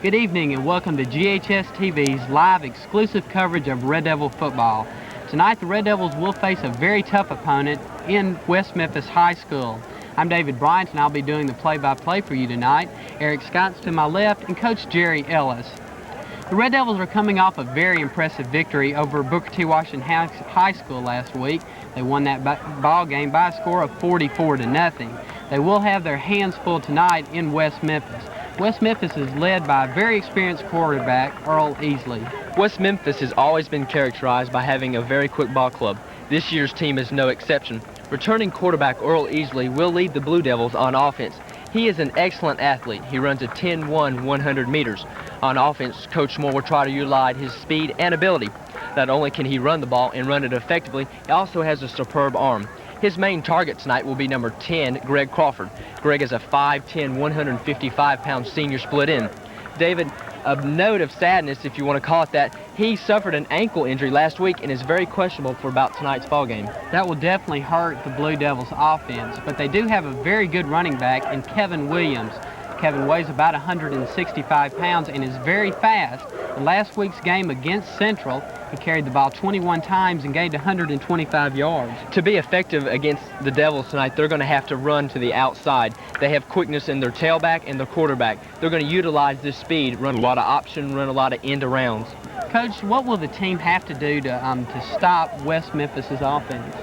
Good evening and welcome to GHS-TV's live exclusive coverage of Red Devil football. Tonight the Red Devils will face a very tough opponent in West Memphis High School. I'm David Bryant and I'll be doing the play-by-play for you tonight. Eric Scott's to my left and Coach Jerry Ellis. The Red Devils are coming off a very impressive victory over Booker T. Washington High School last week. They won that ball game by a score of 44-0. They will have their hands full tonight in West Memphis. West Memphis is led by a very experienced quarterback, Earl Easley. West Memphis has always been characterized by having a very quick ball club. This year's team is no exception. Returning quarterback Earl Easley will lead the Blue Devils on offense. He is an excellent athlete. He runs a 10-1 100 meters. On offense, Coach Moore will try to utilize his speed and ability. Not only can he run the ball and run it effectively, he also has a superb arm. His main target tonight will be number 10, Greg Crawford. Greg is a 5'10", 155-pound senior split end. David, a note of sadness, if you want to call it that, he suffered an ankle injury last week and is very questionable for about tonight's ball game. That will definitely hurt the Blue Devils offense, but they do have a very good running back in Kevin Williams. Kevin weighs about 165 pounds and is very fast. In last week's game against Central, he carried the ball 21 times and gained 125 yards. To be effective against the Devils tonight, they're going to have to run to the outside. They have quickness in their tailback and their quarterback. They're going to utilize this speed, run a lot of option, run a lot of end arounds. Coach, what will the team have to do to stop West Memphis's offense?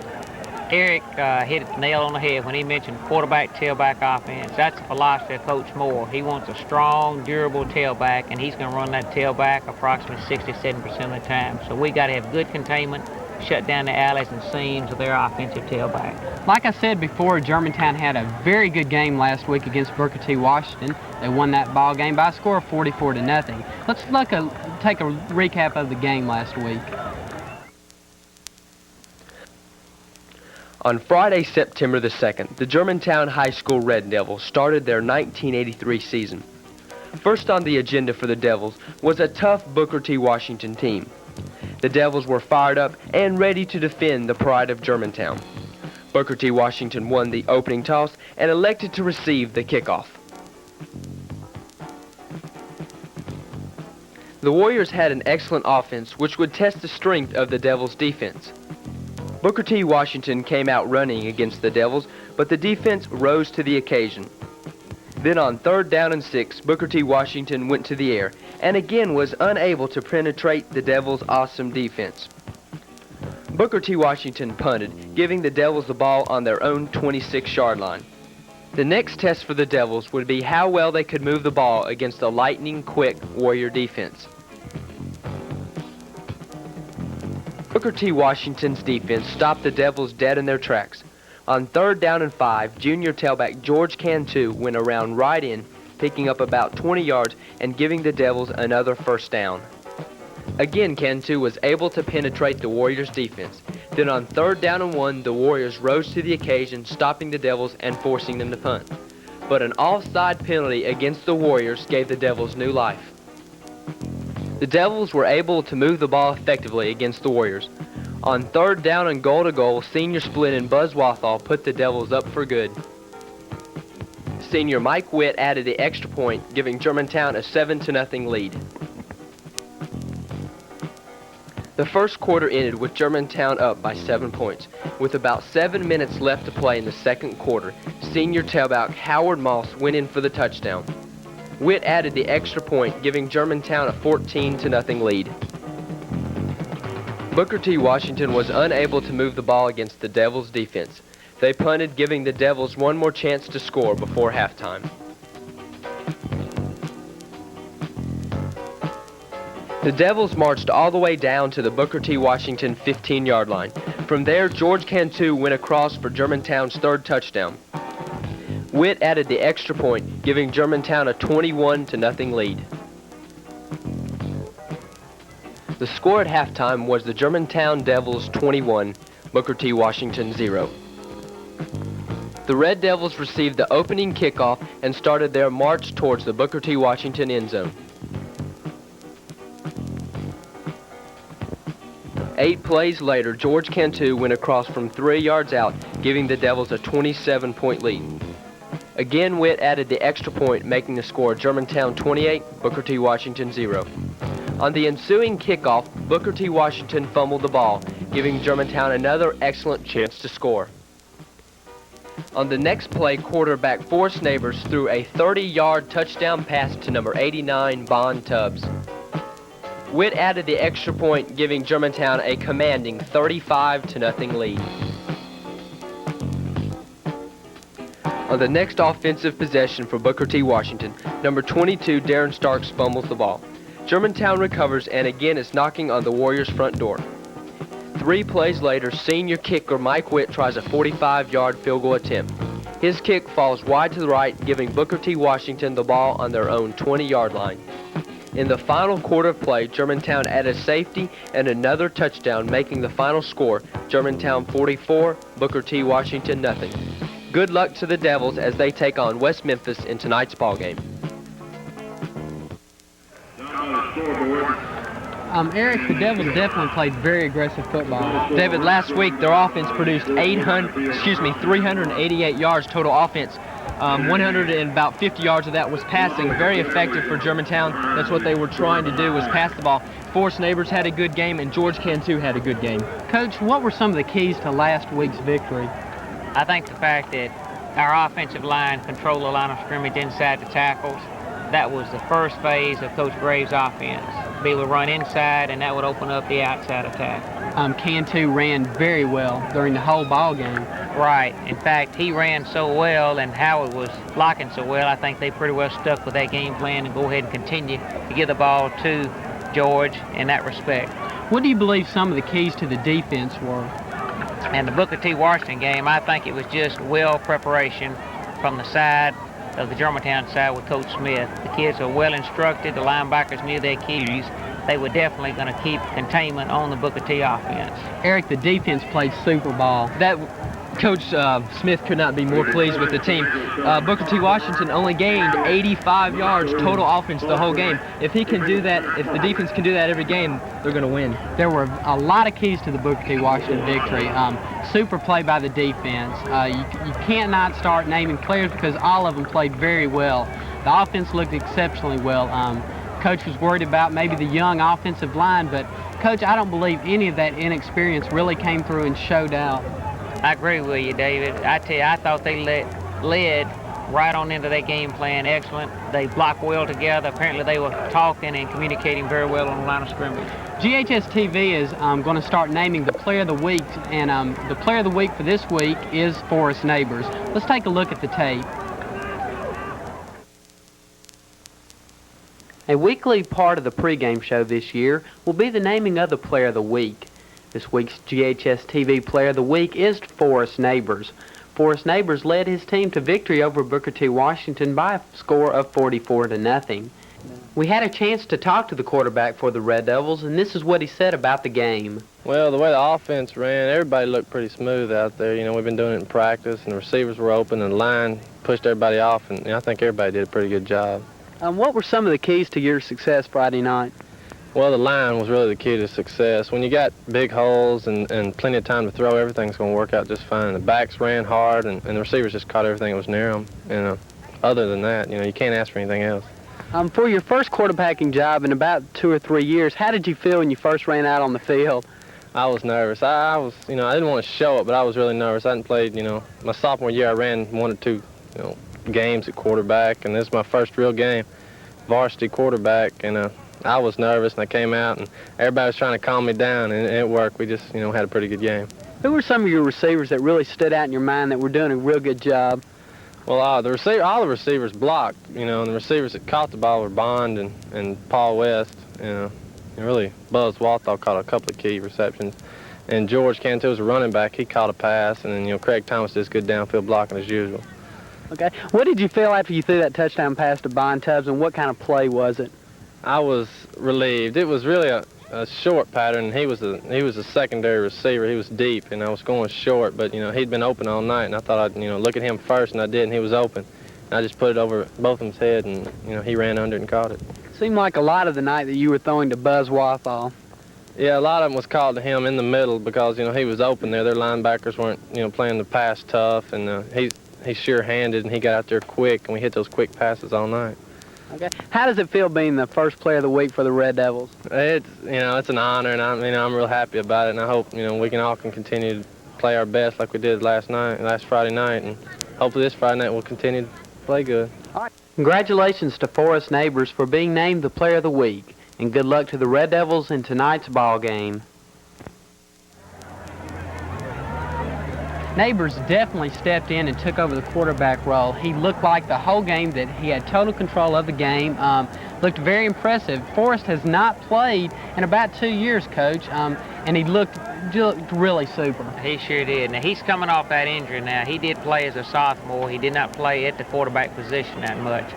Eric hit the nail on the head when he mentioned quarterback-tailback offense. That's the philosophy of Coach Moore. He wants a strong, durable tailback, and he's going to run that tailback approximately 67% of the time. So we got to have good containment, shut down the alleys and seams of their offensive tailback. Like I said before, Germantown had a very good game last week against Booker T. Washington. They won that ball game by a score of 44-0. Let's take a recap of the game last week. On Friday, September the 2nd, the Germantown High School Red Devils started their 1983 season. First on the agenda for the Devils was a tough Booker T. Washington team. The Devils were fired up and ready to defend the pride of Germantown. Booker T. Washington won the opening toss and elected to receive the kickoff. The Warriors had an excellent offense which would test the strength of the Devils' defense. Booker T. Washington came out running against the Devils, but the defense rose to the occasion. Then on 3rd down and 6, Booker T. Washington went to the air and again was unable to penetrate the Devils' awesome defense. Booker T. Washington punted, giving the Devils the ball on their own 26-yard line. The next test for the Devils would be how well they could move the ball against a lightning-quick Warrior defense. Booker T. Washington's defense stopped the Devils dead in their tracks. On 3rd down and 5, junior tailback George Cantu went around right in, picking up about 20 yards and giving the Devils another first down. Again, Cantu was able to penetrate the Warriors' defense. Then on 3rd down and 1, the Warriors rose to the occasion, stopping the Devils and forcing them to punt. But an offside penalty against the Warriors gave the Devils new life. The Devils were able to move the ball effectively against the Warriors. On 3rd down and goal-to-goal, senior split and Buzz Wathall put the Devils up for good. Senior Mike Witt added the extra point, giving Germantown a 7-0 lead. The first quarter ended with Germantown up by 7 points. With about 7 minutes left to play in the second quarter, senior tailback Howard Moss went in for the touchdown. Witt added the extra point, giving Germantown a 14-0 lead. Booker T. Washington was unable to move the ball against the Devils' defense. They punted, giving the Devils one more chance to score before halftime. The Devils marched all the way down to the Booker T. Washington 15-yard line. From there, George Cantu went across for Germantown's 3rd touchdown. Witt added the extra point, giving Germantown a 21-0 lead. The score at halftime was the Germantown Devils 21, Booker T. Washington 0. The Red Devils received the opening kickoff and started their march towards the Booker T. Washington end zone. 8 plays later, George Cantu went across from 3 yards out, giving the Devils a 27-point lead. Again, Witt added the extra point, making the score Germantown 28, Booker T. Washington 0. On the ensuing kickoff, Booker T. Washington fumbled the ball, giving Germantown another excellent chance to score. On the next play, quarterback Forrest Neighbors threw a 30-yard touchdown pass to number 89, Bond Tubbs. Witt added the extra point, giving Germantown a commanding 35-0 lead. On the next offensive possession for Booker T. Washington, number 22, Darren Starks fumbles the ball. Germantown recovers and again is knocking on the Warriors' front door. 3 plays later, senior kicker Mike Witt tries a 45-yard field goal attempt. His kick falls wide to the right, giving Booker T. Washington the ball on their own 20-yard line. In the final quarter of play, Germantown added safety and another touchdown, making the final score Germantown 44, Booker T. Washington 0. Good luck to the Devils as they take on West Memphis in tonight's ballgame. Eric, the Devils definitely played very aggressive football. David, last week their offense produced 388 yards total offense. 150 yards of that was passing. Very effective for Germantown. That's what they were trying to do, was pass the ball. Forrest Neighbors had a good game, and George Cantu had a good game. Coach, what were some of the keys to last week's victory? I think the fact that our offensive line controlled the line of scrimmage inside the tackles, that was the first phase of Coach Graves' offense. Be able to run inside, and that would open up the outside attack. Cantu ran very well during the whole ball game. Right. In fact, he ran so well, and Howard was blocking so well, I think they pretty well stuck with that game plan and go ahead and continue to give the ball to George in that respect. What do you believe some of the keys to the defense were? And the Booker T. Washington game, I think it was just well preparation from the side of the Germantown side with Coach Smith. The kids are well instructed. The linebackers knew their keys. They were definitely going to keep containment on the Booker T offense. Eric, the defense played super ball. Coach Smith could not be more pleased with the team. Booker T. Washington only gained 85 yards total offense the whole game. If he can do that, if the defense can do that every game, they're going to win. There were a lot of keys to the Booker T. Washington victory. Super play by the defense. You can't not start naming players because all of them played very well. The offense looked exceptionally well. Coach was worried about maybe the young offensive line, but Coach, I don't believe any of that inexperience really came through and showed out. I agree with you, David. I tell you, I thought they led right on into their game plan. Excellent. They blocked well together. Apparently they were talking and communicating very well on the line of scrimmage. GHS-TV is going to start naming the Player of the Week, and the Player of the Week for this week is Forrest Neighbors. Let's take a look at the tape. A weekly part of the pregame show this year will be the naming of the Player of the Week. This week's GHS-TV Player of the Week is Forrest Neighbors. Forrest Neighbors led his team to victory over Booker T. Washington by a score of 44-0. We had a chance to talk to the quarterback for the Red Devils, and this is what he said about the game. Well, the way the offense ran, everybody looked pretty smooth out there. You know, we've been doing it in practice, and the receivers were open, and the line pushed everybody off, and I think everybody did a pretty good job. What were some of the keys to your success Friday night? Well, the line was really the key to success. When you got big holes and plenty of time to throw, everything's going to work out just fine. The backs ran hard, and the receivers just caught everything that was near them. And other than that, you know, you can't ask for anything else. For your first quarterbacking job in about 2 or 3 years, how did you feel when you first ran out on the field? I was nervous. I was, you know, I didn't want to show it, but I was really nervous. I hadn't played, you know, my sophomore year I ran 1 or 2, you know, games at quarterback, and this is my first real game, varsity quarterback, and I was nervous, and I came out, and everybody was trying to calm me down, and it worked. We just, you know, had a pretty good game. Who were some of your receivers that really stood out in your mind that were doing a real good job? Well, all the receivers blocked, you know, and the receivers that caught the ball were Bond and Paul West, you know, and really Buzz Walthall caught a couple of key receptions. And George Cantu was a running back. He caught a pass, and then, you know, Craig Thomas did good downfield blocking as usual. Okay. What did you feel after you threw that touchdown pass to Bond Tubbs, and what kind of play was it? I was relieved. It was really a short pattern. He was a secondary receiver. He was deep, and I was going short, but, you know, he'd been open all night, and I thought I'd, you know, look at him first, and I did, and he was open. And I just put it over both of them's head, and, you know, he ran under it and caught it. Seemed like a lot of the night that you were throwing to Buzz Walthall. Yeah, a lot of them was called to him in the middle because, you know, he was open there. Their linebackers weren't, you know, playing the pass tough, and he's sure-handed, and he got out there quick, and we hit those quick passes all night. Okay. How does it feel being the first player of the week for the Red Devils? It's, you know, it's an honor, and I'm real happy about it, and I hope, you know, we can continue to play our best like we did last Friday night, and hopefully this Friday night we'll continue to play good. All right. Congratulations to Forest Neighbors for being named the player of the week, and good luck to the Red Devils in tonight's ball game. Neighbors definitely stepped in and took over the quarterback role. He looked like the whole game that he had total control of the game. Looked very impressive. Forrest has not played in about 2 years, Coach, and he looked really super. He sure did. Now, he's coming off that injury now. He did play as a sophomore. He did not play at the quarterback position that much.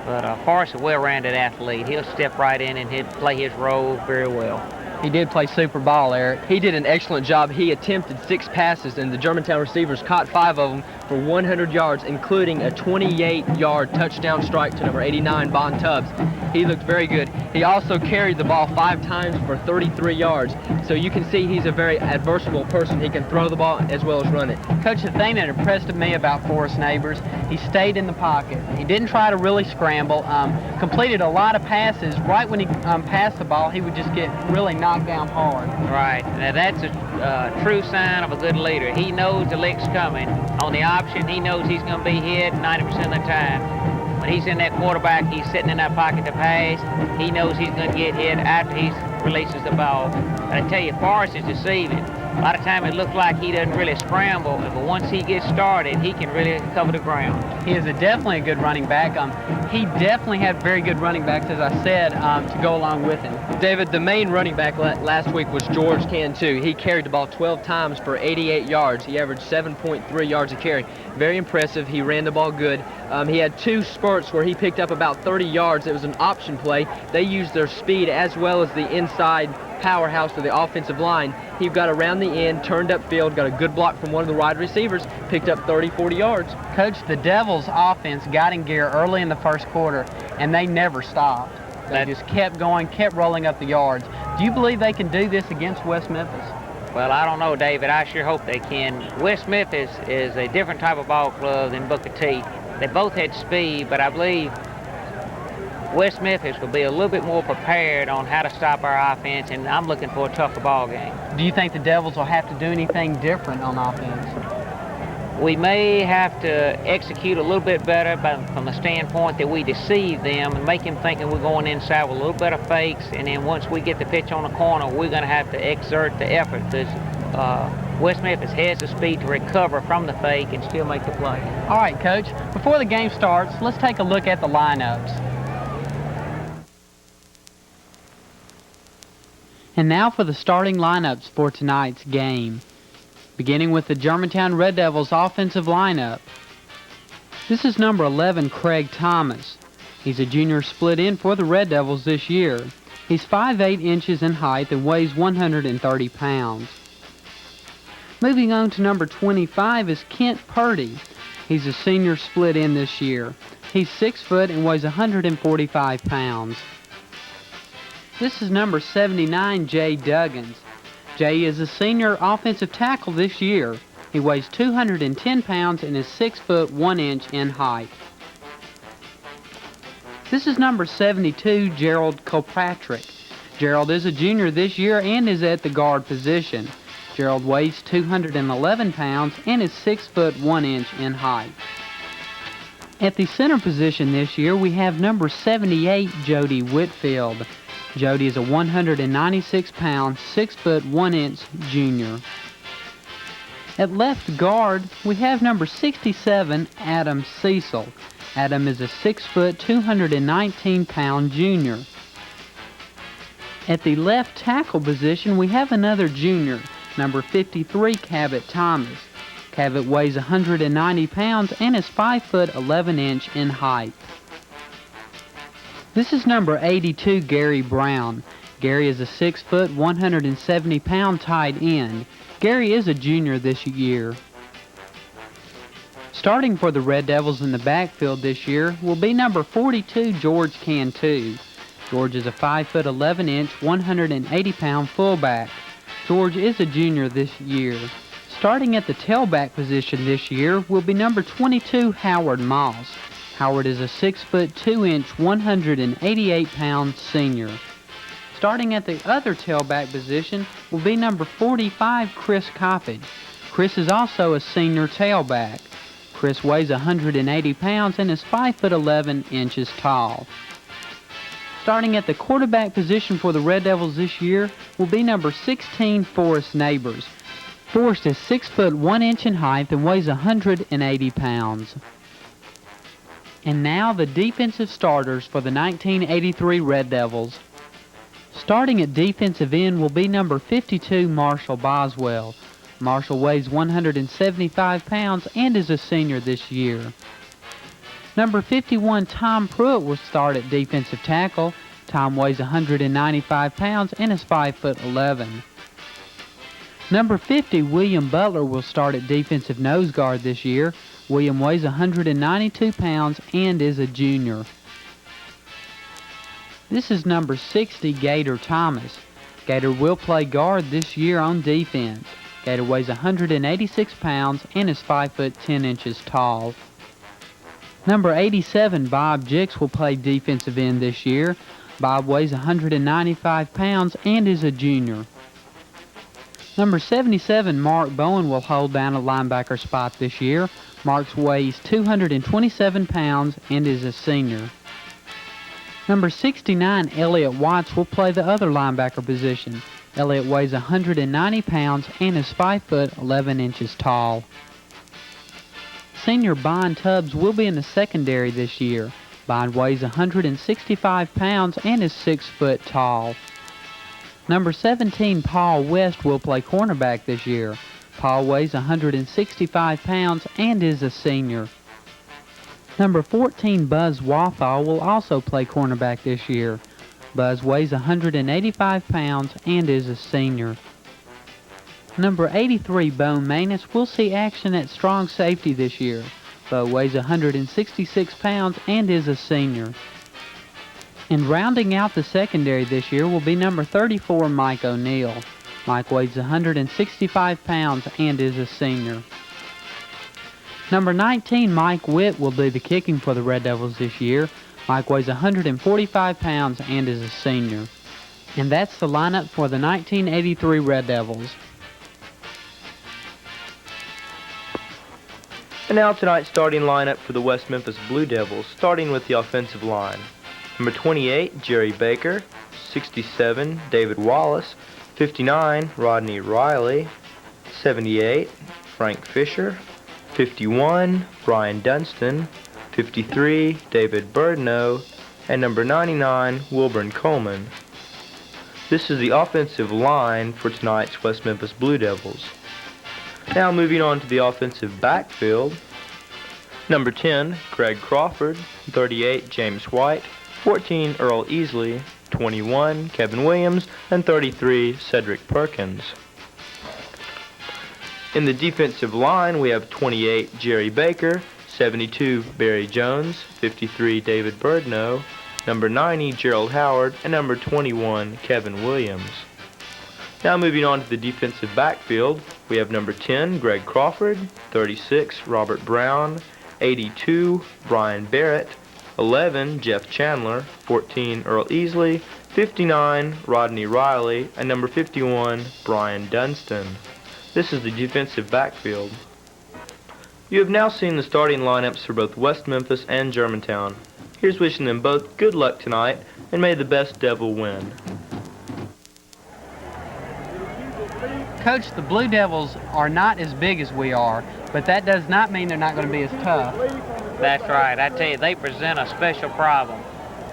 But Forrest is a well-rounded athlete. He'll step right in and he'll play his role very well. He did play super ball, Eric. He did an excellent job. He attempted 6 passes, and the Germantown receivers caught 5 of them for 100 yards, including a 28-yard touchdown strike to number 89, Bon Tubbs. He looked very good. He also carried the ball 5 times for 33 yards. So you can see he's a very adversable person. He can throw the ball as well as run it. Coach, the thing that impressed me about Forrest Neighbors, he stayed in the pocket. He didn't try to really scramble. Completed a lot of passes. Right when he passed the ball, he would just get really knocked down hard. Right. Now, that's a true sign of a good leader. He knows the lick's coming. On the option, he knows he's going to be hit 90% of the time. When he's in that quarterback, he's sitting in that pocket to pass. He knows he's going to get hit after he releases the ball. But I tell you, Forrest is deceiving. A lot of time it looks like he doesn't really scramble, but once he gets started, he can really cover the ground. He is definitely a good running back. He definitely had very good running backs, as I said, to go along with him. David, the main running back last week was George Cantu. He carried the ball 12 times for 88 yards. He averaged 7.3 yards a carry. Very impressive. He ran the ball good. He had 2 spurts where he picked up about 30 yards. It was an option play. They used their speed as well as the inside powerhouse of the offensive line. He got around the end, turned upfield, got a good block from one of the wide receivers, picked up 30, 40 yards. Coach, the Devils' offense got in gear early in the first quarter, and they never stopped. They just kept going, kept rolling up the yards. Do you believe they can do this against West Memphis? Well, I don't know, David. I sure hope they can. West Memphis is a different type of ball club than Booker T. They both had speed, but I believe West Memphis will be a little bit more prepared on how to stop our offense, and I'm looking for a tougher ball game. Do you think the Devils will have to do anything different on offense? We may have to execute a little bit better from the standpoint that we deceive them and make them thinking we're going inside with a little bit of fakes, and then once we get the pitch on the corner, we're going to have to exert the effort because West Memphis has the speed to recover from the fake and still make the play. All right, Coach, before the game starts, let's take a look at the lineups. And now for the starting lineups for tonight's game. Beginning with the Germantown Red Devils offensive lineup. This is number 11, Craig Thomas. He's a junior split in for the Red Devils this year. He's 5'8" inches in height and weighs 130 pounds. Moving on to number 25 is Kent Purdy. He's a senior split in this year. He's 6 foot and weighs 145 pounds. This is number 79, Jay Duggins. Jay is a senior offensive tackle this year. He weighs 210 pounds and is 6 foot 1 inch in height. This is number 72, Gerald Kilpatrick. Gerald is a junior this year and is at the guard position. Gerald weighs 211 pounds and is 6 foot 1 inch in height. At the center position this year, we have number 78, Jody Whitfield. Jody is a 196-pound, 6 foot 1 inch junior. At left guard, we have number 67, Adam Cecil. Adam is a 6 foot, 219-pound junior. At the left tackle position, we have another junior, number 53, Cabot Thomas. Cabot weighs 190 pounds and is 5 foot 11 inch in height. This is number 82, Gary Brown. Gary is a 6 foot, 170-pound tight end. Gary is a junior this year. Starting for the Red Devils in the backfield this year will be number 42, George Cantu. George is a 5'11", 180-pound fullback. George is a junior this year. Starting at the tailback position this year will be number 22, Howard Moss. Howard is a 6'2", 188-pound senior. Starting at the other tailback position will be number 45, Chris Coppage. Chris is also a senior tailback. Chris weighs 180 pounds and is 5'11" tall. Starting at the quarterback position for the Red Devils this year will be number 16, Forrest Neighbors. Forrest is 6'1" in height and weighs 180 pounds. And now the defensive starters for the 1983 Red Devils. Starting at defensive end will be number 52, Marshall Boswell. Marshall weighs 175 pounds and is a senior this year. Number 51, Tom Pruitt will start at defensive tackle. Tom weighs 195 pounds and is 5'11". Number 50, William Butler will start at defensive nose guard this year. William weighs 192 pounds and is a junior. This is number 60, Gator Thomas. Gator will play guard this year on defense. Gator weighs 186 pounds and is 5'10" tall. Number 87, Bob Jix will play defensive end this year. Bob weighs 195 pounds and is a junior. Number 77, Mark Bowen will hold down a linebacker spot this year. Mark weighs 227 pounds and is a senior. Number 69, Elliott Watts will play the other linebacker position. Elliott weighs 190 pounds and is 5'11" tall. Senior Bond Tubbs will be in the secondary this year. Bond weighs 165 pounds and is 6 foot tall. Number 17, Paul West will play cornerback this year. Paul weighs 165 pounds and is a senior. Number 14, Buzz Wathall will also play cornerback this year. Buzz weighs 185 pounds and is a senior. Number 83, Bo Manus will see action at strong safety this year. Bo weighs 166 pounds and is a senior. And rounding out the secondary this year will be number 34, Mike O'Neill. Mike weighs 165 pounds and is a senior. Number 19, Mike Witt will do the kicking for the Red Devils this year. Mike weighs 145 pounds and is a senior. And that's the lineup for the 1983 Red Devils. And now tonight's starting lineup for the West Memphis Blue Devils, starting with the offensive line. Number 28, Jerry Baker. 67, David Wallace. 59, Rodney Riley. 78, Frank Fisher. 51, Brian Dunstan. 53, David Birdnow. And number 99, Wilburn Coleman. This is the offensive line for tonight's West Memphis Blue Devils. Now moving on to the offensive backfield. Number 10, Greg Crawford. 38, James White. 14, Earl Easley. 21, Kevin Williams. And 33, Cedric Perkins. In the defensive line, we have 28, Jerry Baker. 72, Barry Jones. 53, David Birdnow. Number 90, Gerald Howard. And number 21, Kevin Williams. Now moving on to the defensive backfield, we have number 10, Greg Crawford. 36, Robert Brown. 82, Brian Barrett. 11, Jeff Chandler. 14, Earl Easley. 59, Rodney Riley. And number 51, Brian Dunstan. This is the defensive backfield. You have now seen the starting lineups for both West Memphis and Germantown. Here's wishing them both good luck tonight, and may the best Devil win. Coach, the Blue Devils are not as big as we are, but that does not mean they're not going to be as tough. That's right. I tell you, they present a special problem.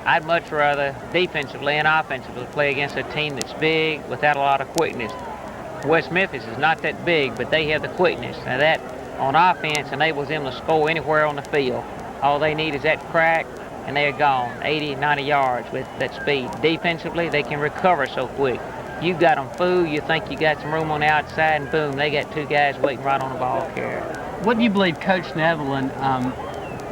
I'd much rather defensively and offensively play against a team that's big without a lot of quickness. West Memphis is not that big, but they have the quickness. Now that, on offense, enables them to score anywhere on the field. All they need is that crack, and they're gone, 80, 90 yards with that speed. Defensively, they can recover so quick. You got them fooled, you think you got some room on the outside, and boom, they got two guys waiting right on the ball carrier. What do you believe Coach Netherland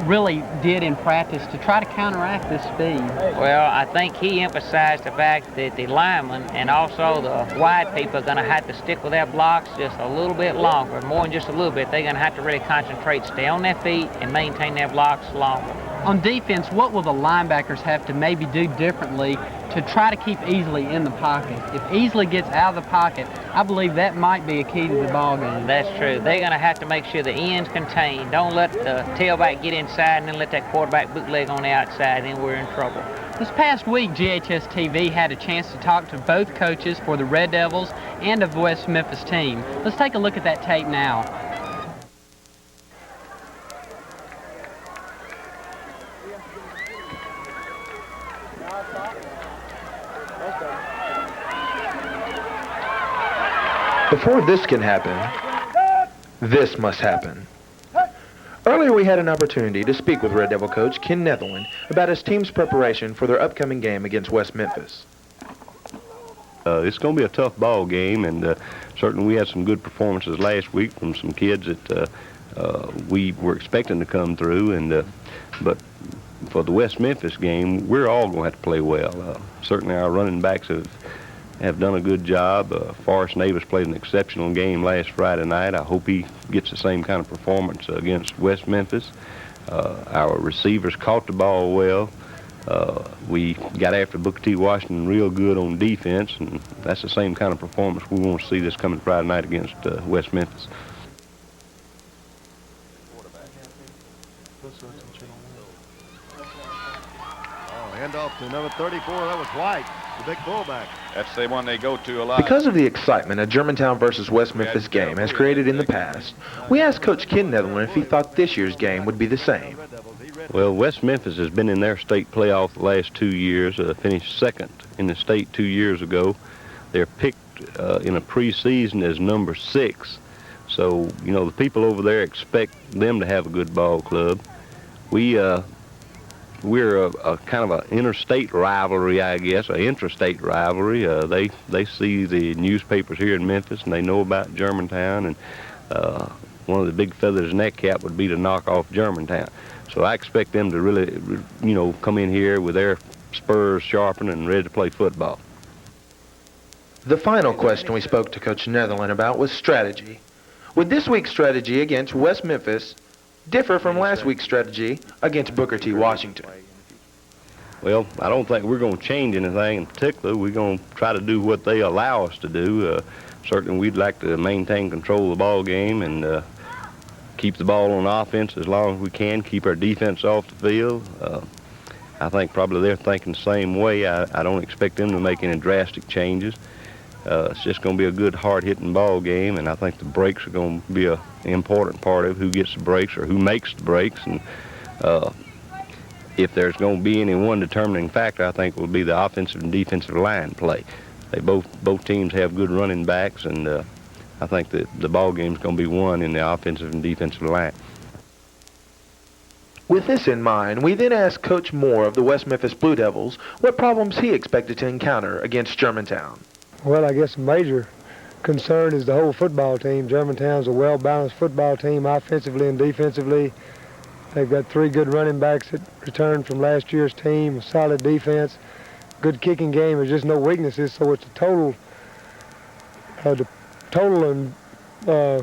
really did in practice to try to counteract this speed? Well, I think he emphasized the fact that the linemen and also the wide people are going to have to stick with their blocks just a little bit longer, more than just a little bit. They're going to have to really concentrate, stay on their feet, and maintain their blocks longer. On defense, what will the linebackers have to maybe do differently to try to keep Easley in the pocket? If Easley gets out of the pocket, I believe that might be a key to the ball game. That's true. They're going to have to make sure the end's contained. Don't let the tailback get inside and then let that quarterback bootleg on the outside, then we're in trouble. This past week, GHS-TV had a chance to talk to both coaches for the Red Devils and of the West Memphis team. Let's take a look at that tape now. Before this can happen, this must happen. Earlier we had an opportunity to speak with Red Devil coach Ken Netherland about his team's preparation for their upcoming game against West Memphis. It's going to be a tough ball game, and certainly we had some good performances last week from some kids that we were expecting to come through, and but for the West Memphis game, we're all going to have to play well. Certainly our running backs have done a good job. Forrest Navis played an exceptional game last Friday night. I hope he gets the same kind of performance against West Memphis. Our receivers caught the ball well. We got after Booker T. Washington real good on defense, and that's the same kind of performance we want to see this coming Friday night against West Memphis. Handoff to number 34. That was White, the big fullback. That's the one they go to a lot. Because of the excitement a Germantown versus West Memphis game has created in the past, we asked Coach Ken Netherland if he thought this year's game would be the same. Well, West Memphis has been in their state playoff the last 2 years, finished second in the state 2 years ago. They're picked in a preseason as number 6. So, you know, the people over there expect them to have a good ball club. We're a kind of an interstate rivalry, I guess, an intrastate rivalry. They see the newspapers here in Memphis, and they know about Germantown, and one of the big feathers in that cap would be to knock off Germantown. So I expect them to really, you know, come in here with their spurs sharpened and ready to play football. The final question we spoke to Coach Netherland about was strategy. Would this week's strategy against West Memphis differ from last week's strategy against Booker T. Washington? Well, I don't think we're going to change anything in particular. We're going to try to do what they allow us to do. Certainly we'd like to maintain control of the ball game and keep the ball on offense as long as we can, keep our defense off the field. I think probably they're thinking the same way. I don't expect them to make any drastic changes. It's just going to be a good, hard-hitting ball game, and I think the breaks are going to be an important part of who gets the breaks or who makes the breaks. And if there's going to be any one determining factor, I think it will be the offensive and defensive line play. They both teams have good running backs, and I think that the ball game's going to be won in the offensive and defensive line. With this in mind, we then asked Coach Moore of the West Memphis Blue Devils what problems he expected to encounter against Germantown. Well, I guess a major concern is the whole football team. Germantown's a well-balanced football team offensively and defensively. They've got 3 good running backs that returned from last year's team, a solid defense, good kicking game. There's just no weaknesses, so it's a total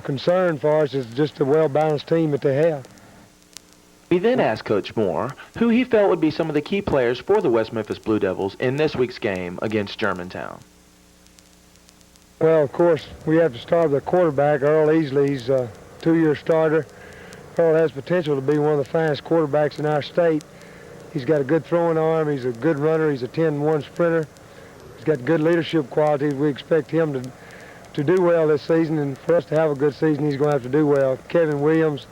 concern for us is just a well-balanced team that they have. We then asked Coach Moore who he felt would be some of the key players for the West Memphis Blue Devils in this week's game against Germantown. Well, of course, we have to start with the quarterback, Earl Easley. He's a 2-year starter. Earl has potential to be one of the finest quarterbacks in our state. He's got a good throwing arm. He's a good runner. He's a 10-1 sprinter. He's got good leadership qualities. We expect him to do well this season, and for us to have a good season, he's going to have to do well. Kevin Williams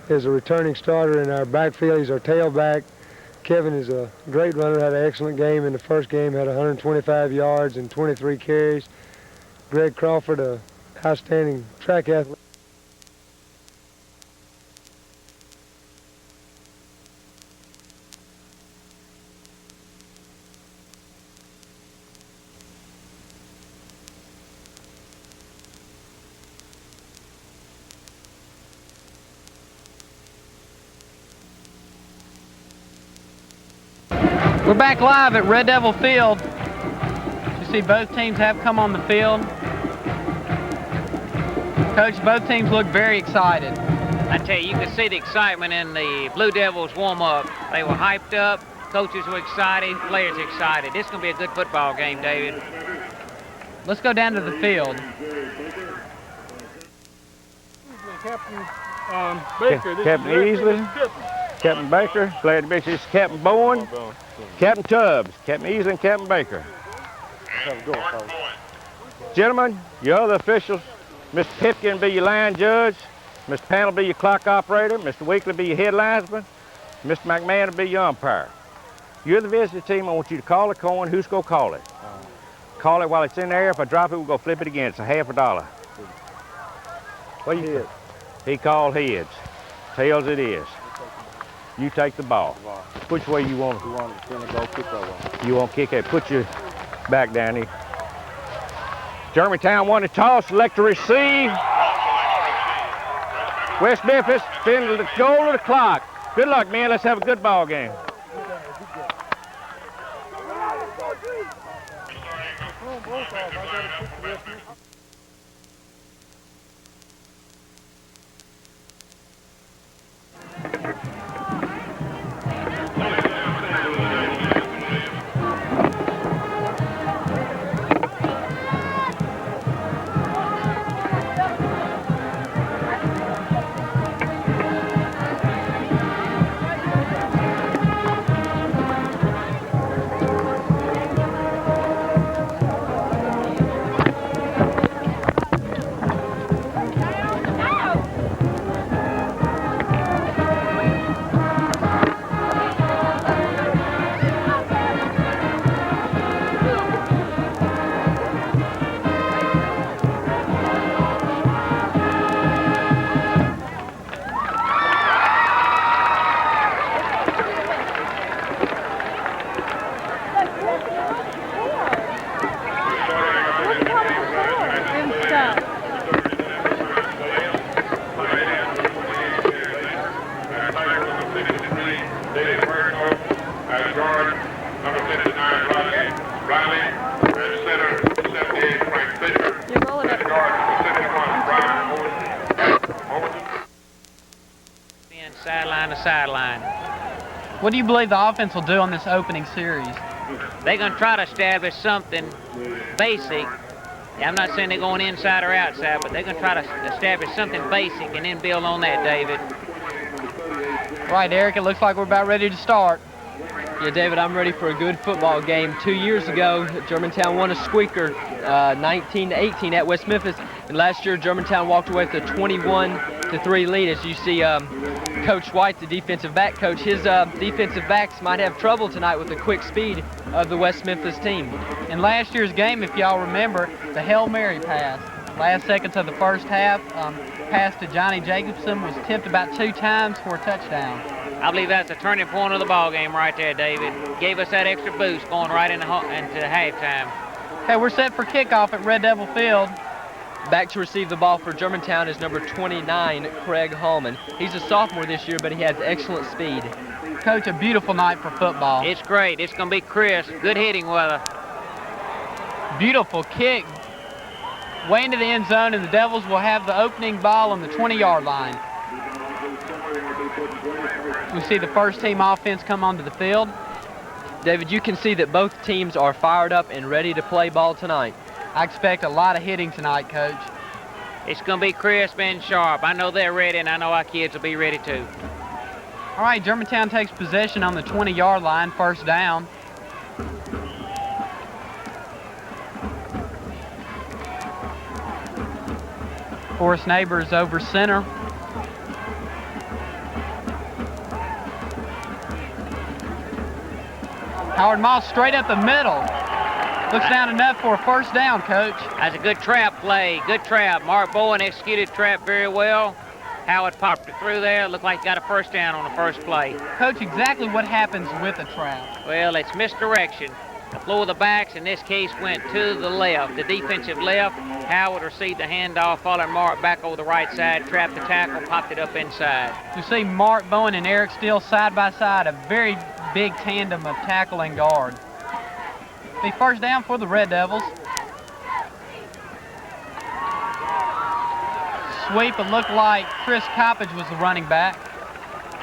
is a returning starter in our backfield. He's our tailback. Kevin is a great runner, had an excellent game in the first game, had 125 yards and 23 carries. Greg Crawford, a outstanding track athlete. We're back live at Red Devil Field. You see both teams have come on the field. Coach, both teams look very excited. I tell you, you can see the excitement in the Blue Devils warm-up. They were hyped up, coaches were excited, players excited. This is going to be a good football game, David. Let's go down to the field. Captain Baker. Captain Easley, Captain Baker, glad to meet you. This is Captain Bowen, Captain Tubbs, Captain Easley, and Captain Baker. Gentlemen, your other officials, Mr. Pipkin will be your line judge, Mr. Pan will be your clock operator, Mr. Weekly will be your head linesman, Mr. McMahon will be your umpire. You're the visiting team. I want you to call a coin. Who's going to call it? Call it while it's in the air. If I drop it, we'll go flip it again. It's a half a dollar. What do you think? He called heads. Tails it is. You take the ball. Which way you want it? You want to go kick that way. You want to kick it. Put your back down here. Germantown won the toss. Select to receive. West Memphis, spin the goal of the clock. Good luck, man. Let's have a good ball game. Sideline to sideline. What do you believe the offense will do on this opening series? They're going to try to establish something basic. I'm not saying they're going inside or outside, but they're going to try to establish something basic and then build on that, David. Right, Eric, it looks like we're about ready to start. Yeah, David, I'm ready for a good football game. 2 years ago, Germantown won a squeaker, 19-18 at West Memphis. And last year, Germantown walked away with a 21-3 lead. As you see, Coach White, the defensive back coach, his defensive backs might have trouble tonight with the quick speed of the West Memphis team. In last year's game, if y'all remember, the Hail Mary pass, last seconds of the first half, pass to Johnny Jacobson was tipped about 2 times for a touchdown. I believe that's the turning point of the ball game right there, David. Gave us that extra boost going right into halftime. Okay, we're set for kickoff at Red Devil Field. Back to receive the ball for Germantown is number 29, Craig Hallman. He's a sophomore this year, but he has excellent speed. Coach, a beautiful night for football. It's great. It's going to be crisp. Good hitting weather. Beautiful kick. Way into the end zone, and the Devils will have the opening ball on the 20-yard line. We see the first team offense come onto the field. David, you can see that both teams are fired up and ready to play ball tonight. I expect a lot of hitting tonight, Coach. It's going to be crisp and sharp. I know they're ready, and I know our kids will be ready too. All right, Germantown takes possession on the 20-yard line, first down. Forest Neighbors over center. Howard Moss straight up the middle. Looks down enough for a first down, Coach. That's a good trap play. Good trap. Mark Bowen executed trap very well. Howard popped it through there. Looked like he got a first down on the first play. Coach, exactly what happens with a trap? Well, it's misdirection. The flow of the backs in this case went to the left, the defensive left. Howard received the handoff, followed Mark back over the right side, trapped the tackle, popped it up inside. You see Mark Bowen and Eric Steele side by side, a very big tandem of tackle and guard. Be first down for the Red Devils. Sweep, it looked like Chris Coppage was the running back.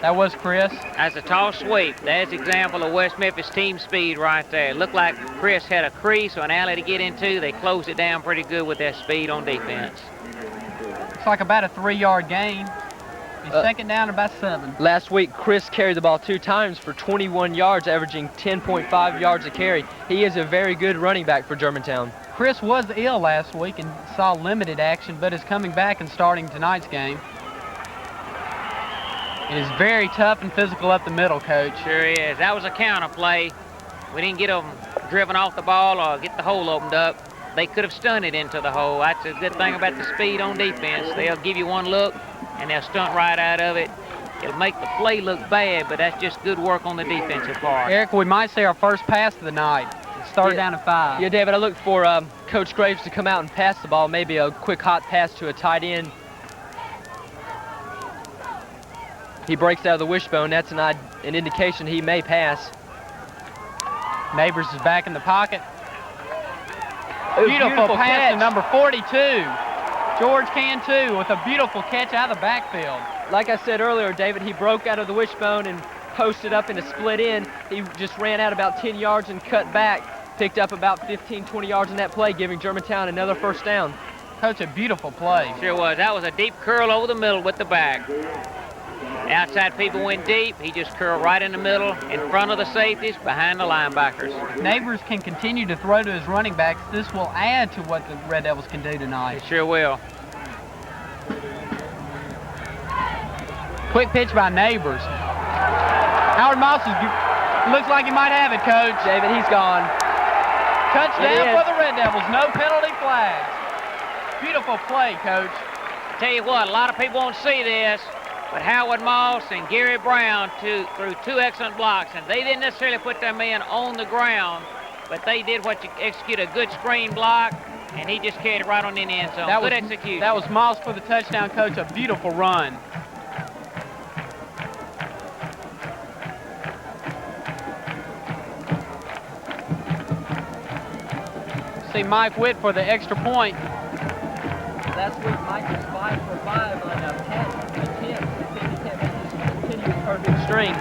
That was Chris. That's a tall sweep. That's an example of West Memphis team speed right there. It looked like Chris had a crease or an alley to get into. They closed it down pretty good with their speed on defense. It's like about a 3-yard gain. Second down, about 7. Last week, Chris carried the ball 2 times for 21 yards, averaging 10.5 yards a carry. He is a very good running back for Germantown. Chris was ill last week and saw limited action, but is coming back and starting tonight's game. It is very tough and physical up the middle, Coach. Sure is. That was a counter play. We didn't get them driven off the ball or get the hole opened up. They could have stunned it into the hole. That's a good thing about the speed on defense. They'll give you one look, and they'll stunt right out of it. It'll make the play look bad, but that's just good work on the defensive part. Eric, we might say our first pass of the night. It started down at 5. Yeah, David, I looked for Coach Graves to come out and pass the ball, maybe a quick hot pass to a tight end. He breaks out of the wishbone. That's an indication he may pass. Neighbors is back in the pocket. Ooh, beautiful pass catch to number 42. George Cantu with a beautiful catch out of the backfield. Like I said earlier, David, he broke out of the wishbone and posted up in a split end. He just ran out about 10 yards and cut back. Picked up about 15, 20 yards in that play, giving Germantown another first down. Coach, a beautiful play. Sure was. That was a deep curl over the middle with the back. Outside people went deep. He just curled right in the middle, in front of the safeties, behind the linebackers. Neighbors can continue to throw to his running backs. This will add to what the Red Devils can do tonight. It sure will. Quick pitch by Neighbors. Howard Moss looks like he might have it, Coach. David, he's gone. Touchdown for the Red Devils. No penalty flags. Beautiful play, Coach. Tell you what, a lot of people won't see this, but Howard Moss and Gary Brown threw 2 excellent blocks, and they didn't necessarily put their man on the ground, but they did execute a good screen block, and he just carried it right on in the end zone. Good execution. That was Moss for the touchdown, Coach. A beautiful run. See Mike Witt for the extra point. Last week, Mike was 5 for 5 on a attempt. Continue his perfect string.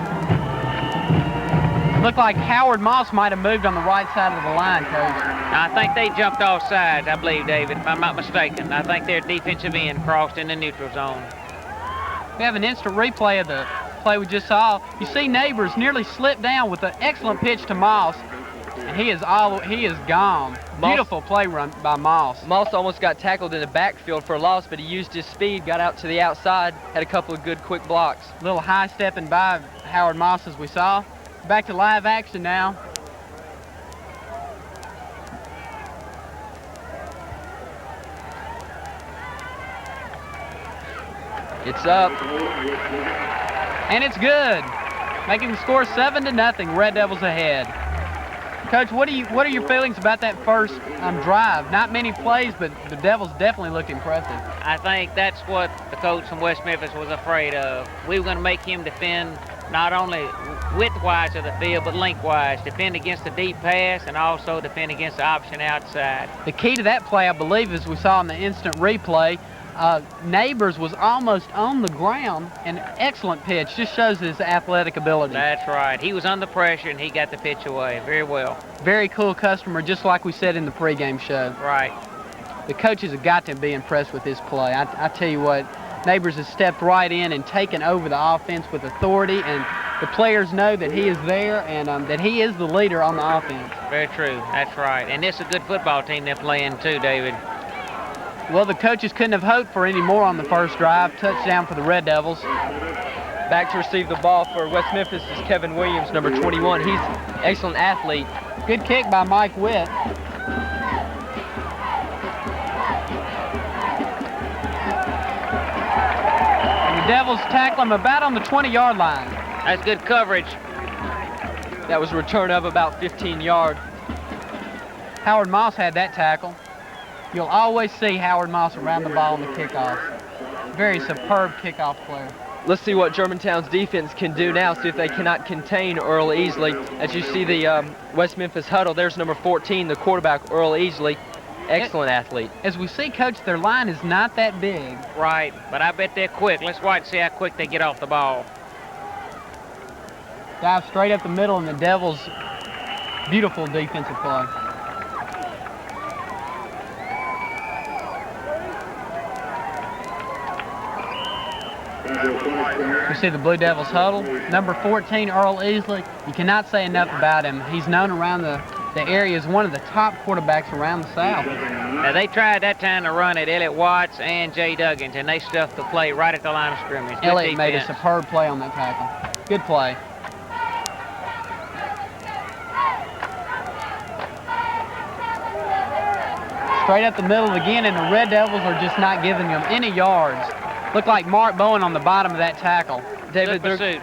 Looked like Howard Moss might have moved on the right side of the line, Coach. I think they jumped off sides, I believe, David, if I'm not mistaken. I think their defensive end crossed in the neutral zone. We have an instant replay of the play we just saw. You see Neighbors nearly slipped down with an excellent pitch to Moss. And he is gone. Beautiful play run by Moss. Moss almost got tackled in the backfield for a loss, but he used his speed, got out to the outside, had a couple of good quick blocks. Little high stepping by Howard Moss as we saw. Back to live action now. It's up. And it's good. Making the score 7-0. Red Devils ahead. Coach, what are your feelings about that first drive? Not many plays, but the Devils definitely looked impressive. I think that's what the coach from West Memphis was afraid of. We were going to make him defend not only widthwise of the field, but lengthwise. Defend against the deep pass and also defend against the option outside. The key to that play, I believe, as we saw in the instant replay, Neighbors was almost on the ground. An excellent pitch. Just shows his athletic ability. That's right. He was under pressure, and he got the pitch away very well. Very cool customer, just like we said in the pregame show. Right. The coaches have got to be impressed with his play. I tell you what, Neighbors has stepped right in and taken over the offense with authority, and the players know that he is there and that he is the leader on the offense. Very true. That's right. And this is a good football team they're playing too, David. Well, the coaches couldn't have hoped for any more on the first drive. Touchdown for the Red Devils. Back to receive the ball for West Memphis is Kevin Williams, number 21. He's an excellent athlete. Good kick by Mike Witt. And the Devils tackle him about on the 20-yard line. That's good coverage. That was a return of about 15 yards. Howard Moss had that tackle. You'll always see Howard Moss around the ball on the kickoff. Very superb kickoff player. Let's see what Germantown's defense can do now, see if they cannot contain Earl Easley. As you see the West Memphis huddle, there's number 14, the quarterback, Earl Easley. Excellent athlete. As we see, Coach, their line is not that big. Right, but I bet they're quick. Let's watch and see how quick they get off the ball. Dive straight up the middle, and the Devils, beautiful defensive play. You see the Blue Devils huddle. Number 14, Earl Easley. You cannot say enough about him. He's known around the area as one of the top quarterbacks around the South. Now, they tried that time to run it, Elliott Watts and Jay Duggins, and they stuffed the play right at the line of scrimmage. Good Elliott made a defense. superb play on that tackle. Good play. Straight up the middle again, and the Red Devils are just not giving them any yards. Look like Mark Bowen on the bottom of that tackle. David, they're going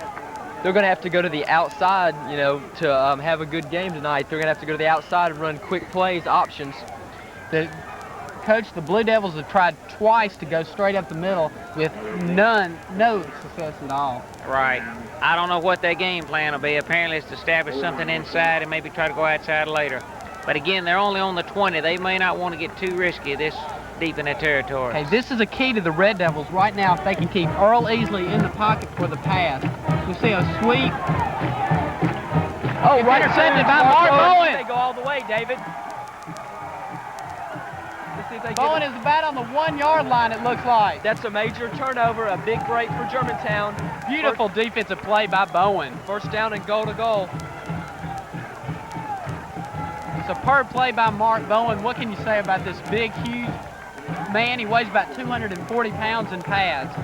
to have to go to the outside, you know, to have a good game tonight. They're going to have to go to the outside and run quick plays, options. Coach, the Blue Devils have tried twice to go straight up the middle with no success at all. Right. I don't know what their game plan will be. Apparently it's to establish something inside and maybe try to go outside later. But again, they're only on the 20. They may not want to get too risky this deep in their territory. Okay, this is a key to the Red Devils right now if they can keep Earl Easley in the pocket for the pass. We see a sweep. Oh, right intercepted by Mark Bowen. They go all the way, David. Bowen is about on the 1 yard line, it looks like. That's a major turnover, a big break for Germantown. Beautiful defensive play by Bowen. First down and goal to goal. Superb play by Mark Bowen. What can you say about this big, huge man? He weighs about 240 pounds in pads.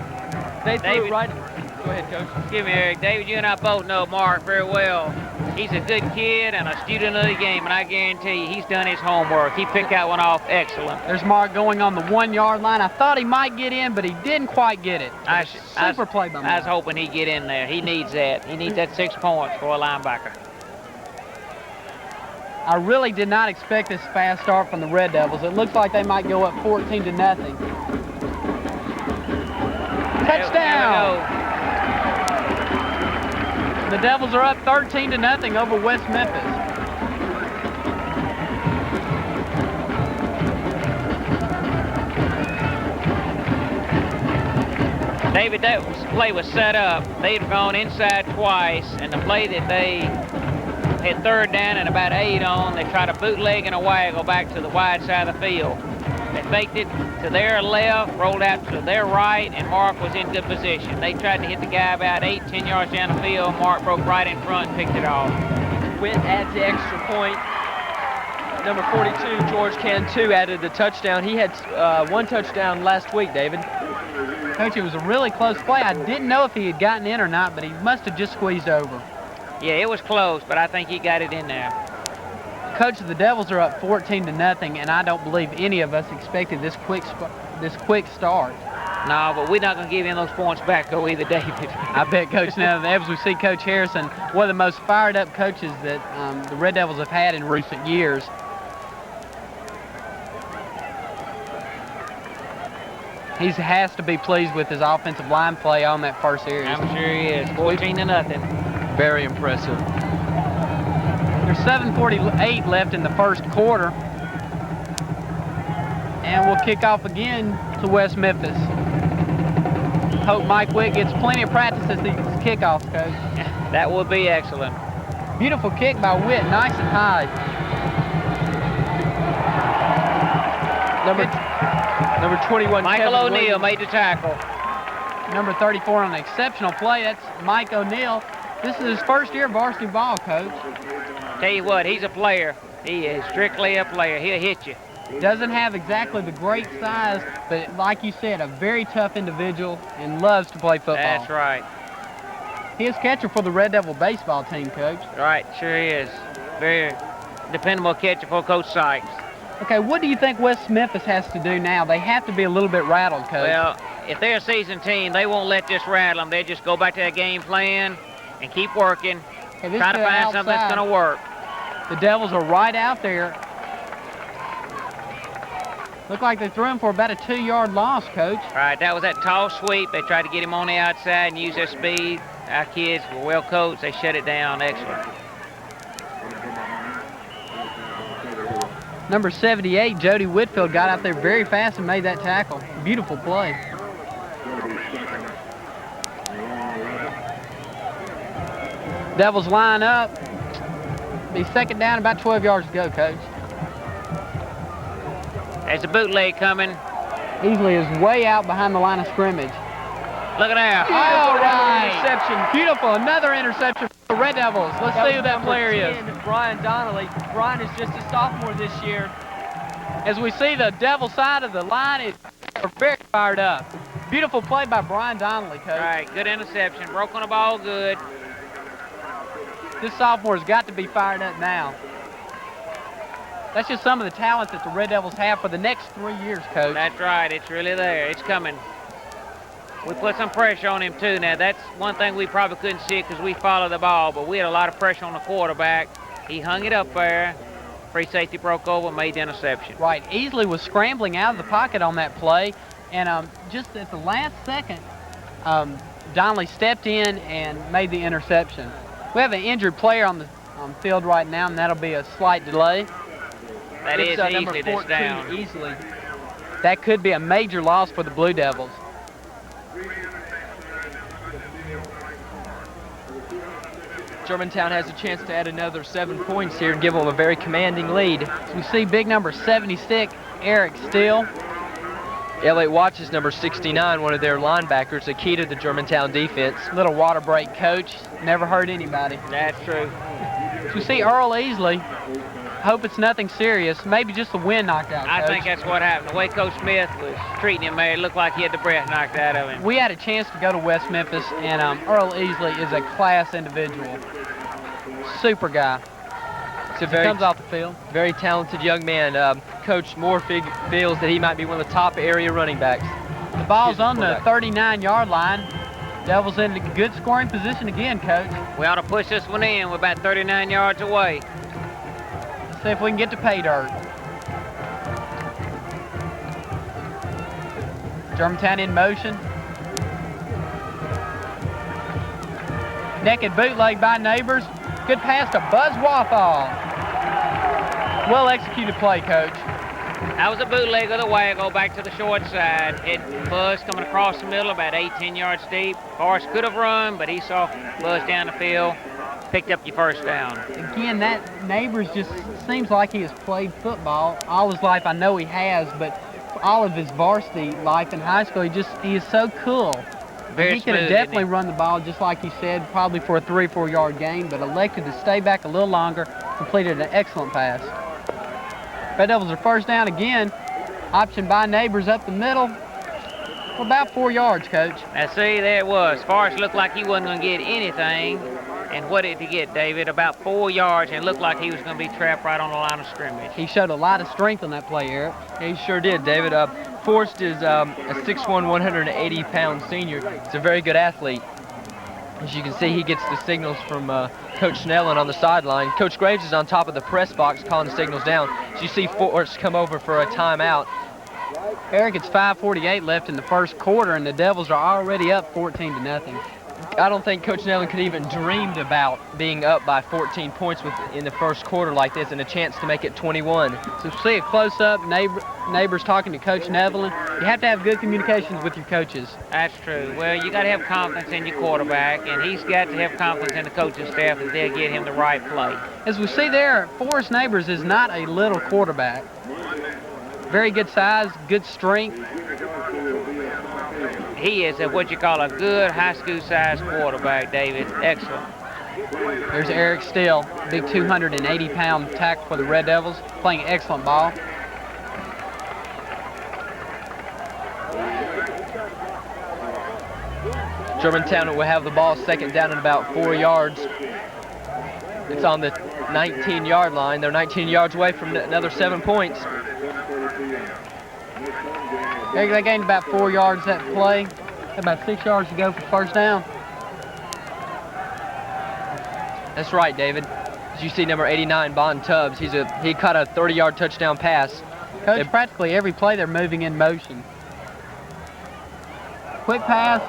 They threw it right. Go ahead, Coach. Excuse me, Eric. David, you and I both know Mark very well. He's a good kid and a student of the game, and I guarantee you he's done his homework. He picked that one off excellent. There's Mark going on the 1 yard line. I thought he might get in, but he didn't quite get it. Super play by Mark. I was hoping he'd get in there. He needs that. He needs that 6 points for a linebacker. I really did not expect this fast start from the Red Devils. It looks like they might go up 14-0. Touchdown! The Devils are up 13-0 over West Memphis. David, that play was set up. They'd gone inside twice, and the play that they had third down and about 8 on, they tried to bootleg and a waggle back to the wide side of the field. They faked it to their left, rolled out to their right, and Mark was in good position. They tried to hit the guy about 8-10 yards down the field. Mark broke right in front and picked it off. Witt adds the extra point. Number 42, George Cantu, added the touchdown. He had 1 touchdown last week, David. Coach, it was a really close play. I didn't know if he had gotten in or not, but he must have just squeezed over. Yeah, it was close, but I think he got it in there. Coach, the Devils are up 14-0, and I don't believe any of us expected this quick start. No, but we're not going to give him those points back, though, either, David. I bet, Coach. Now, as we see Coach Harrison, one of the most fired-up coaches that the Red Devils have had in recent years. He has to be pleased with his offensive line play on that first series. I'm sure he is. 14-0. Very impressive. There's 7:48 left in the first quarter. And we'll kick off again to West Memphis. Hope Mike Witt gets plenty of practice at these kickoffs, Coach. That would be excellent. Beautiful kick by Witt, nice and high. Number 21, Michael O'Neal made the tackle. Number 34 on an exceptional play. That's Mike O'Neal. This is his first year of varsity ball, Coach. Tell you what, he's a player. He is strictly a player. He'll hit you. Doesn't have exactly the great size, but like you said, a very tough individual and loves to play football. That's right. He is catcher for the Red Devil baseball team, Coach. Right, sure he is. Very dependable catcher for Coach Sykes. Okay, what do you think West Memphis has to do now? They have to be a little bit rattled, Coach. Well, if they're a seasoned team, they won't let this rattle them. They just go back to their game plan and keep working, try to find something that's going to work. The Devils are right out there. Looked like they threw him for about a 2-yard loss, Coach. Right, that was that tall sweep. They tried to get him on the outside and use their speed. Our kids were well coached. They shut it down. Excellent. Number 78, Jody Whitfield, got out there very fast and made that tackle. Beautiful play. Devils line up. Be second down, about 12 yards to go, Coach. There's a bootleg coming. Easley is way out behind the line of scrimmage. Look at that. All right. Interception. Beautiful. Another interception for the Red Devils. Let's see who that player is. Brian Donnelly. Brian is just a sophomore this year. As we see, the Devil side of the line is very fired up. Beautiful play by Brian Donnelly, Coach. Right, good interception. Broke on the ball good. This sophomore's got to be fired up now. That's just some of the talent that the Red Devils have for the next 3 years, Coach. That's right. It's really there. It's coming. We put some pressure on him, too. Now, that's one thing we probably couldn't see because we followed the ball, but we had a lot of pressure on the quarterback. He hung it up there. Free safety broke over, made the interception. Right. Easley was scrambling out of the pocket on that play, and just at the last second, Donnelly stepped in and made the interception. We have an injured player on the field right now, and that'll be a slight delay. That is number easily 14, down. Easily. That could be a major loss for the Blue Devils. Germantown has a chance to add another 7 points here and give them a very commanding lead. We see big number 76, Eric Steele. Elliot Watts is number 69, one of their linebackers, the key to the Germantown defense. Little water break, Coach. Never hurt anybody. That's true. We see Earl Easley. Hope it's nothing serious. Maybe just the wind knocked out, I Coach. think that's what happened. The way Coach Smith was treating him there, it looked like he had the breath knocked out of him. We had a chance to go to West Memphis, and Earl Easley is a class individual. Super guy. It's a He comes off the field. very talented young man. Coach Moore feels that he might be one of the top area running backs. The ball's on the 39-yard line. Devils in a good scoring position again, Coach. We ought to push this one in. We're about 39 yards away. Let's see if we can get to pay dirt. Germantown in motion. Naked bootleg by Neighbors. Good pass to Buzz Wathall. Well executed play, Coach. That was a bootleg of the Waggle back to the short side. It Buzz coming across the middle about 18 yards deep. Forrest could have run, but he saw Buzz down the field. Picked up your first down. Again, that Neighbors just seems like he has played football all his life. I know he has, but all of his varsity life in high school, he is so cool. Very He could have smooth, definitely isn't he? run the ball, just like he said, probably for a 3 or 4 yard gain, but elected to stay back a little longer, completed an excellent pass. Red Devils are first down again. Option by Neighbors up the middle. For about 4 yards, Coach. Now see, there it was. Forrest looked like he wasn't going to get anything. And what did he get, David? About 4 yards, and it looked like he was going to be trapped right on the line of scrimmage. He showed a lot of strength on that play, Eric. He sure did, David. Forrest is a 6'1", 180-pound senior. He's a very good athlete. As you can see, he gets the signals from Coach Snellen on the sideline. Coach Graves is on top of the press box calling the signals down. As you see Forrest come over for a timeout. Eric, it's 5:48 left in the first quarter, and the Devils are already up 14-0. I don't think Coach Snellen could even dreamed about being up by 14 points in the first quarter like this and a chance to make it 21. So see a close-up, Neighbors talking to Coach Nevlin. You have to have good communications with your coaches. That's true. Well, you got to have confidence in your quarterback, and he's got to have confidence in the coaching staff that they'll get him the right play. As we see there, Forrest Neighbors is not a little quarterback. Very good size, good strength. He is what you call a good high school size quarterback, David. Excellent. There's Eric Steele, big 280-pound tackle for the Red Devils, playing excellent ball. Germantown will have the ball second down and about 4 yards. It's on the 19-yard line. They're 19 yards away from another 7 points. They gained about 4 yards that play. About 6 yards to go for first down. That's right, David. As you see, number 89, Bon Tubbs, he caught a 30-yard touchdown pass. Coach, practically every play they're moving in motion. Quick pass,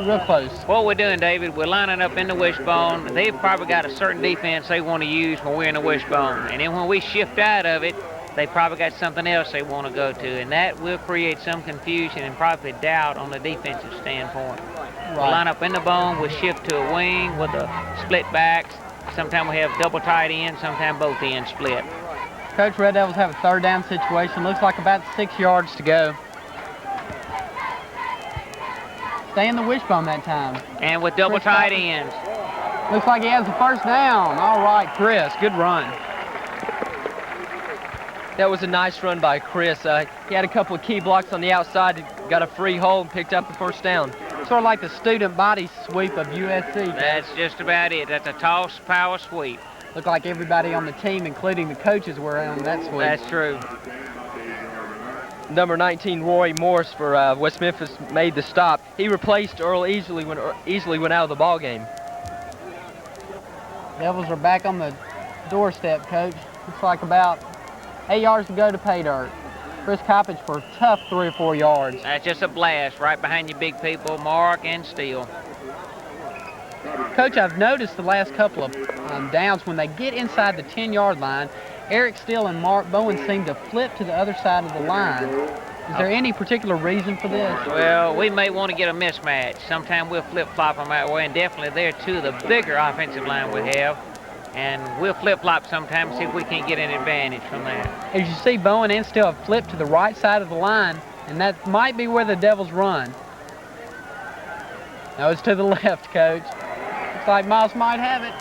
real close. What we're doing, David, we're lining up in the wishbone. They've probably got a certain defense they want to use when we're in the wishbone. And then when we shift out of it, they probably got something else they want to go to. And that will create some confusion and probably doubt on the defensive standpoint. Right. We line up in the bone, we'll shift to a wing with a split backs. Sometimes we have double tight ends, sometimes both ends split. Coach, Red Devils have a third down situation. Looks like about 6 yards to go. Stay in the wishbone that time. And with double tight ends. Looks like he has the first down. All right, Chris, good run. That was a nice run by Chris. He had a couple of key blocks on the outside, got a free hole, and picked up the first down. Sort of like the student body sweep of USC. That's just about it. That's a toss, power sweep. Looked like everybody on the team, including the coaches, were on that sweep. That's true. Number 19, Roy Morris for West Memphis made the stop. He replaced Earl easily went out of the ball game. Devils are back on the doorstep, Coach. Looks like about 8 yards to go to pay dirt. Chris Coppage for a tough 3 or 4 yards. That's just a blast right behind your big people, Mark and Steele. Coach, I've noticed the last couple of downs when they get inside the 10-yard line, Eric Steele and Mark Bowen seem to flip to the other side of the line. Is there any particular reason for this? Well, we may want to get a mismatch. Sometimes we'll flip-flop them that way, and definitely they're two of the bigger offensive line we have. And we'll flip-flop sometimes, see if we can't get an advantage from that. As you see, Bowen and Steele have flipped to the right side of the line, and that might be where the Devils run. No, it's to the left, Coach. Looks like Miles might have it.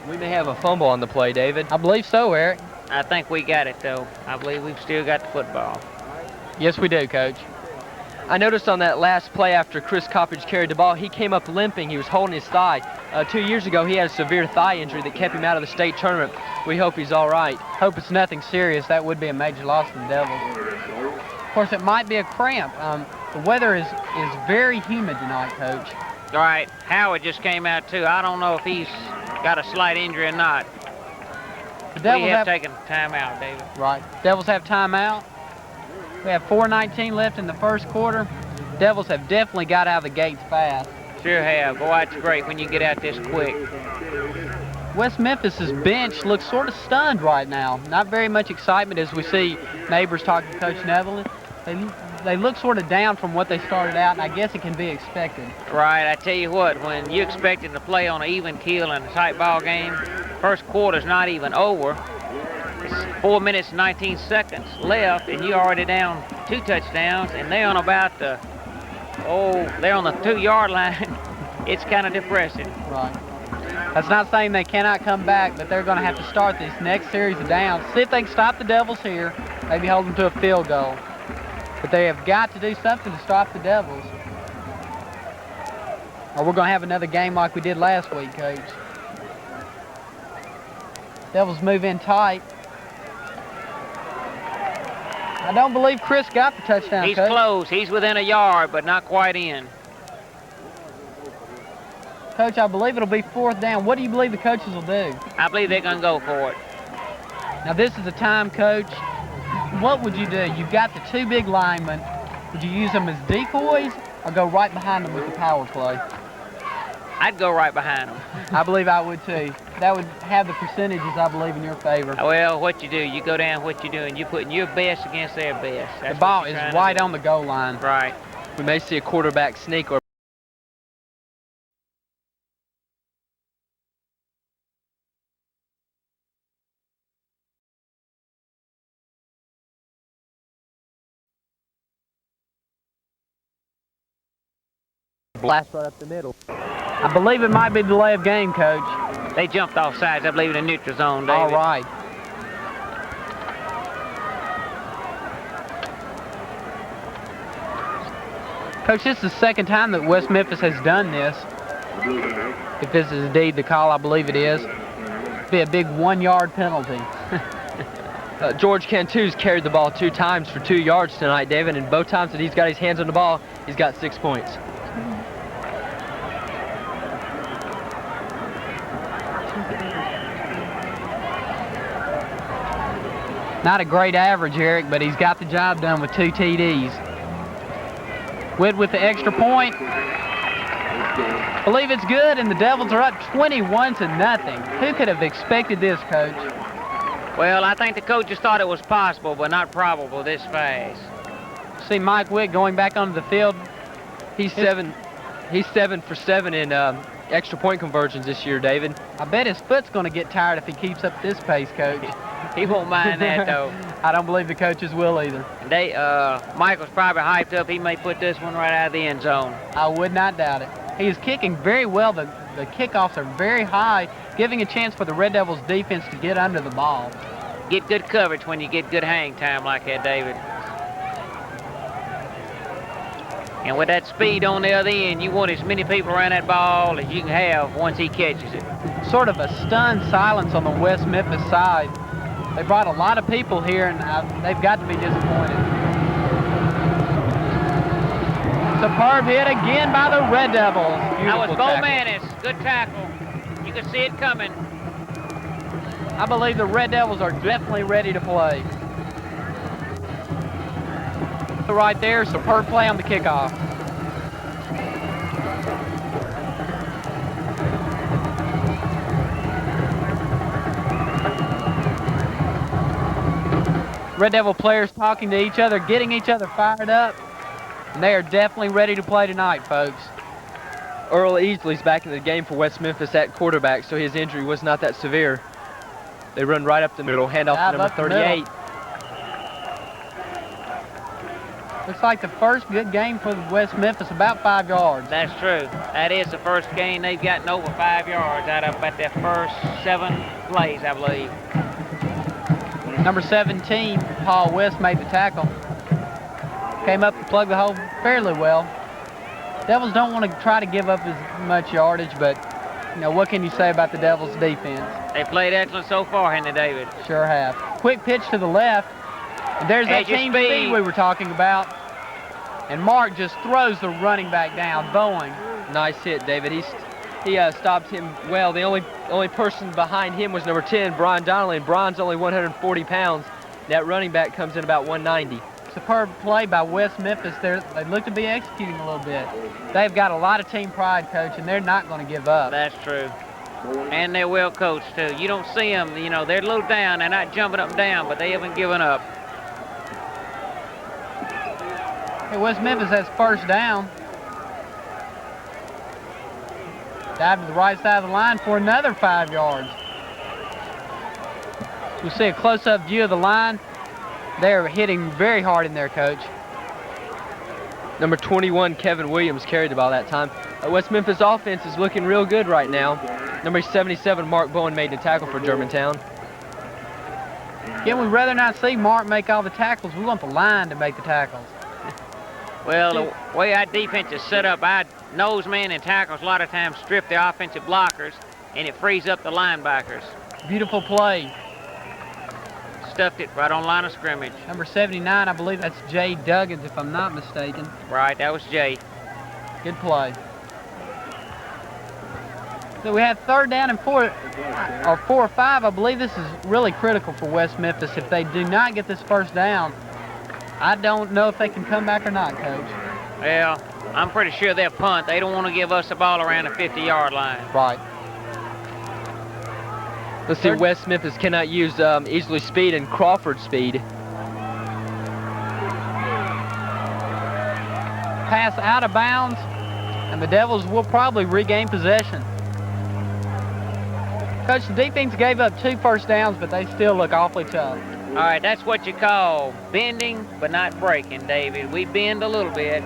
We may have a fumble on the play, David. I believe so, Eric. I think we got it, though. I believe we've still got the football. Yes, we do, Coach. I noticed on that last play after Chris Coppage carried the ball, he came up limping. He was holding his thigh. 2 years ago, he had a severe thigh injury that kept him out of the state tournament. We hope he's all right. Hope it's nothing serious. That would be a major loss to the Devils. Of course, it might be a cramp. The weather is very humid tonight, Coach. All right, Howard just came out, too. I don't know if he's got a slight injury or not. The Devils we have taken time out, David. Right. Devils have timeout. We have 4:19 left in the first quarter. Devils have definitely got out of the gates fast. Sure have. Boy, it's great when you get out this quick. West Memphis's bench looks sort of stunned right now. Not very much excitement as we see neighbors talking to Coach Netherland. They look sort of down from what they started out, and I guess it can be expected. Right. I tell you what, when you expected to play on an even keel in a tight ball game, first quarter's not even over. It's 4 minutes and 19 seconds left, and you're already down 2 touchdowns, and they're on about the, they're on the 2-yard line. It's kind of depressing. Right. That's not saying they cannot come back, but they're going to have to start this next series of downs. See if they can stop the Devils here, maybe hold them to a field goal. But they have got to do something to stop the Devils. Or we're going to have another game like we did last week, Coach. Devils move in tight. I don't believe Chris got the touchdown, He's Coach. close. He's within a yard, but not quite in. Coach, I believe it'll be 4th down. What do you believe the coaches will do? I believe they're going to go for it. Now, this is a time, Coach. What would you do? You've got the 2 big linemen. Would you use them as decoys or go right behind them with the power play? I'd go right behind them. I believe I would, too. That would have the percentages, I believe, in your favor. Well, what you do, you go down what you're doing. You're putting your best against their best. That's the ball is right on the goal line. Right. We may see a quarterback sneak or blast right up the middle. I believe it might be delay of game, Coach. They jumped off sides, I believe, in the neutral zone, David. All right. Coach, this is the second time that West Memphis has done this. If this is indeed the call, I believe it is. It'd be a big 1-yard penalty. George Cantu's carried the ball 2 times for 2 yards tonight, David, and both times that he's got his hands on the ball, he's got 6 points. Not a great average, Eric, but he's got the job done with 2 TDs. Witt with the extra point. Believe it's good, and the Devils are up 21-0. Who could have expected this, Coach? Well, I think the coaches thought it was possible, but not probable this fast. See Mike Witt going back onto the field. He's 7 for 7 in extra point conversions this year, David. I bet his foot's going to get tired if he keeps up this pace, Coach. He won't mind that, though. I don't believe the coaches will either. Michael's probably hyped up. He may put this one right out of the end zone. I would not doubt it. He is kicking very well. The kickoffs are very high, giving a chance for the Red Devils defense to get under the ball. Get good coverage when you get good hang time like that, David. And with that speed on the other end, you want as many people around that ball as you can have once he catches it. Sort of a stunned silence on the West Memphis side. They brought a lot of people here, and they've got to be disappointed. Superb hit again by the Red Devils. That was Beautiful Bo tackle. Manis. Good tackle. You can see it coming. I believe the Red Devils are definitely ready to play. Right there, superb play on the kickoff. Red Devil players talking to each other, getting each other fired up. And they are definitely ready to play tonight, folks. Earl Easley's back in the game for West Memphis at quarterback, so his injury was not that severe. They run right up the middle, handoff to number 38. Looks like the first good game for West Memphis, about 5 yards. That's true. That is the first game they've gotten over 5 yards out of about their first 7 plays, I believe. Number 17, Paul West, made the tackle. Came up to plug the hole fairly well. Devils don't want to try to give up as much yardage, but you know, what can you say about the Devils' defense? They played excellent so far, Henry David. Sure have. Quick pitch to the left. And there's that team speed we were talking about. And Mark just throws the running back down, Boeing. Nice hit, David. He stopped him well. The only person behind him was number 10, Brian Donnelly, and Brian's only 140 pounds. That running back comes in about 190. Superb play by West Memphis. They look to be executing a little bit. They've got a lot of team pride, Coach, and they're not going to give up. That's true. And they're well coached, too. You don't see them, you know, they're a little down. They're not jumping up and down, but they haven't given up. Hey, West Memphis has first down. Dive to the right side of the line for another 5 yards. We'll see a close-up view of the line. They're hitting very hard in there, Coach. Number 21, Kevin Williams, carried the ball that time. West Memphis offense is looking real good right now. Number 77, Mark Bowen, made the tackle for Germantown. Again, we'd rather not see Mark make all the tackles. We want the line to make the tackles. Well, the way our defense is set up, our nose man and tackles a lot of times strip the offensive blockers, and it frees up the linebackers. Beautiful play. Stuffed it right on line of scrimmage. Number 79, I believe that's Jay Duggins, if I'm not mistaken. Right, that was Jay. Good play. So we have 3rd down and 4 or 5. I believe this is really critical for West Memphis. If they do not get this first down, I don't know if they can come back or not, Coach. Well, I'm pretty sure they'll punt. They don't want to give us the ball around the 50-yard line. Right. Let's see, West Memphis cannot use Easley's speed and Crawford's speed. Pass out of bounds, and the Devils will probably regain possession. Coach, the defense gave up 2 first downs, but they still look awfully tough. All right, that's what you call bending but not breaking, David. We bend a little bit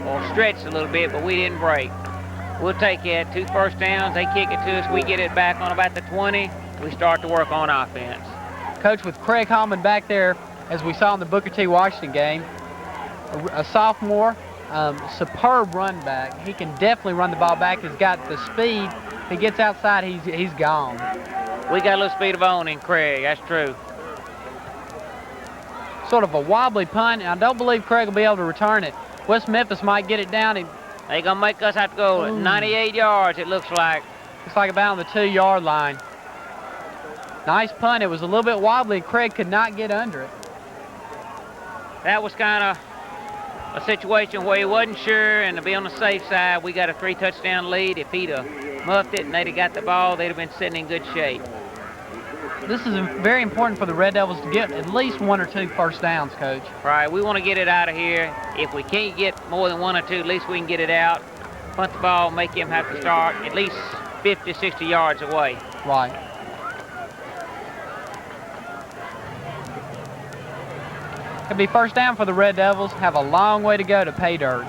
or stretched a little bit, but we didn't break. We'll take it. 2 first downs, they kick it to us, we get it back on about the 20, we start to work on offense. Coach, with Craig Hallman back there, as we saw in the Booker T. Washington game, a sophomore, superb run back. He can definitely run the ball back. He's got the speed. If he gets outside, he's gone. We got a little speed of own in Craig, that's true. Sort of a wobbly punt, and I don't believe Craig will be able to return it. West Memphis might get it down. They're going to make us have to go 98 yards, it looks like. It's like about on the 2-yard line. Nice punt. It was a little bit wobbly. Craig could not get under it. That was kind of a situation where he wasn't sure, and to be on the safe side, we got a 3-touchdown lead. If he'd have muffed it and they'd have got the ball, they'd have been sitting in good shape. This is very important for the Red Devils to get at least 1 or 2 first downs, Coach. Right, we want to get it out of here. If we can't get more than 1 or 2, at least we can get it out. Punt the ball, make him have to start at least 50, 60 yards away. Right. It'll be first down for the Red Devils. Have a long way to go to pay dirt.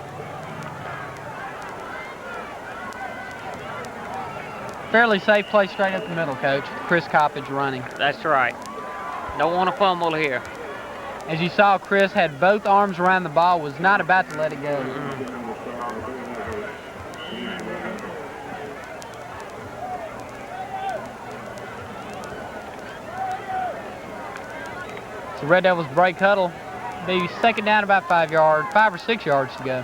Fairly safe play straight up the middle, Coach. Chris Coppage running. That's right. Don't want to fumble here. As you saw, Chris had both arms around the ball, was not about to let it go. So Red Devils break huddle. Be second down about 5 or 6 yards to go.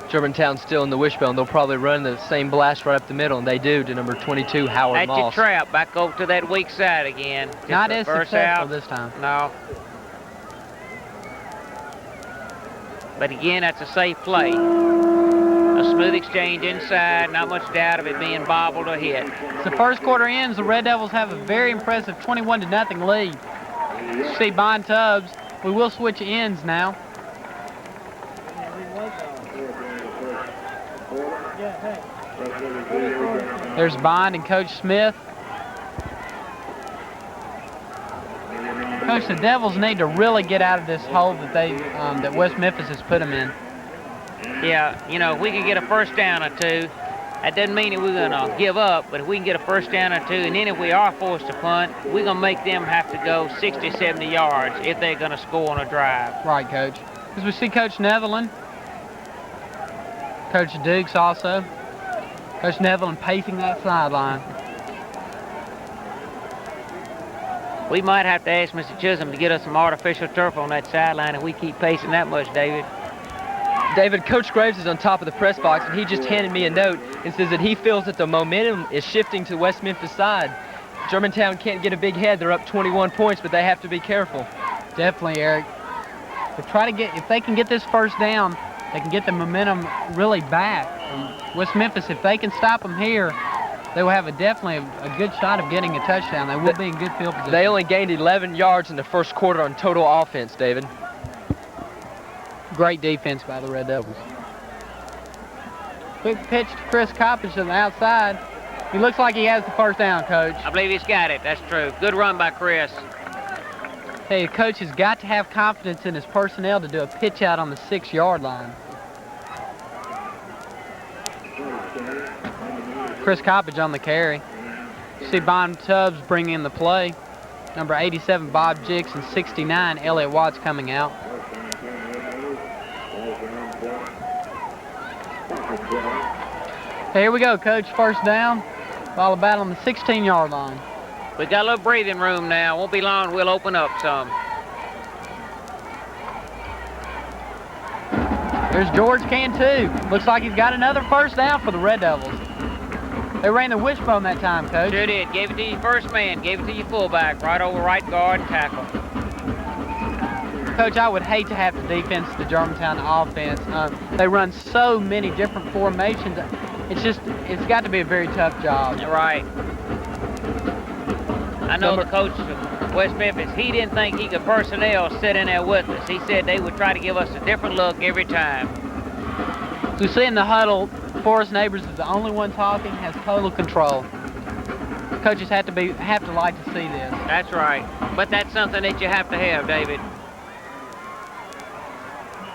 Germantown's still in the wishbone. They'll probably run the same blast right up the middle, and they do to number 22, Howard That's Moss. your trap. Back over to that weak side again. Just Not as first successful out. this time. No. But again, that's a safe play. A smooth exchange inside. Not much doubt of it being bobbled or hit. As the first quarter ends, the Red Devils have a very impressive 21-0 lead. You see Bond Tubbs. We will switch ends now. There's Bond and Coach Smith. Coach, the Devils need to really get out of this hole that that West Memphis has put them in. Yeah, you know, if we can get a first down or 2, that doesn't mean that we're going to give up, but if we can get a first down or 2, and then if we are forced to punt, we're going to make them have to go 60, 70 yards if they're going to score on a drive. Right, Coach. As we see Coach Netherland, Coach Dukes also. Coach Netherland pacing that sideline. We might have to ask Mr. Chisholm to get us some artificial turf on that sideline if we keep pacing that much, David. David, Coach Graves is on top of the press box, and he just handed me a note and says that he feels that the momentum is shifting to the West Memphis side. Germantown can't get a big head. They're up 21 points, but they have to be careful. Definitely, Eric. If they can get this first down, they can get the momentum really back. West Memphis, if they can stop them here, they will have definitely a good shot of getting a touchdown. They will be in good field position. They only gained 11 yards in the first quarter on total offense, David. Great defense by the Red Devils. Quick pitch to Chris Coppage to the outside. He looks like he has the first down, Coach. I believe he's got it. That's true. Good run by Chris. Hey, Coach has got to have confidence in his personnel to do a pitch out on the 6-yard line. Chris Coppage on the carry. You see Bond Tubbs bring in the play. Number 87, Bob Jicks, and 69, Elliott Watts coming out. Here we go, Coach. First down. Ball about on the 16-yard line. We got a little breathing room now. Won't be long. We'll open up some. There's George Cantu. Looks like he's got another first down for the Red Devils. They ran the wishbone that time, Coach. Sure did. Gave it to your first man. Gave it to your fullback. Right over right guard and tackle. Coach, I would hate to have to defense the Germantown offense. They run so many different formations. It's got to be a very tough job. Right. I know the coach of West Memphis, he didn't think he could personnel sit in there with us. He said they would try to give us a different look every time. So see in the huddle, Forrest Neighbors is the only one talking, has total control. Coaches have to like to see this. That's right. But that's something that you have to have, David.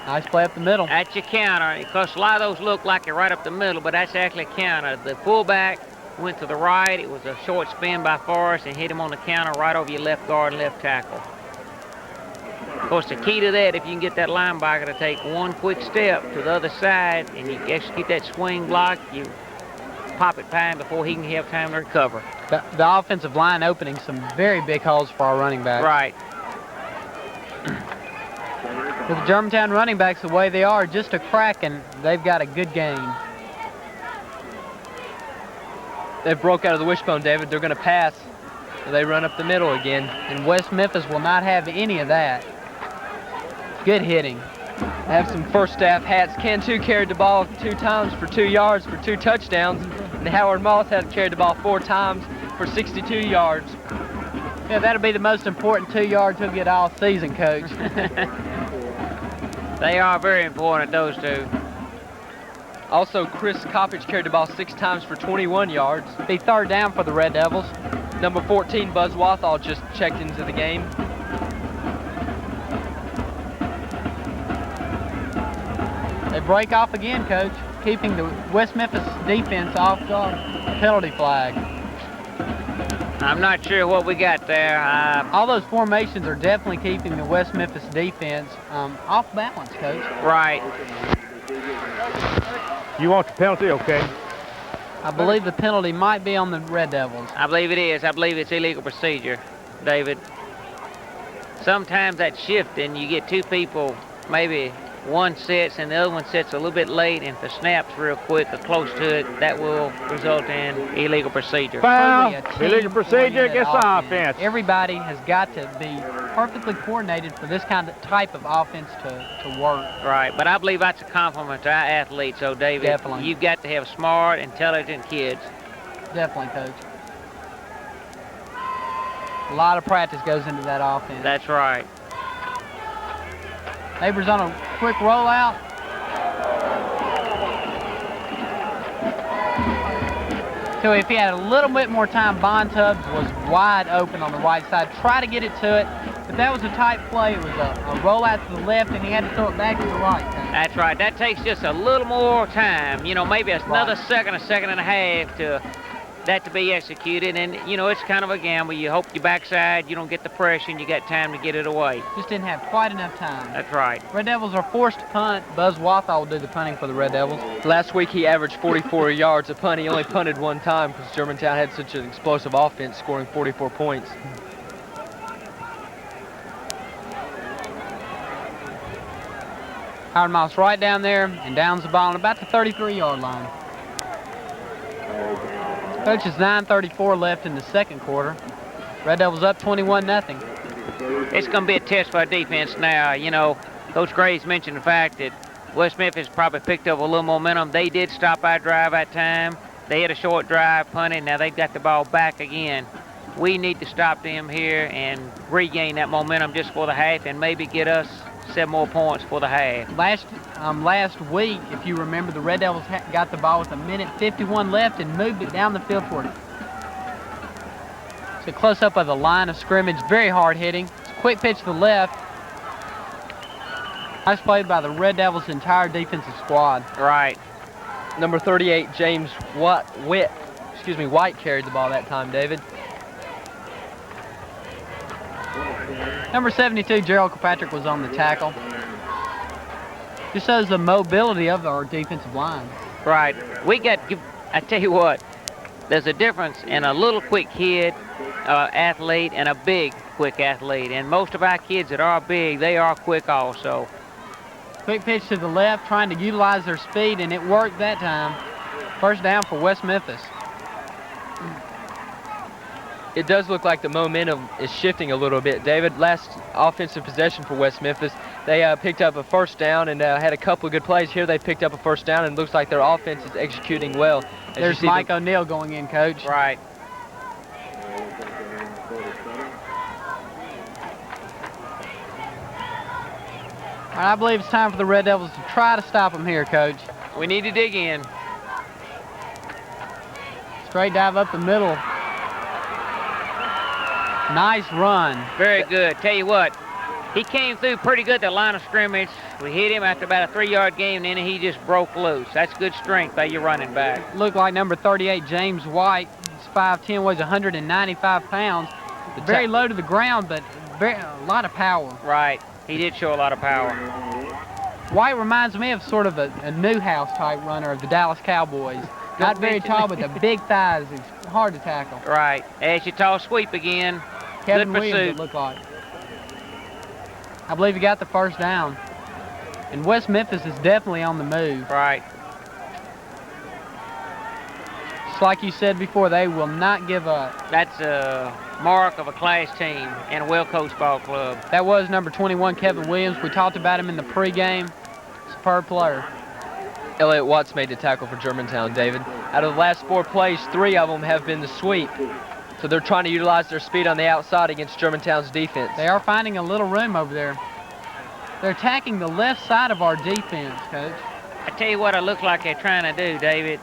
Nice play up the middle. That's your counter. Because a lot of those look like you're right up the middle, but that's actually a counter. The fullback went to the right. It was a short spin by Forrest and hit him on the counter right over your left guard and left tackle. Of course, the key to that, if you can get that linebacker to take one quick step to the other side and you execute that swing block, you pop it by him before he can have time to recover. The offensive line opening some very big holes for our running backs. Right. With the Germantown running backs the way they are, just a crack, and they've got a good game. They broke out of the wishbone, David. They're going to pass. They run up the middle again. And West Memphis will not have any of that. Good hitting. They have some first staff hats. Cantu carried the ball 2 times for 2 yards for 2 touchdowns. And Howard Moss had carried the ball 4 times for 62 yards. Yeah, that'll be the most important 2 yards he'll get all season, Coach. They are very important, those two. Also, Chris Coppage carried the ball 6 times for 21 yards. Be 3rd down for the Red Devils. Number 14, Buzz Wathall, just checked into the game. They break off again, Coach, keeping the West Memphis defense off the penalty flag. I'm not sure what we got there. All those formations are definitely keeping the West Memphis defense off balance, Coach. Right. You want the penalty, okay? I believe the penalty might be on the Red Devils. I believe it is. I believe it's illegal procedure, David. Sometimes that shifting, you get 2 people, maybe one sits and the other one sits a little bit late, and if the snap's real quick or close to it, that will result in illegal procedure. Foul, illegal procedure against the offense. Everybody has got to be perfectly coordinated for this type of offense to work. Right, but I believe that's a compliment to our athletes, so David. Definitely. You've got to have smart, intelligent kids. Definitely, Coach. A lot of practice goes into that offense. That's right. Neighbors on a quick rollout. So if he had a little bit more time, Bontubbs was wide open on the right side. Try to get it to it, but that was a tight play. It was a rollout to the left, and he had to throw it back to the right. That's right. That takes just a little more time. You know, maybe another second, a second and a half to that to be executed. And, you know, it's kind of a gamble. You hope your backside, you don't get the pressure, and you got time to get it away. Just didn't have quite enough time. That's right. Red Devils are forced to punt. Buzz Wathall will do the punting for the Red Devils. Last week he averaged 44 yards a punt. He only punted 1 time because Germantown had such an explosive offense, scoring 44 points. Howard Moss right down there and downs the ball on about the 33-yard line. Coach, is 9:34 left in the second quarter. Red Devils up 21-0. It's going to be a test for our defense now. You know, Coach Graves mentioned the fact that West Memphis probably picked up a little momentum. They did stop our drive that time. They had a short drive, punted. Now they've got the ball back again. We need to stop them here and regain that momentum just for the half and maybe get us 7 more points for the half. Last week, if you remember, the Red Devils got the ball with 1:51 left and moved it down the field for it. It's a close-up of the line of scrimmage. Very hard hitting. It's a quick pitch to the left. Nice play by the Red Devils' entire defensive squad. Right. Number 38, James White carried the ball that time, David. Number 72, Gerald Kilpatrick, was on the tackle. Just shows the mobility of our defensive line. Right. I tell you what, there's a difference in a little quick kid, athlete, and a big quick athlete. And most of our kids that are big, they are quick also. Quick pitch to the left, trying to utilize their speed, and it worked that time. First down for West Memphis. It does look like the momentum is shifting a little bit, David. Last offensive possession for West Memphis, they picked up a first down and had a couple of good plays. Here they picked up a first down, and it looks like their offense is executing well. There's Mike O'Neill going in, Coach. Right. All right, I believe it's time for the Red Devils to try to stop them here, Coach. We need to dig in. Straight dive up the middle. Nice run. Very good. Tell you what, he came through pretty good the line of scrimmage. We hit him after about a 3-yard gain, and then he just broke loose. That's good strength by your running back. Looked like number 38, James White. He's 5'10", weighs 195 pounds. Very low to the ground, but a lot of power. Right. He did show a lot of power. White reminds me of sort of a Newhouse type runner of the Dallas Cowboys. Not very tall, but the big thighs. It's hard to tackle. Right. As you tall sweep again. Kevin Good Williams, pursuit. it looked like. I believe he got the first down. And West Memphis is definitely on the move. Right. Just like you said before, they will not give up. That's mark of a class team and a well-coached ball club. That was number 21, Kevin Williams. We talked about him in the pregame. Superb player. Elliott Watts made the tackle for Germantown, David. Out of the last 4 plays, 3 of them have been the sweep. So they're trying to utilize their speed on the outside against Germantown's defense. They are finding a little room over there. They're attacking the left side of our defense, Coach. I tell you what it looks like they're trying to do, David.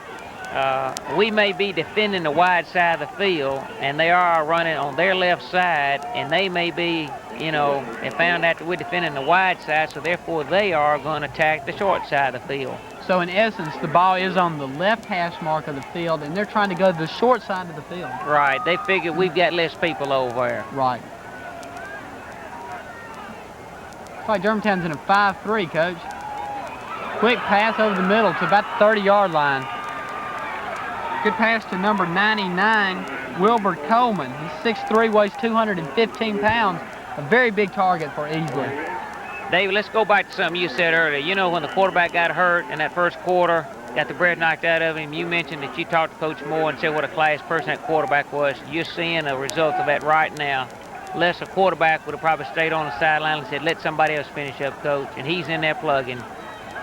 We may be defending the wide side of the field, and they are running on their left side, and they may be, you know, they found out that we're defending the wide side, so therefore they are going to attack the short side of the field. So in essence, the ball is on the left hash mark of the field, and they're trying to go to the short side of the field. Right. They figure we've got less people over there. Right. Looks like Germantown's in a 5-3, Coach. Quick pass over the middle to about the 30-yard line. Good pass to number 99, Wilbur Coleman. He's 6'3", weighs 215 pounds. A very big target for Easley. David, let's go back to something you said earlier. You know, when the quarterback got hurt in that first quarter, got the breath knocked out of him, you mentioned that you talked to Coach Moore and said what a class person that quarterback was. You're seeing a result of that right now. Less a quarterback would have probably stayed on the sideline and said, let somebody else finish up, Coach, and he's in there plugging.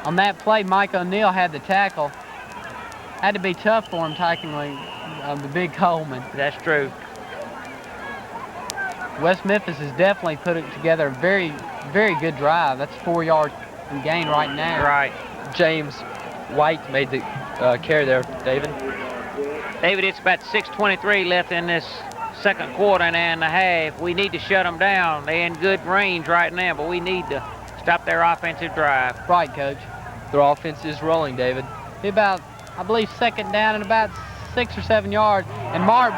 On that play, Mike O'Neill had the tackle. Had to be tough for him tackling the big Coleman. That's true. West Memphis is definitely putting together a very, very good drive. That's 4-yard gain right now. Right. James White made the carry there, David. David, it's about 6:23 left in this second quarter and a half. We need to shut them down. They're in good range right now, but we need to stop their offensive drive. Right, Coach. Their offense is rolling, David. Be about, I believe, second down and about 6 or 7 yards. And Mark,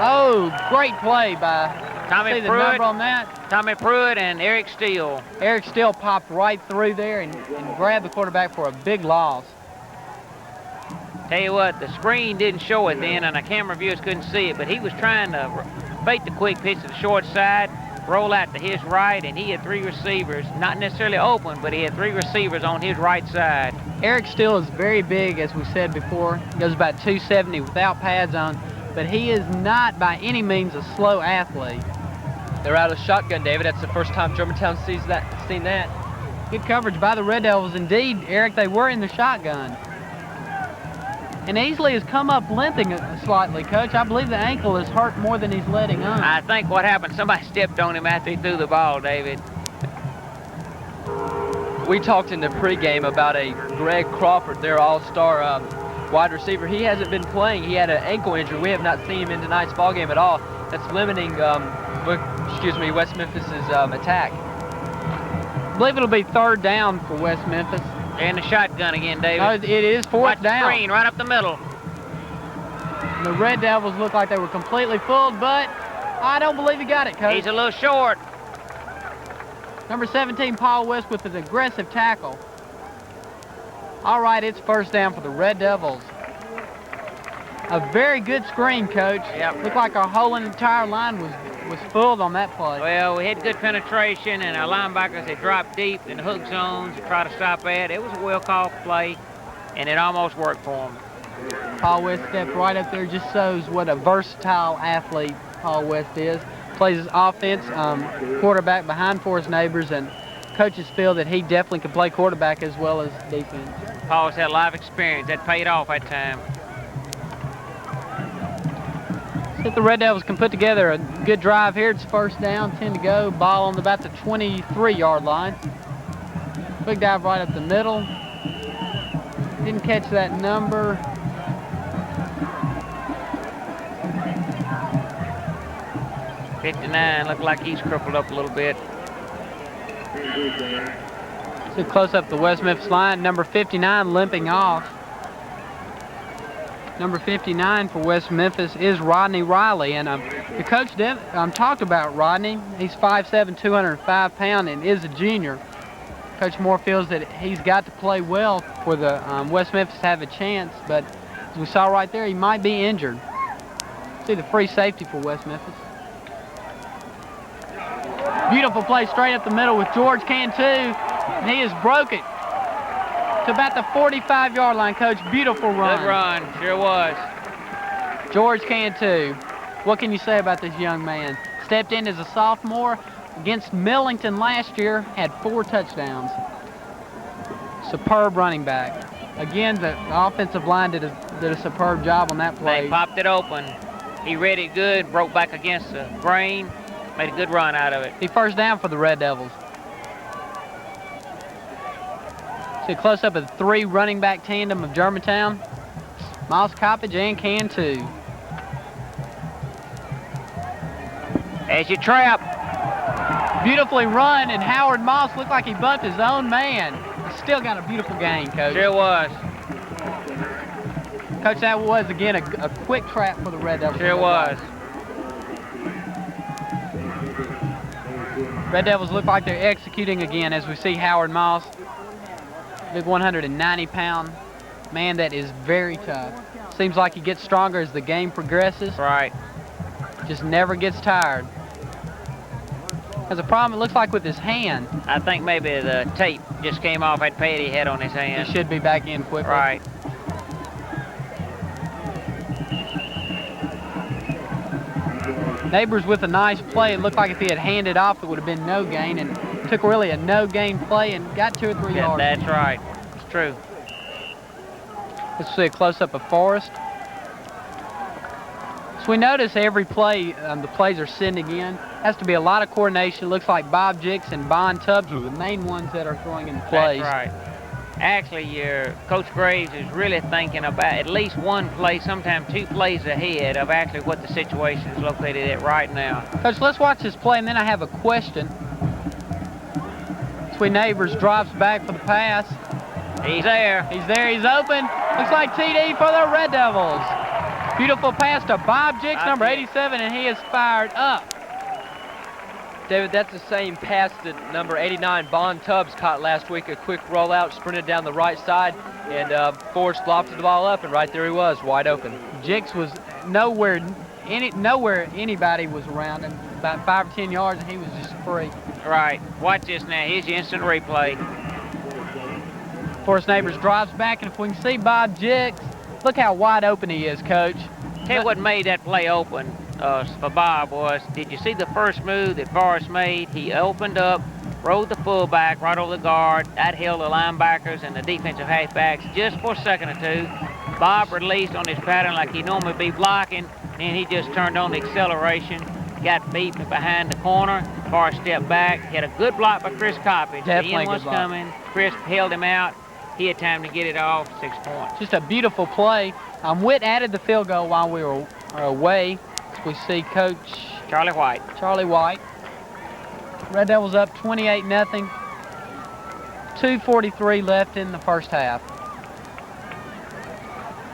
oh, great play by Tommy see the Pruitt, number on that? Tommy Pruitt and Eric Steele. Eric Steele popped right through there and grabbed the quarterback for a big loss. Tell you what, the screen didn't show it then, and the camera viewers couldn't see it, but he was trying to bait the quick pitch to the short side, roll out to his right, and he had 3 receivers, not necessarily open, but he had 3 receivers on his right side. Eric Steele is very big, as we said before. He goes about 270 without pads on, but he is not by any means a slow athlete. They're out of shotgun, David. That's the first time Germantown seen that. Good coverage by the Red Devils. Indeed, Eric, they were in the shotgun. And Easley has come up limping slightly, Coach. I believe the ankle is hurt more than he's letting on. I think what happened, somebody stepped on him after he threw the ball, David. We talked in the pregame about a Greg Crawford, their all-star wide receiver. He hasn't been playing. He had an ankle injury. We have not seen him in tonight's ballgame at all. That's limiting, West Memphis's attack. I believe it'll be third down for West Memphis. And the shotgun again, David. No, it is fourth down. Watch the screen right up the middle. The Red Devils look like they were completely fooled, but I don't believe he got it, Coach. He's a little short. Number 17, Paul West, with an aggressive tackle. All right, it's first down for the Red Devils. A very good screen, Coach. Yep. Looked like our whole entire line was fooled on that play. Well, we had good penetration, and our linebackers had dropped deep in the hook zones to try to stop that. It was a well-called play, and it almost worked for them. Paul West stepped right up there, just shows what a versatile athlete Paul West is. Plays his offense, quarterback behind for his neighbors, and coaches feel that he definitely can play quarterback as well as defense. Paul's had a lot of experience. That paid off that time. See if the Red Devils can put together a good drive here. It's first down, 10 to go. Ball on about the 23-yard line. Big dive right up the middle. Didn't catch that number. '59 looked like he's crippled up a little bit. See close up the West Memphis line. Number 59 limping off. Number 59 for West Memphis is Rodney Riley, and the coach talked about Rodney. He's 5'7", 205 pounds, and is a junior. Coach Moore feels that he's got to play well for the West Memphis to have a chance, but as we saw right there, he might be injured. See the free safety for West Memphis. Beautiful play straight up the middle with George Cantu, and he has broke it to about the 45-yard line, Coach. Beautiful run. Good run, sure was. George Cantu. What can you say about this young man? Stepped in as a sophomore against Millington last year, had 4 touchdowns. Superb running back. Again, the offensive line did a superb job on that play. They popped it open. He read it good, broke back against the grain, made a good run out of it. He first down for the Red Devils. See a close-up of the 3 running back tandem of Germantown. Miles Coppage and Cantu. As you trap. Beautifully run, and Howard Moss looked like he bumped his own man. He's still got a beautiful game, Coach. Sure was. Coach, that was, again, a quick trap for the Red Devils. Sure was. Red Devils look like they're executing again as we see Howard Moss. Big 190-pound man that is very tough. Seems like he gets stronger as the game progresses. Right. Just never gets tired. Has a problem, it looks like, with his hand. I think maybe the tape just came off that pad he had on his hand. He should be back in quickly. Right. Neighbors with a nice play. It looked like if he had handed off, it would have been no gain, and took really a no-gain play and got 2 or 3 yards. That's right. It's true. Let's see a close-up of Forrest. So we notice every play, the plays are sending in. Has to be a lot of coordination. Looks like Bob Jicks and Bon Tubbs are the main ones that are throwing in the plays. That's right. Actually, your Coach Graves is really thinking about at least 1 play, sometimes 2 plays ahead of actually what the situation is located at right now. Coach, let's watch this play, and then I have a question. Sweet Neighbors drops back for the pass. He's there. He's there. He's open. Looks like TD for the Red Devils. Beautiful pass to Bob Jicks, number 87, and he is fired up. David, that's the same pass that number 89, Bon Tubbs, caught last week. A quick rollout, sprinted down the right side, and Forrest lofted the ball up, and right there he was, wide open. Jicks was nowhere anybody was around him, about 5 or 10 yards, and he was just free. Right. Watch this now. Here's your instant replay. Forrest Neighbors drives back, and if we can see Bob Jicks, look how wide open he is, Coach. Tell you what made that play open for Bob was, did you see the first move that Forrest made? He opened up, rolled the fullback right over the guard. That held the linebackers and the defensive halfbacks just for a second or 2. Bob released on his pattern like he normally be blocking, and he just turned on the acceleration, got beat behind the corner. Forrest stepped back, had a good block by Chris Coppage. The end was coming. Chris held him out. He had time to get it off, 6 points. Just a beautiful play. Witt added the field goal while we were away. We see Coach Charlie White. Red Devils up 28-0. 2:43 left in the first half.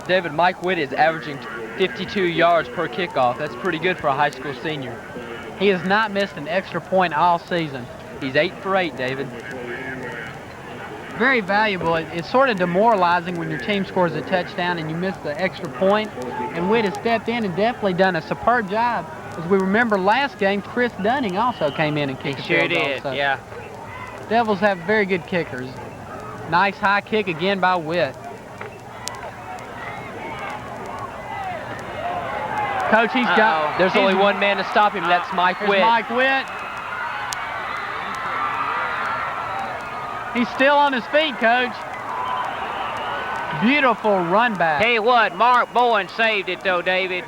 David, Mike Witt is averaging 52 yards per kickoff. That's pretty good for a high school senior. He has not missed an extra point all season. He's 8 for 8, David. Very valuable. It's sort of demoralizing when your team scores a touchdown and you miss the extra point. And Witt has stepped in and definitely done a superb job. As we remember last game, Chris Dunning also came in and kicked a field goal. Sure did, yeah. Devils have very good kickers. Nice high kick again by Witt. Coach, he's got... There's only one man to stop him. That's Mike Witt. Mike Witt. He's still on his feet, Coach. Beautiful run back. Tell you what, Mark Bowen saved it, though, David.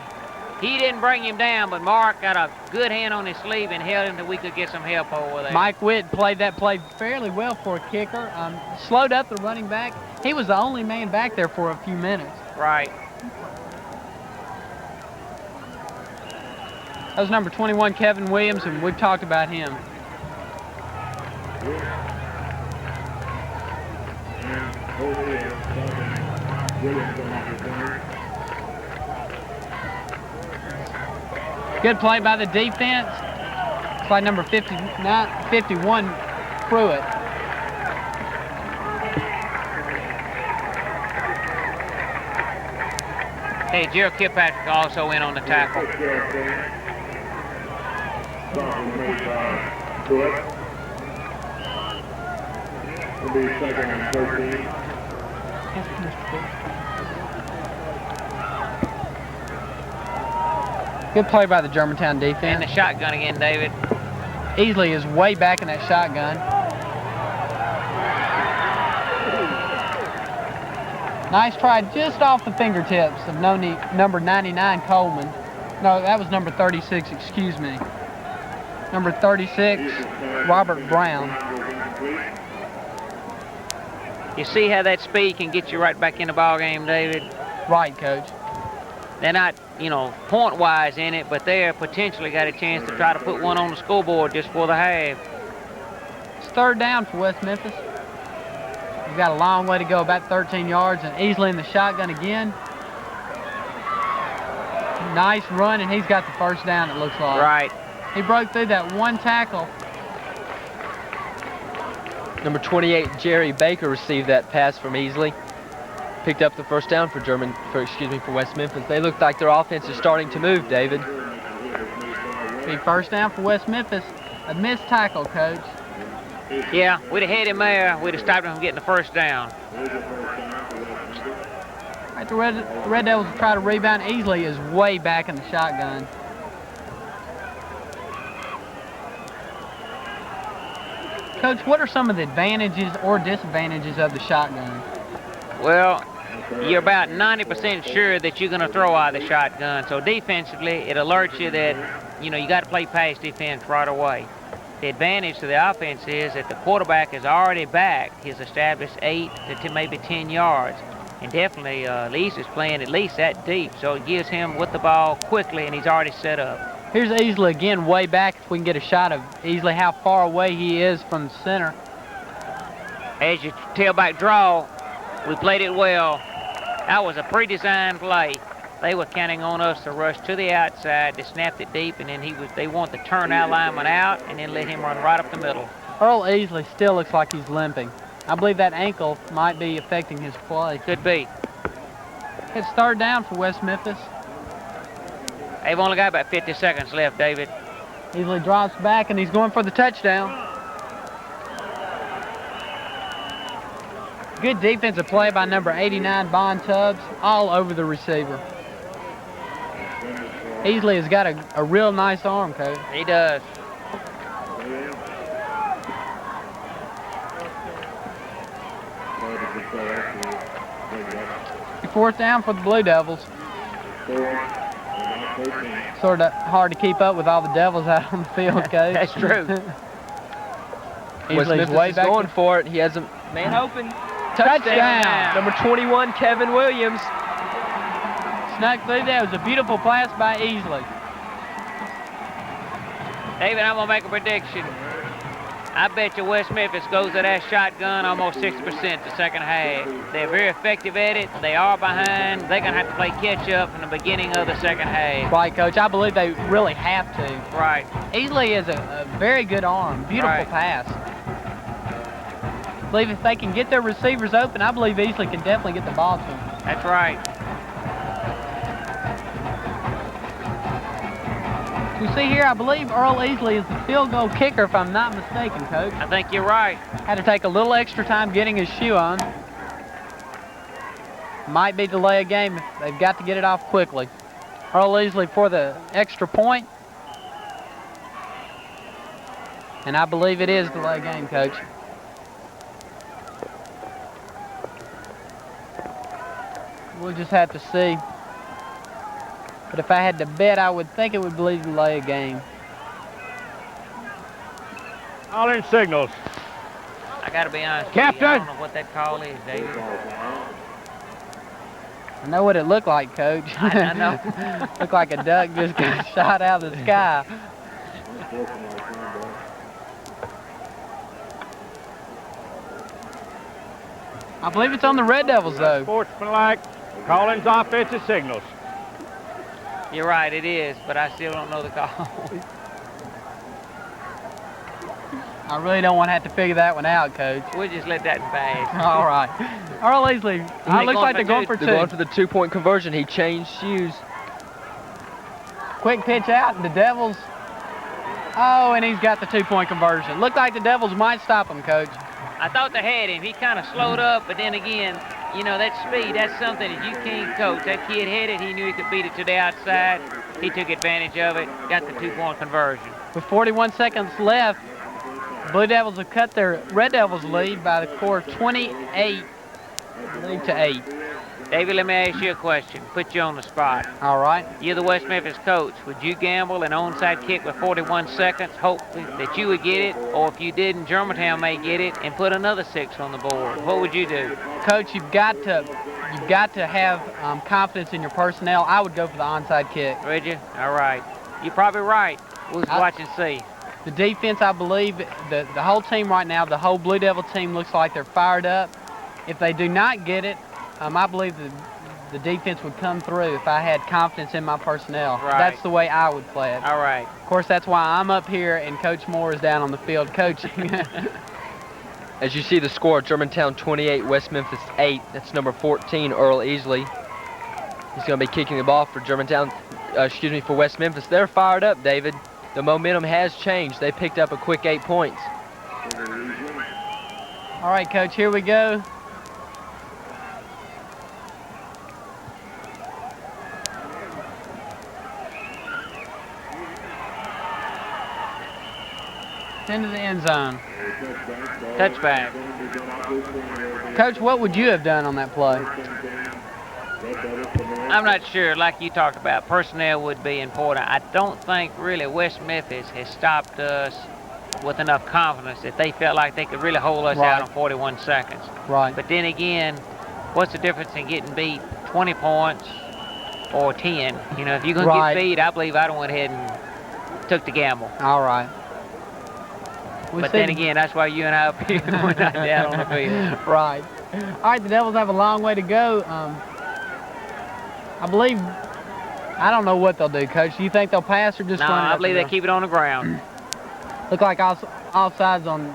He didn't bring him down, but Mark got a good hand on his sleeve and held him till we could get some help over there. Mike Witt played that play fairly well for a kicker. Slowed up the running back. He was the only man back there for a few minutes. Right. That was number 21, Kevin Williams, and we've talked about him. Good play by the defense. It's like number 51, Pruitt. Hey, Gerald Kilpatrick also in on the tackle. Will be second and 13. Good play by the Germantown And defense. the shotgun again, David. Easley is way back in that shotgun. Nice try just off the fingertips of number 99, Coleman. No, that was number 36, excuse me. Number 36, Robert Brown. You see how that speed can get you right back in the ball game, David? Right, Coach. They're not, you know, point-wise in it, but they're potentially got a chance to try to put one on the scoreboard just for the half. It's third down for West Memphis. We've got a long way to go, about 13 yards, and Easley in the shotgun again. Nice run, and he's got the first down, it looks like. Right. He broke through that one tackle. Number 28, Jerry Baker, received that pass from Easley. Picked up the first down for West Memphis. They look like their offense is starting to move, David. Big first down for West Memphis. A missed tackle, Coach. Yeah, we'd have had him there. We'd have stopped him from getting the first down. Right, the Red Devils will try to rebound. Easley is way back in the shotgun. Coach, what are some of the advantages or disadvantages of the shotgun? Well, you're about 90% sure that you're going to throw out the shotgun. So defensively, it alerts you that, you know, you got to play pass defense right away. The advantage to the offense is that the quarterback is already back. He's established 8 to maybe 10 yards. And definitely, Lease is playing at least that deep. So it gives him with the ball quickly, and he's already set up. Here's Easley again, way back. If we can get a shot of Easley, how far away he is from the center. As your tailback draw, we played it well. That was a pre-designed play. They were counting on us to rush to the outside. They snapped it deep, and then they want to turn our lineman out and then let him run right up the middle. Earl Easley still looks like he's limping. I believe that ankle might be affecting his play. Could be. It's third down for West Memphis. They've only got about 50 seconds left, David. Easley drops back, and he's going for the touchdown. Good defensive play by number 89, Bond Tubbs, all over the receiver. Easley has got a real nice arm, Coach. He does. Fourth down for the Blue Devils. Sort of hard to keep up with all the Devils out on the field, Coach. That's true. West Memphis way is back going for it. He has a man open. Touchdown. Number 21, Kevin Williams. Snuck through there. It was a beautiful pass by Easley. David, I'm going to make a prediction. I bet you West Memphis goes to that shotgun almost 60% the second half. They're very effective at it. They are behind. They're going to have to play catch-up in the beginning of the second half. Right, Coach. I believe they really have to. Right. Easley is a very good arm. Beautiful pass. I believe if they can get their receivers open, I believe Easley can definitely get the ball to them. That's right. You see here, I believe Earl Easley is the field goal kicker, if I'm not mistaken, Coach. I think you're right. Had to take a little extra time getting his shoe on. Might be delay a game if they've got to get it off quickly. Earl Easley for the extra point. And I believe it is delay game, Coach. We'll just have to see. But if I had to bet, I would think it would be delay a game. All in signals. I got to be honest Captain. with you, I don't know what that call is, David. I know what it looked like, Coach. I know. Looked like a duck just got shot out of the sky. I believe it's on the Red Devils, though. Sportsmanlike. Collins offensive signals. You're right, it is, but I still don't know the call. I really don't want to have to figure that one out, Coach. We'll just let that pass. All right. Earl Easley, it looks like they're going for two. They're going for the two-point conversion. He changed shoes. Quick pitch out, and the Devils. Oh, and he's got the two-point conversion. Looked like the Devils might stop him, Coach. I thought they had him. He kind of slowed up, but then again, you know, that speed, that's something that you can't coach. That kid had it. He knew he could beat it to the outside. He took advantage of it, got the 2-point conversion. With 41 seconds left, Blue Devils have cut their Red Devils lead by the score of 28 to 8. David, let me ask you a question. Put you on the spot. All right. You're the West Memphis coach. Would you gamble an onside kick with 41 seconds, hope that you would get it, or if you didn't, Germantown may get it, and put another 6 on the board? What would you do? Coach, you've got to have confidence in your personnel. I would go for the onside kick. Would you? All right. You're probably right. We'll watch and see. The defense, I believe, the whole team right now, the whole Blue Devil team looks like they're fired up. If they do not get it, I believe the defense would come through if I had confidence in my personnel. Right. That's the way I would play it. All right. Of course, that's why I'm up here and Coach Moore is down on the field coaching. As you see the score, Germantown 28, West Memphis 8. That's number 14, Earl Easley. He's going to be kicking the ball for for West Memphis. They're fired up, David. The momentum has changed. They picked up a quick 8 points. All right, Coach, here we go. Into the end zone. Touchback. Coach, what would you have done on that play? I'm not sure. Like you talked about, personnel would be important. I don't think really West Memphis has stopped us with enough confidence that they felt like they could really hold us out on 41 seconds. Right. But then again, what's the difference in getting beat 20 points or 10? You know, if you're going to get beat, I believe I'd have went ahead and took the gamble. All right. But then again, that's why you and I up here going down on the field. Right. All right, the Devils have a long way to go. I don't know what they'll do, Coach. Do you think they'll pass or just run it? No, I believe they keep it on the ground. Look like offsides on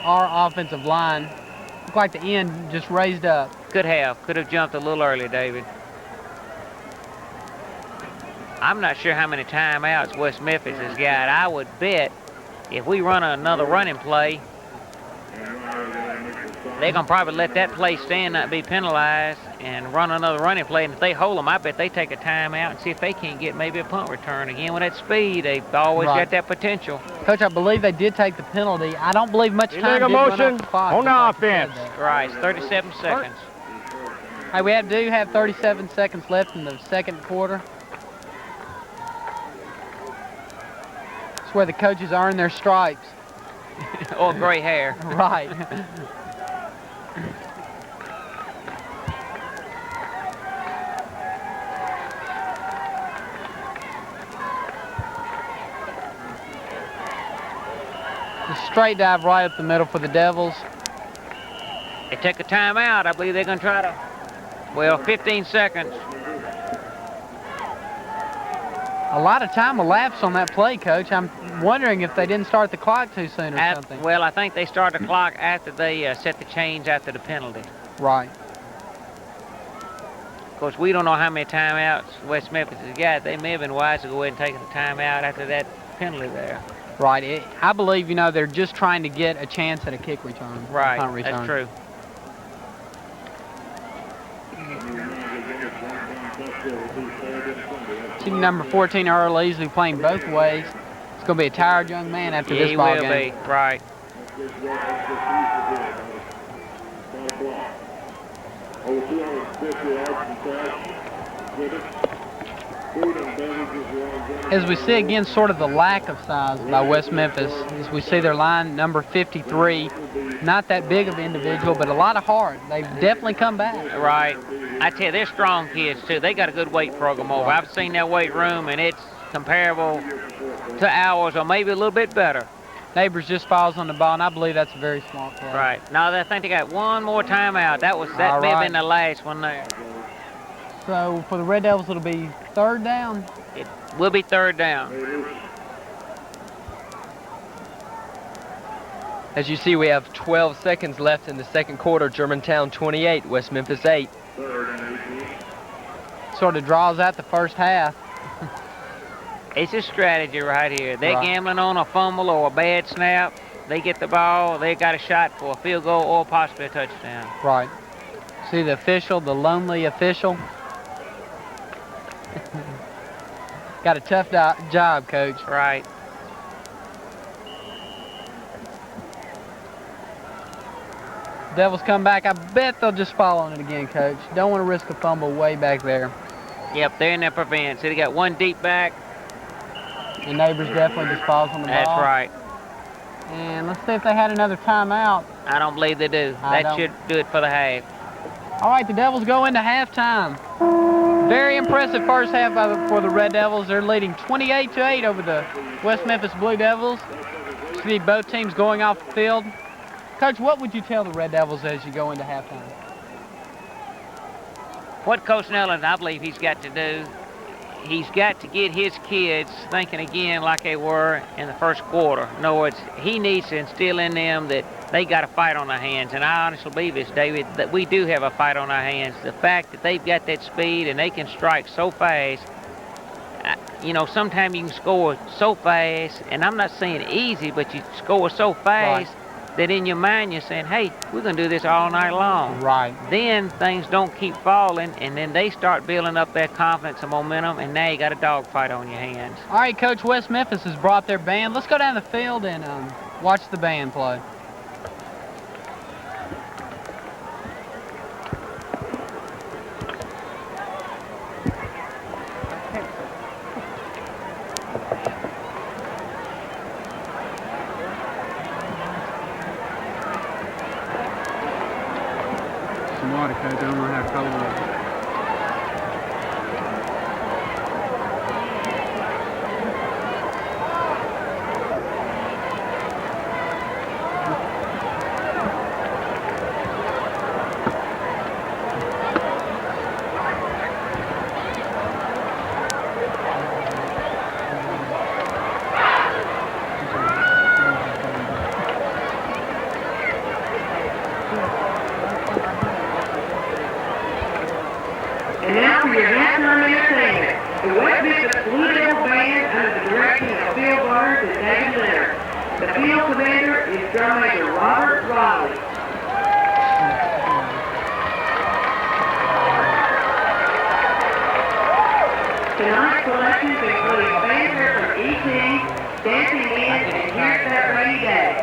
our offensive line. Look like the end just raised up. Could have jumped a little early, David. I'm not sure how many timeouts West Memphis has got. I would bet if we run another running play, they're going to probably let that play stand, not be penalized, and run another running play. And if they hold them, I bet they take a timeout and see if they can't get maybe a punt return. Again, with that speed, they've always got that potential. Coach, I believe they did take the penalty. I don't believe much time Illegal motion on the offense. Right, 37 seconds. Hey, we do have 37 seconds left in the second quarter. It's where the coaches earn their stripes. Or gray hair. Right. The straight dive right up the middle for the Devils. They took a timeout. I believe they're going to try to, well, 15 seconds. A lot of time elapsed on that play, Coach. I'm wondering if they didn't start the clock too soon or something. Well, I think they started the clock after they set the chains after the penalty. Right. Of course, we don't know how many timeouts West Memphis has got. They may have been wise to go ahead and take the timeout after that penalty there. Right. I believe, you know, they're just trying to get a chance at a kick return. Right. Punt return. That's true. Team number 14, Earl Easley, playing both ways. It's going to be a tired young man after this ball game. He will be, right. As we see again, sort of the lack of size by West Memphis, as we see their line, number 53, not that big of an individual, but a lot of heart. They've definitely come back. Right. I tell you, they're strong kids, too. They got a good weight program over. I've seen their weight room, and it's comparable to ours, or maybe a little bit better. Neighbors just falls on the ball, and I believe that's a very smart play. Right. Now, I think they got one more timeout. That may have been the last one there. So, for the Red Devils, it'll be third down? It will be third down. As you see, we have 12 seconds left in the second quarter. Germantown 28, West Memphis 8. Sort of draws out the first half. It's a strategy right here. They're gambling on a fumble or a bad snap. They get the ball, they got a shot for a field goal or possibly a touchdown. Right. See the official, the lonely official. Got a tough job, Coach. Right. Devils come back. I bet they'll just fall on it again, Coach. Don't want to risk a fumble way back there. Yep, they're in their prevent. So they got one deep back. The neighbors definitely just falls on the ball. That's right. And let's see if they had another timeout. I don't believe they do. That should do it for the half. All right, the Devils go into halftime. Very impressive first half for the Red Devils. They're leading 28-8 over the West Memphis Blue Devils. See both teams going off the field. Coach, what would you tell the Red Devils as you go into halftime? What Coach Nellen, I believe he's got to do, he's got to get his kids thinking again like they were in the first quarter. In other words, he needs to instill in them that they got a fight on their hands. And I honestly believe this, David, that we do have a fight on our hands. The fact that they've got that speed and they can strike so fast, you know, sometimes you can score so fast, and I'm not saying easy, but you score so fast that in your mind you're saying, hey, we're going to do this all night long. Right. Then things don't keep falling, and then they start building up their confidence and momentum, and now you got a dogfight on your hands. All right, Coach, West Memphis has brought their band. Let's go down the field and watch the band play. Water, Coach. I don't know how cold it is. And now for your halftime entertainment, the West Memphis Blue Devil Band under the direction of field learners and David Leonard. The field commander is drum major Robert Riley. Tonight's selections include fanfare from E.T., Dancing In, and Here's That Rainy Day.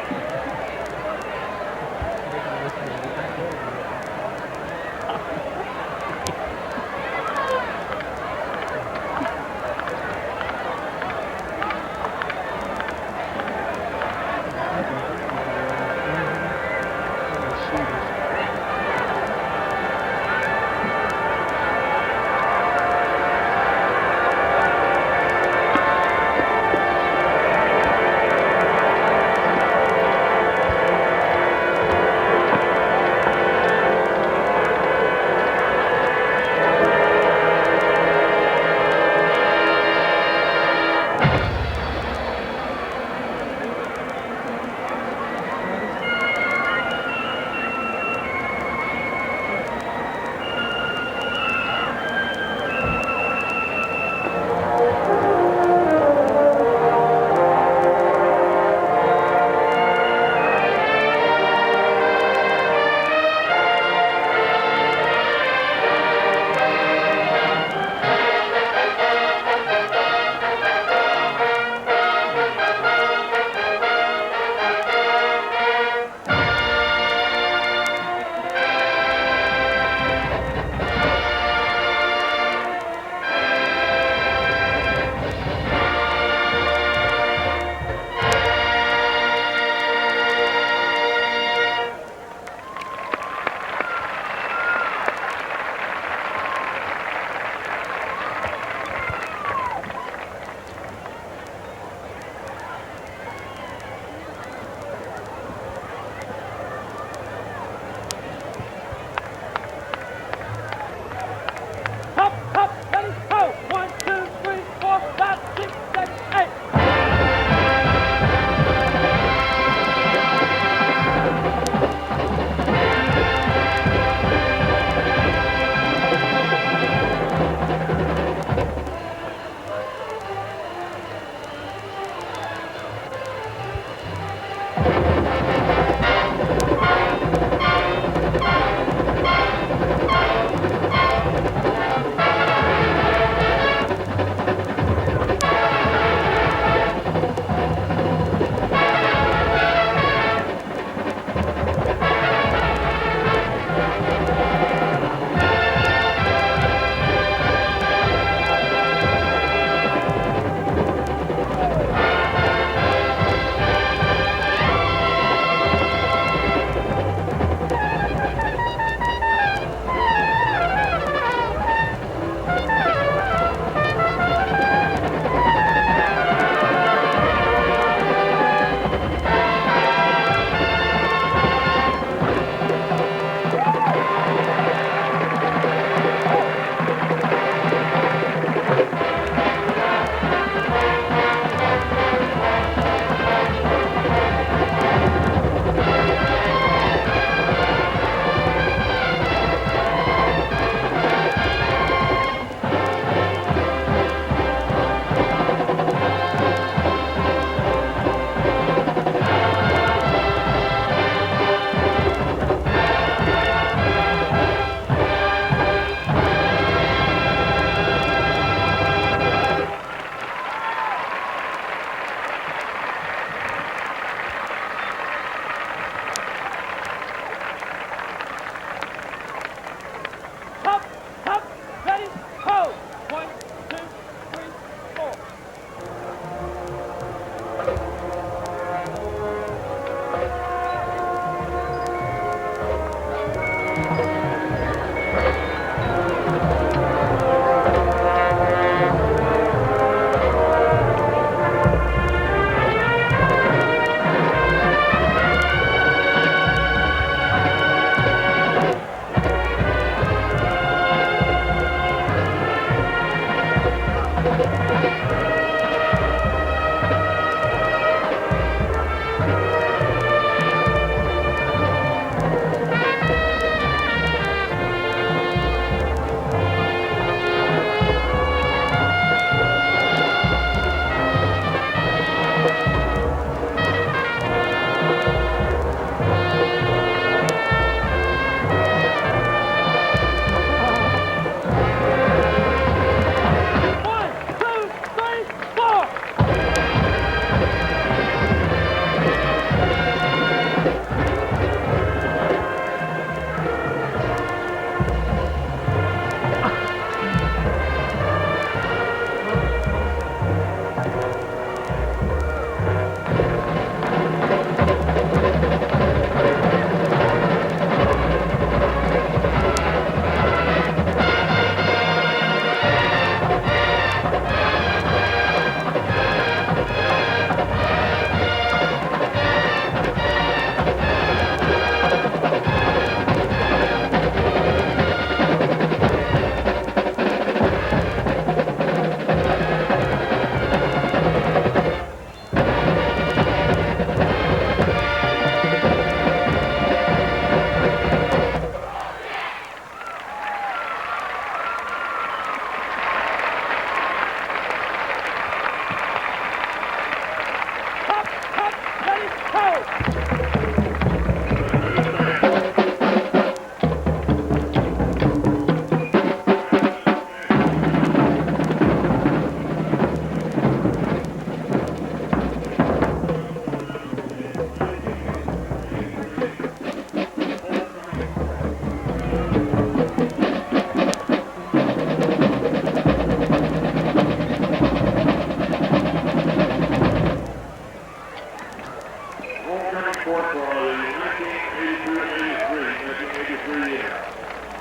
Riviera.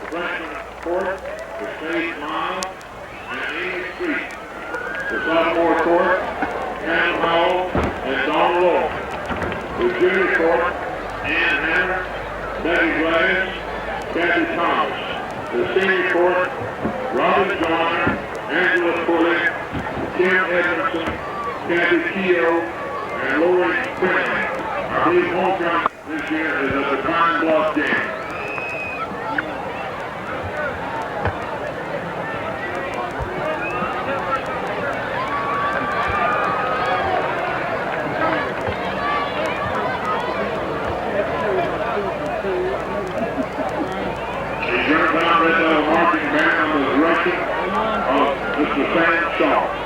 The freshman court is Faith Miles and Amy Street. The sophomore court, Cam Howell and Don Law. The junior court, Ann Hammer, Becky Glass, Kathy Thomas. The senior court, Robin Johnson, Angela Pulley, Kim Edmondson, Kathy Keogh, and Lori Quinlan. Our big homecoming this year is at the Pine Bluff Game. The Germantown Red Devil marching band under the direction of Mr. Sam Shaw.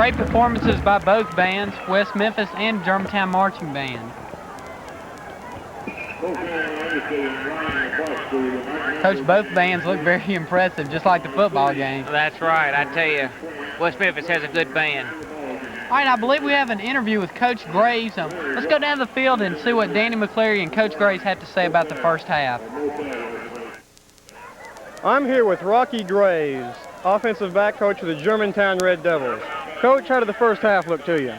Great performances by both bands, West Memphis and Germantown Marching Band. Coach, both bands look very impressive, just like the football game. That's right. I tell you, West Memphis has a good band. All right, I believe we have an interview with Coach Graves. Let's go down the field and see what Danny McCleary and Coach Graves had to say about the first half. I'm here with Rocky Graves, offensive back coach of the Germantown Red Devils. Coach, how did the first half look to you?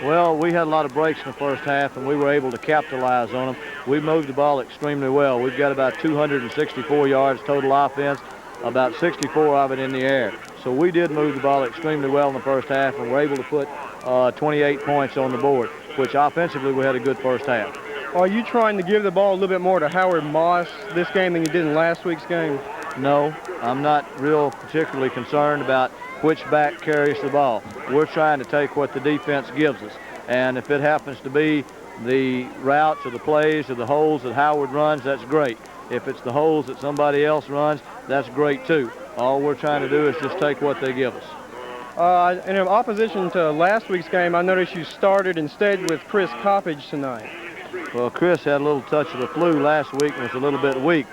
Well, we had a lot of breaks in the first half, and we were able to capitalize on them. We moved the ball extremely well. We've got about 264 yards total offense, about 64 of it in the air. So we did move the ball extremely well in the first half, and were able to put 28 points on the board, which offensively we had a good first half. Are you trying to give the ball a little bit more to Howard Moss this game than you did in last week's game? No, I'm not real particularly concerned about which back carries the ball. We're trying to take what the defense gives us. And if it happens to be the routes or the plays or the holes that Howard runs, that's great. If it's the holes that somebody else runs, that's great too. All we're trying to do is just take what they give us. In opposition to last week's game, I noticed you started instead with Chris Coppage tonight. Well, Chris had a little touch of the flu last week and was a little bit weak.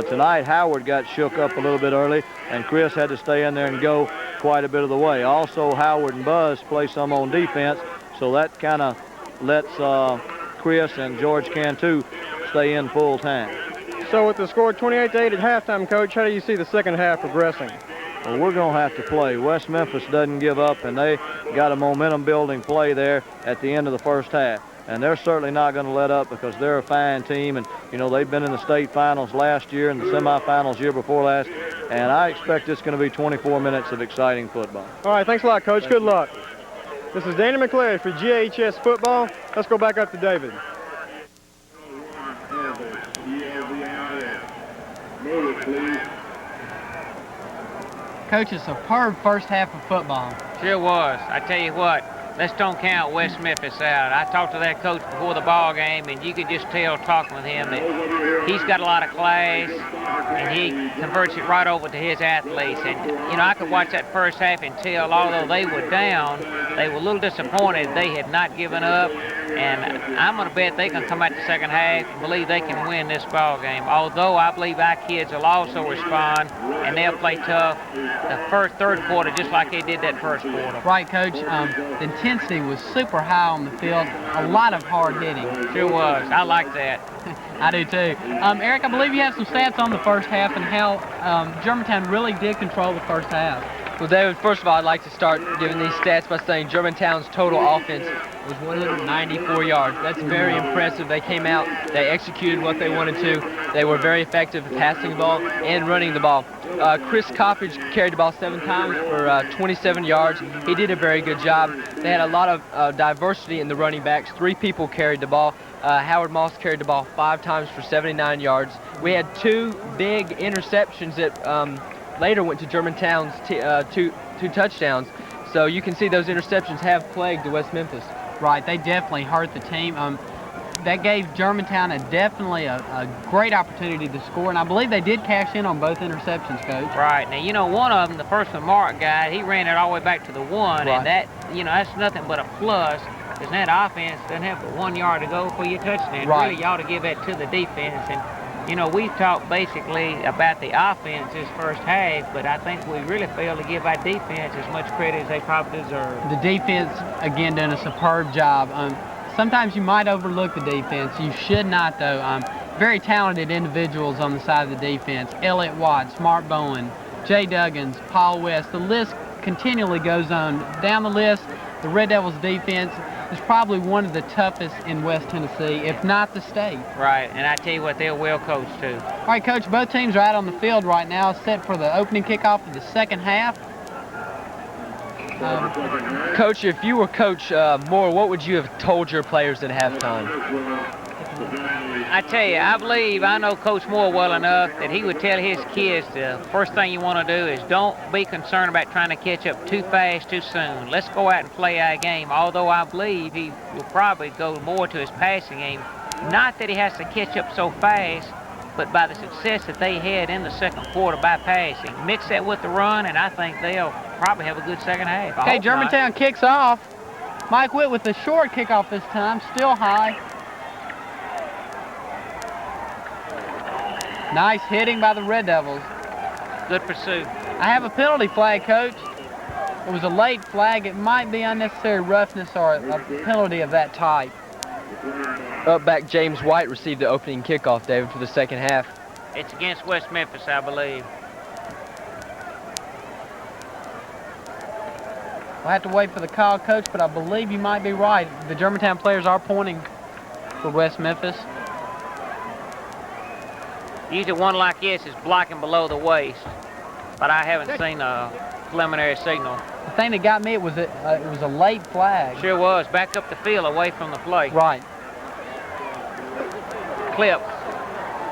Tonight, Howard got shook up a little bit early, and Chris had to stay in there and go quite a bit of the way. Also, Howard and Buzz play some on defense, so that kind of lets Chris and George Cantu stay in full time. So with the score 28-8 at halftime, Coach, how do you see the second half progressing? Well, we're going to have to play. West Memphis doesn't give up, and they got a momentum-building play there at the end of the first half. And they're certainly not going to let up because they're a fine team. And, you know, they've been in the state finals last year and the semifinals year before last. And I expect it's going to be 24 minutes of exciting football. All right, thanks a lot, Coach. Good luck. This is Danny McCleary for GHS Football. Let's go back up to David. Coach, a superb first half of football. Sure was. I tell you what, let's don't count West Memphis out. I talked to that coach before the ball game, and you could just tell talking with him that he's got a lot of class, and he converts it right over to his athletes. And, you know, I could watch that first half and tell, although they were down, they were a little disappointed they had not given up. And I'm going to bet they can come out the second half and believe they can win this ball game. Although I believe our kids will also respond, and they'll play tough the third quarter just like they did that first quarter. Right, Coach. The intensity was super high on the field. A lot of hard hitting. Sure was. I like that. I do too. Eric, I believe you have some stats on the first half and how Germantown really did control the first half. Well, David, first of all, I'd like to start giving these stats by saying Germantown's total offense was 194 yards. That's very impressive. They came out, they executed what they wanted to. They were very effective at passing the ball and running the ball. Chris Coppage carried the ball 7 times for 27 yards. He did a very good job. They had a lot of diversity in the running backs. 3 people carried the ball. Howard Moss carried the ball 5 times for 79 yards. We had 2 big interceptions that later went to Germantown's two touchdowns. So you can see those interceptions have plagued the West Memphis. Right, they definitely hurt the team. That gave Germantown definitely a great opportunity to score, and I believe they did cash in on both interceptions, Coach. Right. Now, you know, one of them, the first one Mark got, he ran it all the way back to the 1, and that, you know, that's nothing but a plus, because that offense doesn't have but 1 yard to go for your touchdown. Right. Really, you ought to give that to the defense. And, you know, we've talked basically about the offense this first half, but I think we really failed to give our defense as much credit as they probably deserve. The defense, again, done a superb job. Sometimes you might overlook the defense. You should not, though. Very talented individuals on the side of the defense. Elliott Watts, Mark Bowen, Jay Duggins, Paul West. The list continually goes on. Down the list, the Red Devils defense is probably one of the toughest in West Tennessee, if not the state. Right, and I tell you what, they're well coached, too. All right, Coach, both teams are out on the field right now, set for the opening kickoff of the second half. Coach, if you were Coach Moore, what would you have told your players at halftime? I tell you, I know Coach Moore well enough that he would tell his kids the first thing you want to do is don't be concerned about trying to catch up too fast, too soon. Let's go out and play our game, although I believe he will probably go more to his passing game. Not that he has to catch up so fast, but by the success that they had in the second quarter by passing. Mix that with the run, and I think they'll probably have a good second half. Okay, Germantown kicks off. Mike Witt with a short kickoff this time, still high. Nice hitting by the Red Devils. Good pursuit. I have a penalty flag, Coach. It was a late flag. It might be unnecessary roughness or a penalty of that type. Up back, James White received the opening kickoff, David, for the second half. It's against West Memphis, I believe. We'll have to wait for the call, Coach, but I believe you might be right. The Germantown players are pointing for West Memphis. Usually one like this is blocking below the waist, but I haven't seen a preliminary signal. The thing that got me, it was a late flag. Sure was. Back up the field away from the plate. Right. Clip.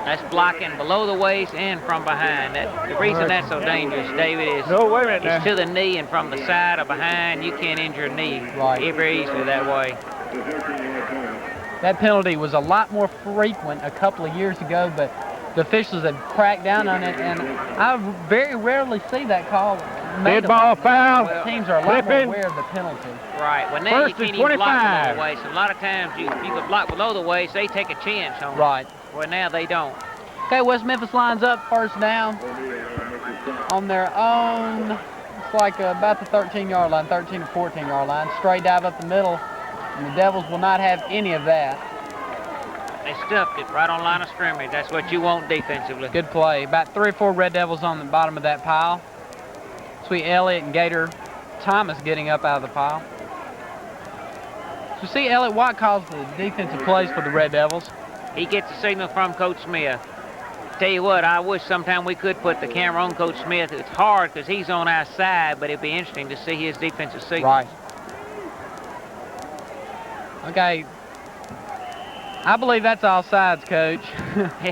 That's blocking below the waist and from behind. The reason that's so dangerous, David, is it's to the knee and from the side or behind. You can't injure a knee very easily that way. That penalty was a lot more frequent a couple of years ago, but the officials have cracked down on it, and I very rarely see that call. Dead ball foul. Teams are a lot more aware of the penalty. Right. Well, now you can't even block below the waist. A lot of times you can block below the waist, they take a chance on it. Right. Well, now they don't. Okay, West Memphis lines up first down on their own. It's like about the 13-yard line, 13 to 14-yard line. Straight dive up the middle, and the Devils will not have any of that. They stuffed it right on line of scrimmage. That's what you want defensively. Good play. About 3 or 4 Red Devils on the bottom of that pile. Sweet Elliott and Gator Thomas getting up out of the pile. So see, Elliott White calls the defensive plays for the Red Devils. He gets a signal from Coach Smith. Tell you what, I wish sometime we could put the camera on Coach Smith. It's hard because he's on our side, but it'd be interesting to see his defensive signal. Right. Okay. I believe that's all sides, Coach.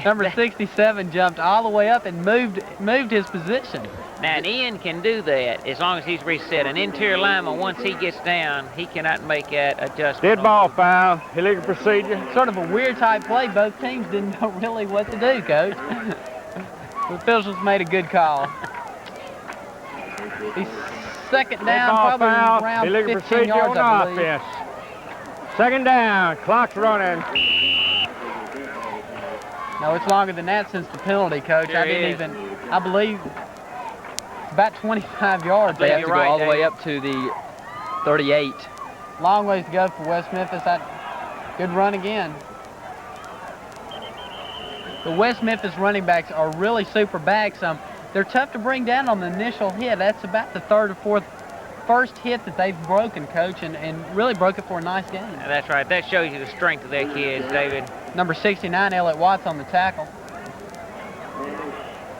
Number 67 jumped all the way up and moved his position. Now, an end can do that as long as he's reset. An interior lineman, once he gets down, he cannot make that adjustment. Dead ball foul, illegal procedure. Sort of a weird type play. Both teams didn't know really what to do, Coach. The officials made a good call. He's second down, probably foul, around illegal 15 yards, I believe. offense. Second down, clock's running. No, it's longer than that since the penalty, Coach. Sure I believe it's about 25 yards. They have to go all the way up to the 38. Long ways to go for West Memphis. Good run again. The West Memphis running backs are really super backs. They're tough to bring down on the initial hit. That's about the third or first hit that they've broken, Coach, and really broke it for a nice game. That's right. That shows you the strength of their kids, David. Number 69, Elliott Watts on the tackle.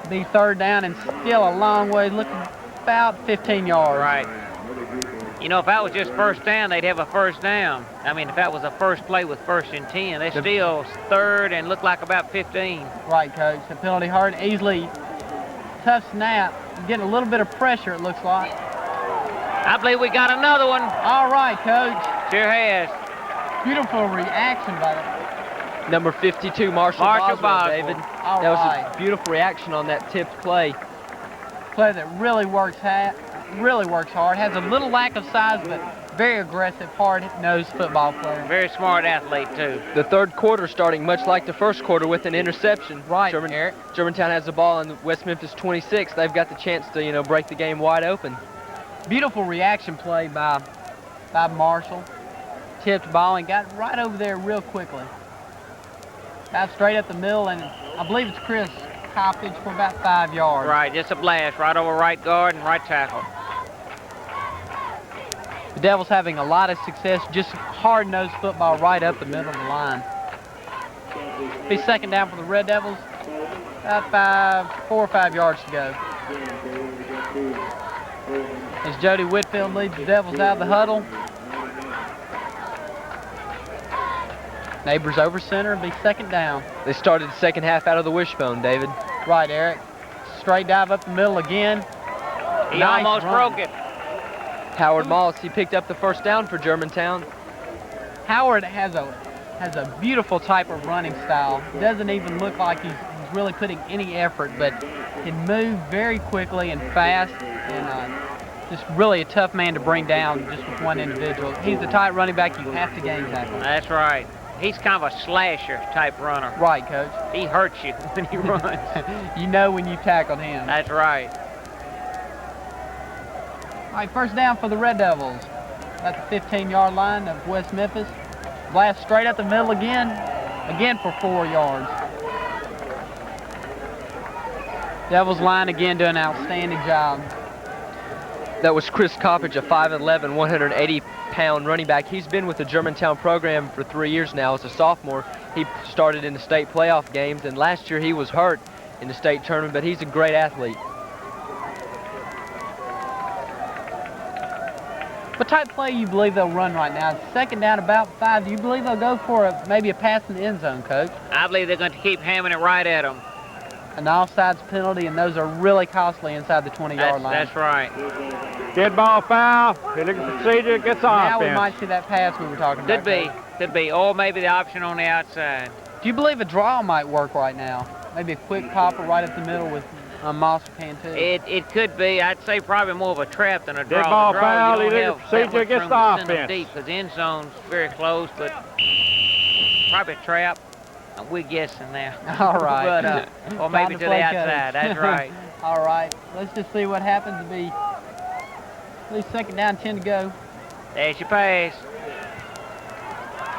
Be third down and still a long way, looking about 15 yards. Right. You know, if that was just first down, they'd have a first down. I mean, if that was a first play with 1st and 10, they're still third and look like about 15. Right, Coach. The penalty hard, easily tough snap. Getting a little bit of pressure, it looks like. I believe we got another one. All right, Coach. Sure has. Beautiful reaction by the Number 52, Marshall Boswell, David. That was a beautiful reaction on that tipped play. Play that really works hard. Has a little lack of size, but very aggressive, hard-nosed football player. Very smart athlete, too. The third quarter starting much like the first quarter with an interception. Right, Eric. Germantown has the ball on West Memphis 26. They've got the chance to, break the game wide open. Beautiful reaction play by Marshall. Tipped ball and got right over there real quickly. Got straight up the middle, and I believe it's Chris Coppage for about 5 yards. Right, just a blast right over right guard and right tackle. The Devils having a lot of success, just hard-nosed football right up the middle of the line. Be second down for the Red Devils. About 4 or 5 yards to go. As Jody Whitfield leads the Devils out of the huddle. Neighbors over center, be second down. They started the second half out of the wishbone, David. Right, Eric. Straight dive up the middle again. He almost broke it. Howard Moss, he picked up the first down for Germantown. Howard has a beautiful type of running style. Doesn't even look like he's really putting any effort, but can move very quickly and fast, and just really a tough man to bring down just with one individual. He's the type running back you have to game tackle. That's right. He's kind of a slasher type runner. Right, Coach. He hurts you when he runs. You know when you tackled him. That's right. All right, first down for the Red Devils. At the 15-yard line of West Memphis. Blast straight up the middle again for 4 yards. Devils line again doing an outstanding job. That was Chris Coppage, a 5'11", 180-pound running back. He's been with the Germantown program for 3 years now as a sophomore. He started in the state playoff games, and last year he was hurt in the state tournament, but he's a great athlete. What type of play you believe they'll run right now? It's second down, about 5. Do you believe they'll go for maybe a pass in the end zone, Coach? I believe they're going to keep hammering it right at them. An offsides penalty, and those are really costly inside the 20-yard line. That's right. Dead ball foul. Illegal procedure. Gets now offense. we might see that pass we were talking about. Could be. Or maybe the option on the outside. Do you believe a draw might work right now? Maybe a quick popper right up the middle with Moss can too. It could be. I'd say probably more of a trap than a draw. Dead ball The draw, foul. you don't Illegal have that procedure. much Gets room the to send them offense. deep because the end zone's very close, but probably a trap. We're guessing there. All right. But, or maybe to the outside. That's right. All right. Let's just see what happens. It'll be at least second down, 10 to go. There's your pass.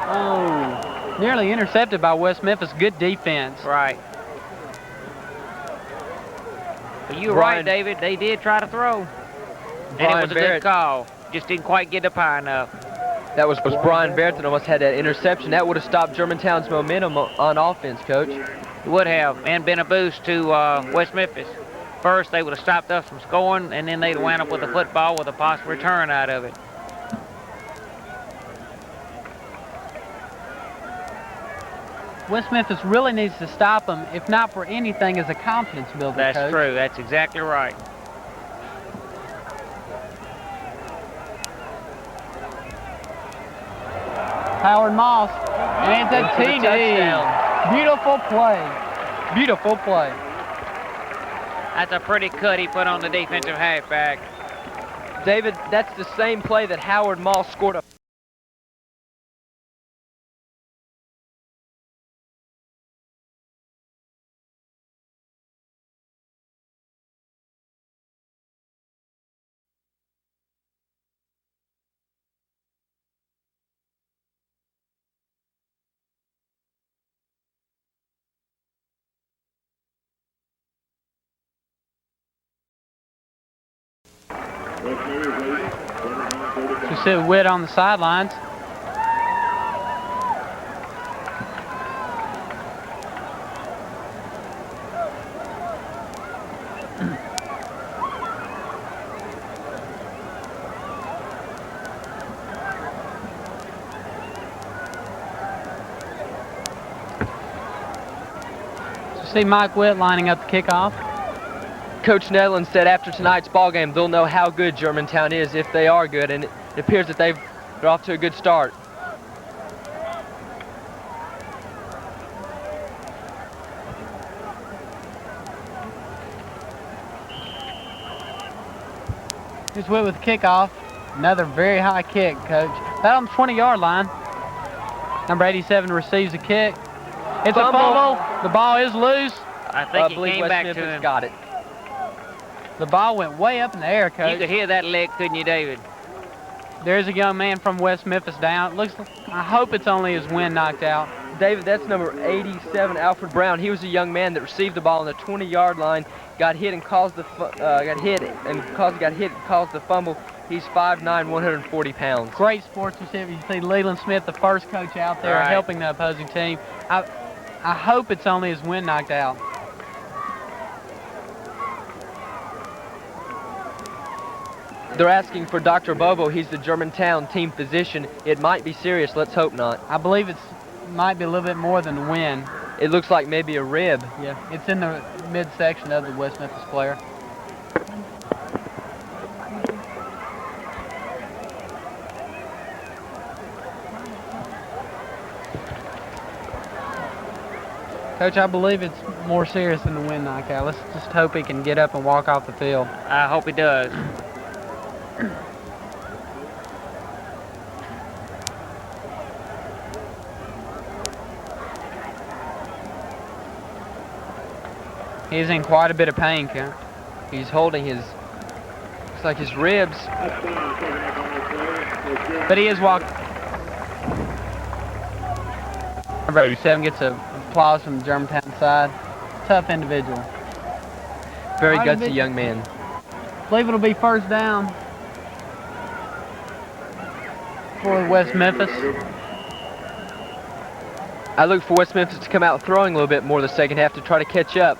Oh, nearly intercepted by West Memphis. Good defense. Right. But you're right, David. They did try to throw. And it was a good call. Just didn't quite get up high enough. That was Brian Barrett that almost had that interception. That would have stopped Germantown's momentum on offense, Coach. It would have, and been a boost to West Memphis. First, they would have stopped us from scoring, and then they'd have wound up with a football with a possible return out of it. West Memphis really needs to stop them, if not for anything, as a confidence builder, That's Coach. true. That's exactly right. Howard Moss, and it's a TD. Beautiful play. Beautiful play. That's a pretty cut he put on the defensive halfback. David, that's the same play that Howard Moss scored a You see Witt on the sidelines. See Mike Witt lining up the kickoff. Coach Nedlin said after tonight's ball game, they'll know how good Germantown is if they are good, and it appears that they're off to a good start. Here's Witt with the kickoff. Another very high kick, Coach. That on the 20-yard line. Number 87 receives the kick. It's a fumble. The ball is loose. I think believe he came West back Memphis to him. got it. The ball went way up in the air, Coach. You could hear that leg, couldn't you, David? There's a young man from West Memphis down. It looks. I hope it's only his wind knocked out. David, that's number 87, Alfred Brown. He was a young man that received the ball on the 20-yard line, got hit and caused the caused the fumble. He's 5'9", 140 pounds. Great sports receiver. You see Leland Smith, the first coach out there, helping the opposing team. I hope it's only his wind knocked out. They're asking for Dr. Bobo. He's the Germantown team physician. It might be serious. Let's hope not. I believe it might be a little bit more than the wind. It looks like maybe a rib. Yeah, it's in the midsection of the West Memphis player. Coach, I believe it's more serious than the wind knockout. Let's just hope he can get up and walk off the field. I hope he does. He's in quite a bit of pain, Coach. He's holding his, looks like his ribs. But he is walking. Number 87 gets an applause from the Germantown side. Tough individual. Very gutsy young man. Believe it'll be first down for West Memphis. I look for West Memphis to come out throwing a little bit more the second half to try to catch up.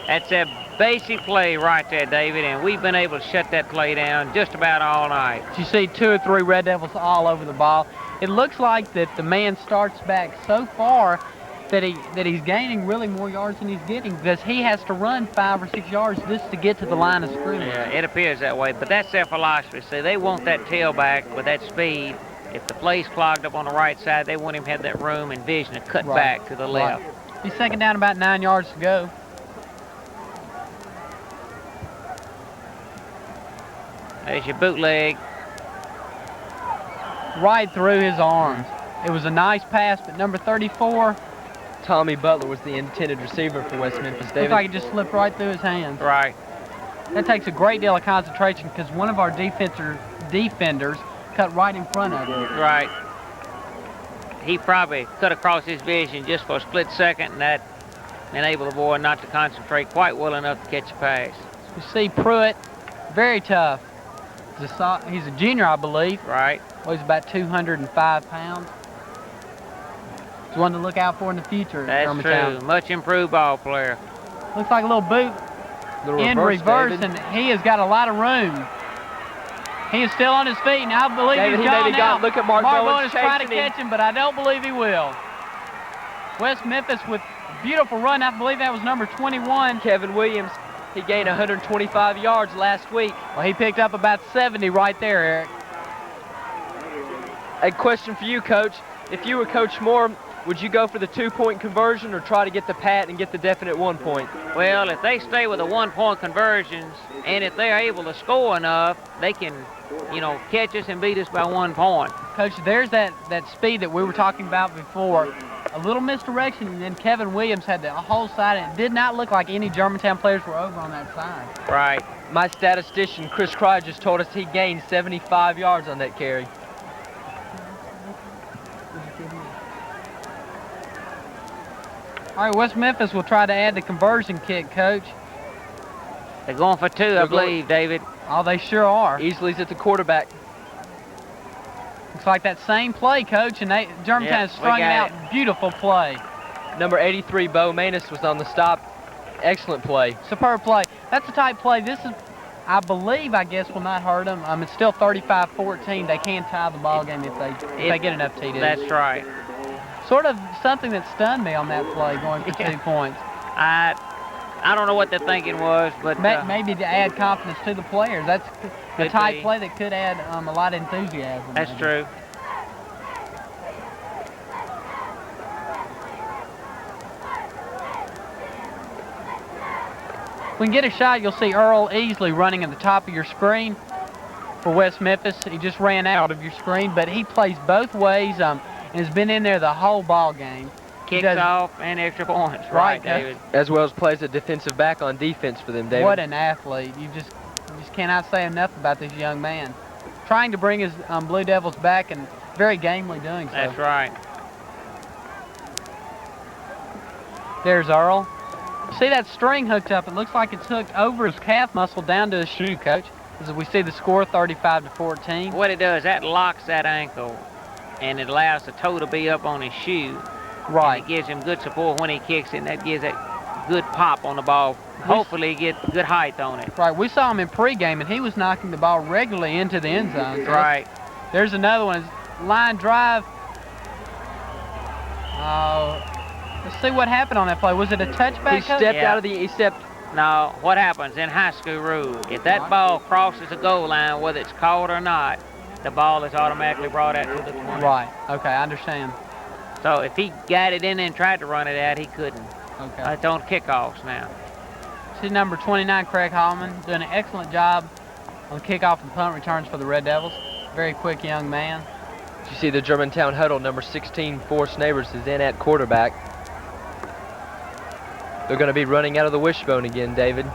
That's a basic play right there, David, and we've been able to shut that play down just about all night. You see 2 or 3 Red Devils all over the ball. It looks like that the man starts back so far that he's gaining really more yards than he's getting, because he has to run 5 or 6 yards just to get to the line of scrimmage. Yeah, it appears that way, but that's their philosophy. See, they want that tailback with that speed. If the play's clogged up on the right side, they want him to have that room and vision to cut back to the left. He's second down, about 9 yards to go. There's your bootleg. Right through his arms. It was a nice pass, but number 34, Tommy Butler was the intended receiver for West Memphis, David. looks like it just slipped right through his hands. Right. That takes a great deal of concentration, because one of our defenders cut right in front of him. Right. He probably cut across his vision just for a split second, and that enabled the boy not to concentrate quite well enough to catch a pass. You see Pruitt, very tough. He's a junior, I believe. Right. Weighs about 205 pounds. He's one to look out for in the future. That's Germantown. true. Much improved ball player. Looks like a little boot in reverse, and he has got a lot of room. He is still on his feet, and I believe David, he's he may gone be now. gone. Look at Mark Bowen is trying to chasing him. catch him, but I don't believe he will. West Memphis with a beautiful run. I believe that was number 21. Kevin Williams. He gained 125 yards last week. Well, he picked up about 70 right there, Eric. A question for you, Coach. If you were Coach Moore, would you go for the 2-point conversion or try to get the pat and get the definite 1 point? Well, if they stay with the 1-point conversions, and if they're able to score enough, they can, catch us and beat us by 1 point. Coach, there's that speed that we were talking about before. A little misdirection, and then Kevin Williams had the whole side, and it did not look like any Germantown players were over on that side. Right. My statistician, Chris Cry, just told us he gained 75 yards on that carry. All right, West Memphis will try to add the conversion kick, Coach. They're going for 2, I believe, David. Oh, they sure are. Easley's at the quarterback. Looks like that same play, Coach, and Germantown strung it out. Beautiful play. Number 83, Bo Manus, was on the stop. Excellent play. Superb play. That's the type play. This is, I guess, will not hurt them. It's still 35-14. They can tie the ball game if they get enough TDs. That's right. Sort of something that stunned me on that play, going for 2 points. I don't know what the thinking was, but maybe to add confidence to the players. That's the type play that could add a lot of enthusiasm. That's true. If we can get a shot, you'll see Earl Easley running at the top of your screen for West Memphis. He just ran out of your screen, but he plays both ways and has been in there the whole ball game. Kicks off and extra points. Right, David. As well as plays a defensive back on defense for them, David. What an athlete. You just cannot say enough about this young man. Trying to bring his Blue Devils back and very gamely doing so. That's right. There's Earl. See that string hooked up? It looks like it's hooked over his calf muscle down to his shoe, Coach. As we see the score, 35-14. What it does, that locks that ankle, and it allows the toe to be up on his shoe. Right. And it gives him good support when he kicks it, and that gives that good pop on the ball. Hopefully get good height on it. Right, we saw him in pregame, and he was knocking the ball regularly into the end zone. So right. There's another one. Line drive. Let's see what happened on that play. Was it a touchback? He stepped out of the... He stepped... No, what happens in high school rule, if that ball crosses the goal line, whether it's called or not, the ball is automatically brought out to the 20. Right, okay, I understand. So if he got it in and tried to run it out, he couldn't. Okay. It's on kickoffs now. See number 29, Craig Hallman, doing an excellent job on kickoff and punt returns for the Red Devils. Very quick young man. You see the Germantown huddle, number 16, Forrest Neighbors is in at quarterback. They're going to be running out of the wishbone again, David.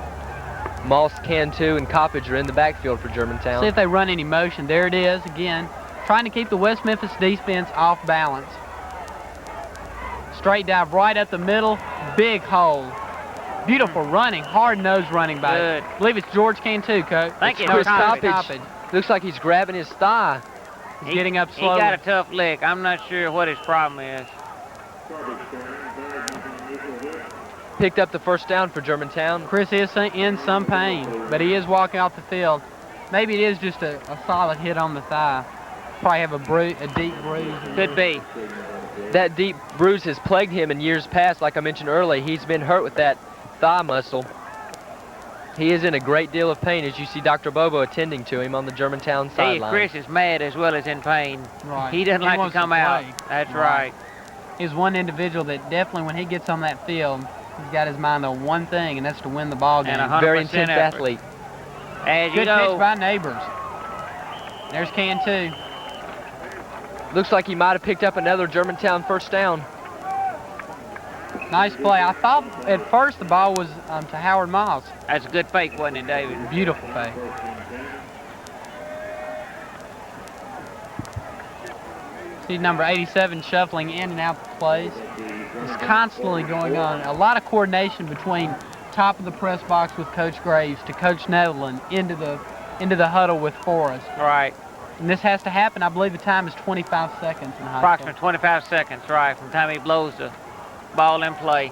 Moss, Cantu, and Coppage are in the backfield for Germantown. See if they run any motion. There it is again, trying to keep the West Memphis defense off balance. Straight dive right up the middle, big hole. Beautiful running, hard-nosed running back. Good. I believe it's George Cantu, Coach. Thank you. Chris Coppage. Coppage. Looks like he's grabbing his thigh. He's getting up He slowly. got a tough lick. I'm not sure what his problem is. Picked up the first down for Germantown. Chris is in some pain, but he is walking off the field. Maybe it is just a solid hit on the thigh. Probably have a deep bruise. Could be. That deep bruise has plagued him in years past. Like I mentioned earlier, he's been hurt with that thigh muscle. He is in a great deal of pain, as you see Dr. Bobo attending to him on the Germantown Hey, sideline. Chris is mad as well as in pain. Right. He doesn't like to wants come play. out. That's right. He's one individual that definitely, when he gets on that field, he's got his mind on one thing, and that's to win the ball game. And 100% Very intense effort. athlete. As you Good know, pitch by Neighbors. There's Cantu. Looks like he might have picked up another Germantown first down. Nice play. I thought at first the ball was to Howard Moss. that's a good fake, wasn't it, David? Beautiful fake. See number 87 shuffling in and out the plays. It's constantly going on. A lot of coordination between top of the press box with Coach Graves to Coach Netherland into the huddle with Forrest. Right. And this has to happen. I believe the time is 25 seconds in high Approximately 25 seconds, right, from the time he blows the ball in play.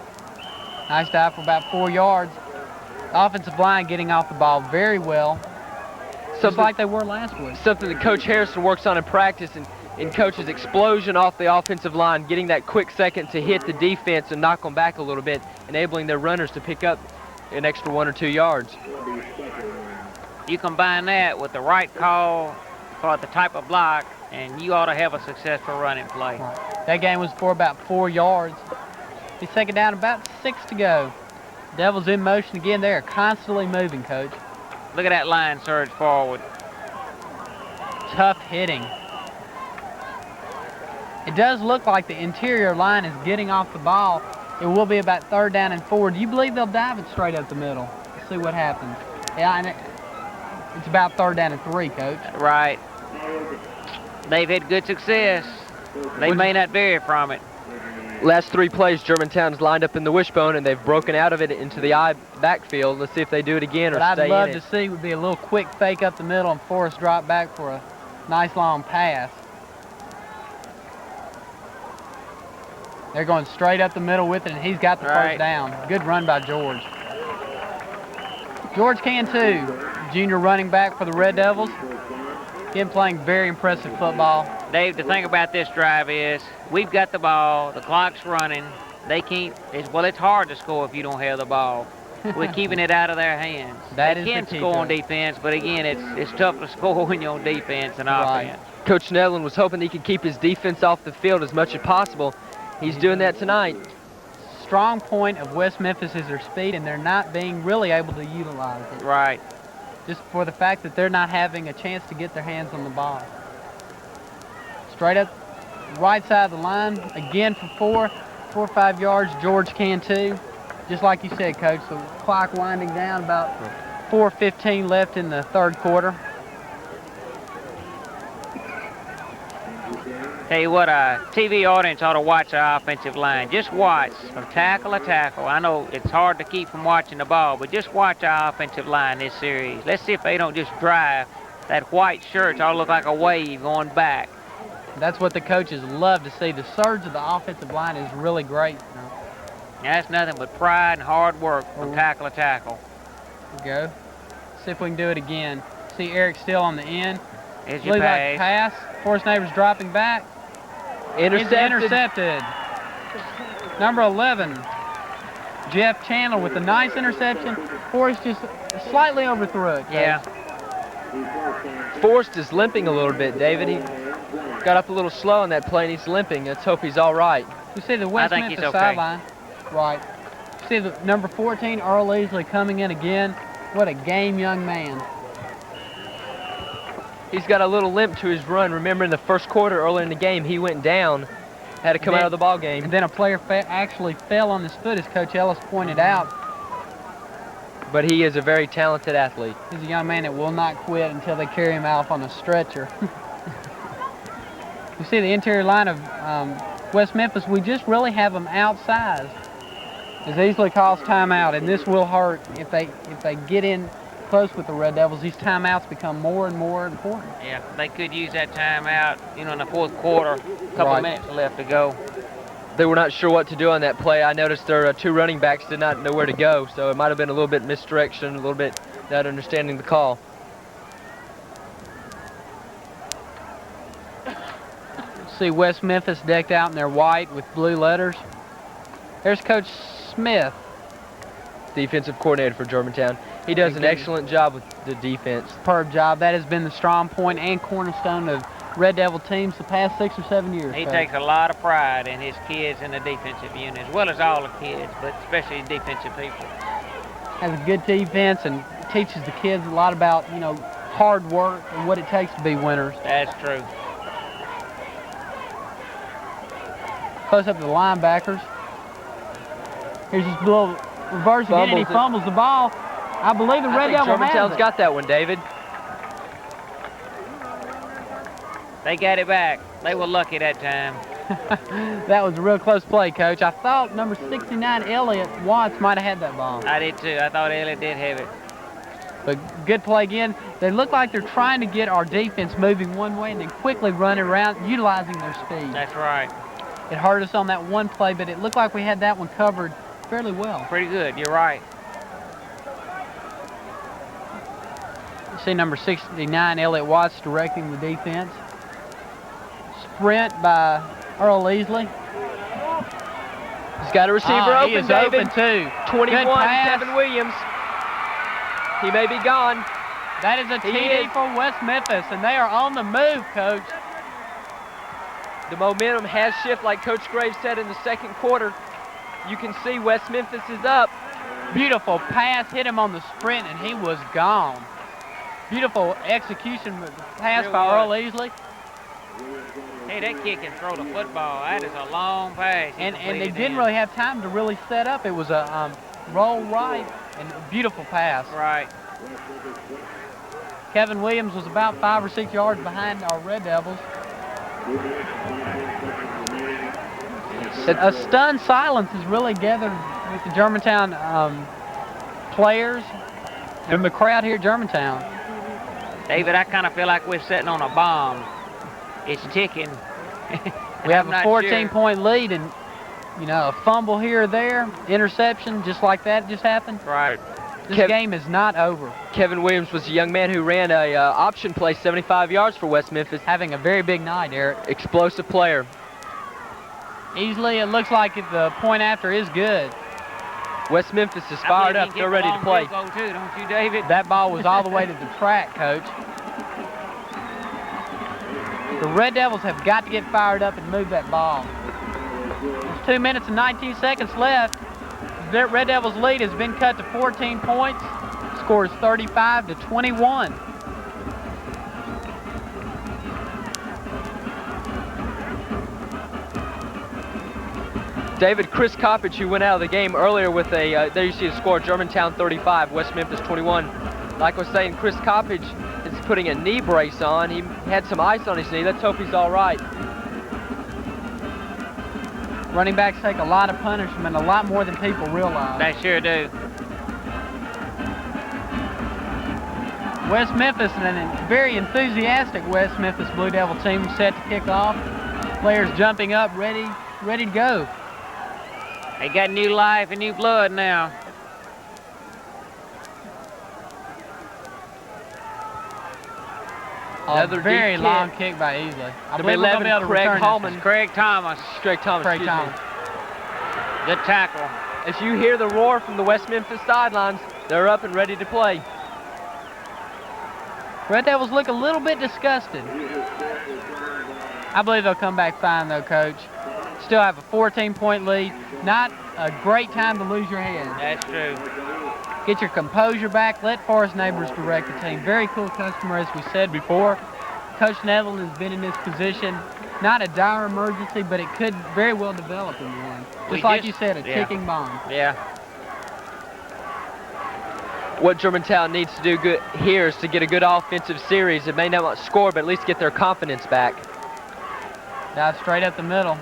Nice dive for about 4 yards. The offensive line getting off the ball very well, just like they were last week. Something that Coach Harrison works on in practice, and in Coach's explosion off the offensive line, getting that quick second to hit the defense and knock them back a little bit, enabling their runners to pick up an extra 1 or 2 yards. You combine that with the right call for the type of block, and you ought to have a successful running play. That game was for about 4 yards. He's second down, about 6 to go. Devils in motion again. They are constantly moving, Coach. Look at that line surge forward. Tough hitting. It does look like the interior line is getting off the ball. It will be about 3rd down and 4. Do you believe they'll dive it straight up the middle? Let's see what happens. Yeah, and it's about 3rd down and 3, Coach. Right. They've had good success. They may not vary from it. Last 3 plays, Germantown's lined up in the wishbone, and they've broken out of it into the I backfield. Let's see if they do it again or What stay I'd love in to it. see would be a little quick fake up the middle and Forrest drop back for a nice long pass. They're going straight up the middle with it, and he's got the Right. first down. Good run by George. George Cantu, junior running back for the Red Devils. Again, playing very impressive football. Dave, the thing about this drive is we've got the ball, the clock's running. They can't, it's hard to score if you don't have the ball. We're keeping it out of their hands. That they is can the key, score on Coach. defense, but again, it's tough to score when you're on defense and offense. Coach Netherland was hoping he could keep his defense off the field as much as possible. He's doing that tonight. Strong point of West Memphis is their speed, and they're not being really able to utilize it. Right. Just for the fact that they're not having a chance to get their hands on the ball. Straight up right side of the line, again for 4 or 5 yards, George Cantu. Just like you said, Coach, the clock winding down, about 4:15 left in the 3rd quarter. Tell you what, TV audience ought to watch our offensive line. Just watch from tackle to tackle. I know it's hard to keep from watching the ball, but just watch our offensive line this series. Let's see if they don't just drive. That white shirt ought to look like a wave going back. That's what the coaches love to see. The surge of the offensive line is really great. Now, that's nothing but pride and hard work from tackle to tackle. There we go. See if we can do it again. See Eric still on the end. Here's your Lead back pass. Forrest Neighbors dropping back. Intercepted. It's intercepted. Number 11, Jeff Chandler with a nice interception. Forrest just slightly overthrew it. Yeah. Forrest is limping a little bit, David. He got up a little slow on that play, and he's limping. Let's hope he's all right. You see the West I think he's Memphis okay. sideline. Right. see the number 14, Earl Easley, coming in again. What a game young man. He's got a little limp to his run. Remember in the first quarter early in the game, he went down, had to come out of the ball game. And then a player actually fell on his foot, as Coach Ellis pointed out. But he is a very talented athlete. He's a young man that will not quit until they carry him out on a stretcher. You see the interior line of West Memphis, we just really have them outsized. As Easley calls timeout, and this will hurt if they get in close with the Red Devils. These timeouts become more and more important. Yeah, they could use that timeout, you know, in the fourth quarter. A couple of minutes left to go. They were not sure what to do on that play. I noticed their two running backs did not know where to go, so it might have been a little bit misdirection, a little bit not understanding the call. See West Memphis decked out in their white with blue letters. There's Coach Smith, defensive coordinator for Germantown. He does an excellent job with the defense. Superb job. That has been the strong point and cornerstone of Red Devil teams the past 6 or 7 years. He takes a lot of pride in his kids in the defensive unit, as well as all the kids, but especially defensive people. Has a good defense and teaches the kids a lot about, you know, hard work and what it takes to be winners. That's true. Close up to the linebackers. Here's this little reverse again, and he fumbles the ball. I believe the Red Devil has it. Germantown's got that one, David. They got it back. They were lucky that time. That was a real close play, Coach. I thought number 69, Elliott Watts, might have had that ball. I did too. I thought Elliott did have it. But good play again. They look like they're trying to get our defense moving one way and then quickly running around, utilizing their speed. That's right. It hurt us on that one play, but it looked like we had that one covered fairly well. Pretty good. You're right. You see number 69, Elliott Watts, directing the defense. Sprint by Earl Easley. He's got a receiver open, he is David. Open too. 21, Kevin Williams. He may be gone. That is a TD for West Memphis, and they are on the move, Coach. The momentum has shifted, like Coach Graves said in the second quarter. You can see West Memphis is up. Beautiful pass, hit him on the sprint, and he was gone. Beautiful execution with the pass by Earl Easley. Hey, that kid can throw the football. That is a long pass. And they didn't really have time to really set up. It was a roll right and a beautiful pass. Right. Kevin Williams was about 5 or 6 yards behind our Red Devils. A stunned silence is really gathered with the Germantown players and the crowd here at Germantown. David, I kind of feel like we're sitting on a bomb. It's ticking. We have a 14-point lead, and you know, a fumble here or there, interception, just like that just happened. Right. This game is not over. Kevin Williams was a young man who ran a option play 75 yards for West Memphis. Having a very big night, Eric. Explosive player. Easily, it looks like the point after is good. West Memphis is fired up. They're ready to play. Too, don't you, David? That ball was all the way to the track, Coach. The Red Devils have got to get fired up and move that ball. There's 2 minutes and 19 seconds left. The Red Devils' lead has been cut to 14 points. Score is 35-21. David, Chris Coppage, who went out of the game earlier with a, there you see the score, Germantown 35, West Memphis 21. Like I was saying, Chris Coppage is putting a knee brace on. He had some ice on his knee. Let's hope he's all right. Running backs take a lot of punishment, a lot more than people realize. They sure do. West Memphis, and a very enthusiastic West Memphis Blue Devil team set to kick off. Players jumping up, ready to go. They got new life and new blood now. Another very long kick by Easley. Number 11, Craig Thomas. Craig Thomas. Craig Thomas. Good tackle. As you hear the roar from the West Memphis sidelines, they're up and ready to play. Red Devils look a little bit disgusted. I believe they'll come back fine, though, Coach. still have a 14-point lead. Not a great time to lose your head. That's true. Get your composure back. Let Forest Neighbors direct the team. Very cool customer, as we said before. Coach Netherland has been in this position. Not a dire emergency, but it could very well develop in one. Just like you said, a ticking bomb. Yeah. What Germantown needs to do good here is to get a good offensive series. It may not score, but at least get their confidence back. Dive straight up the middle.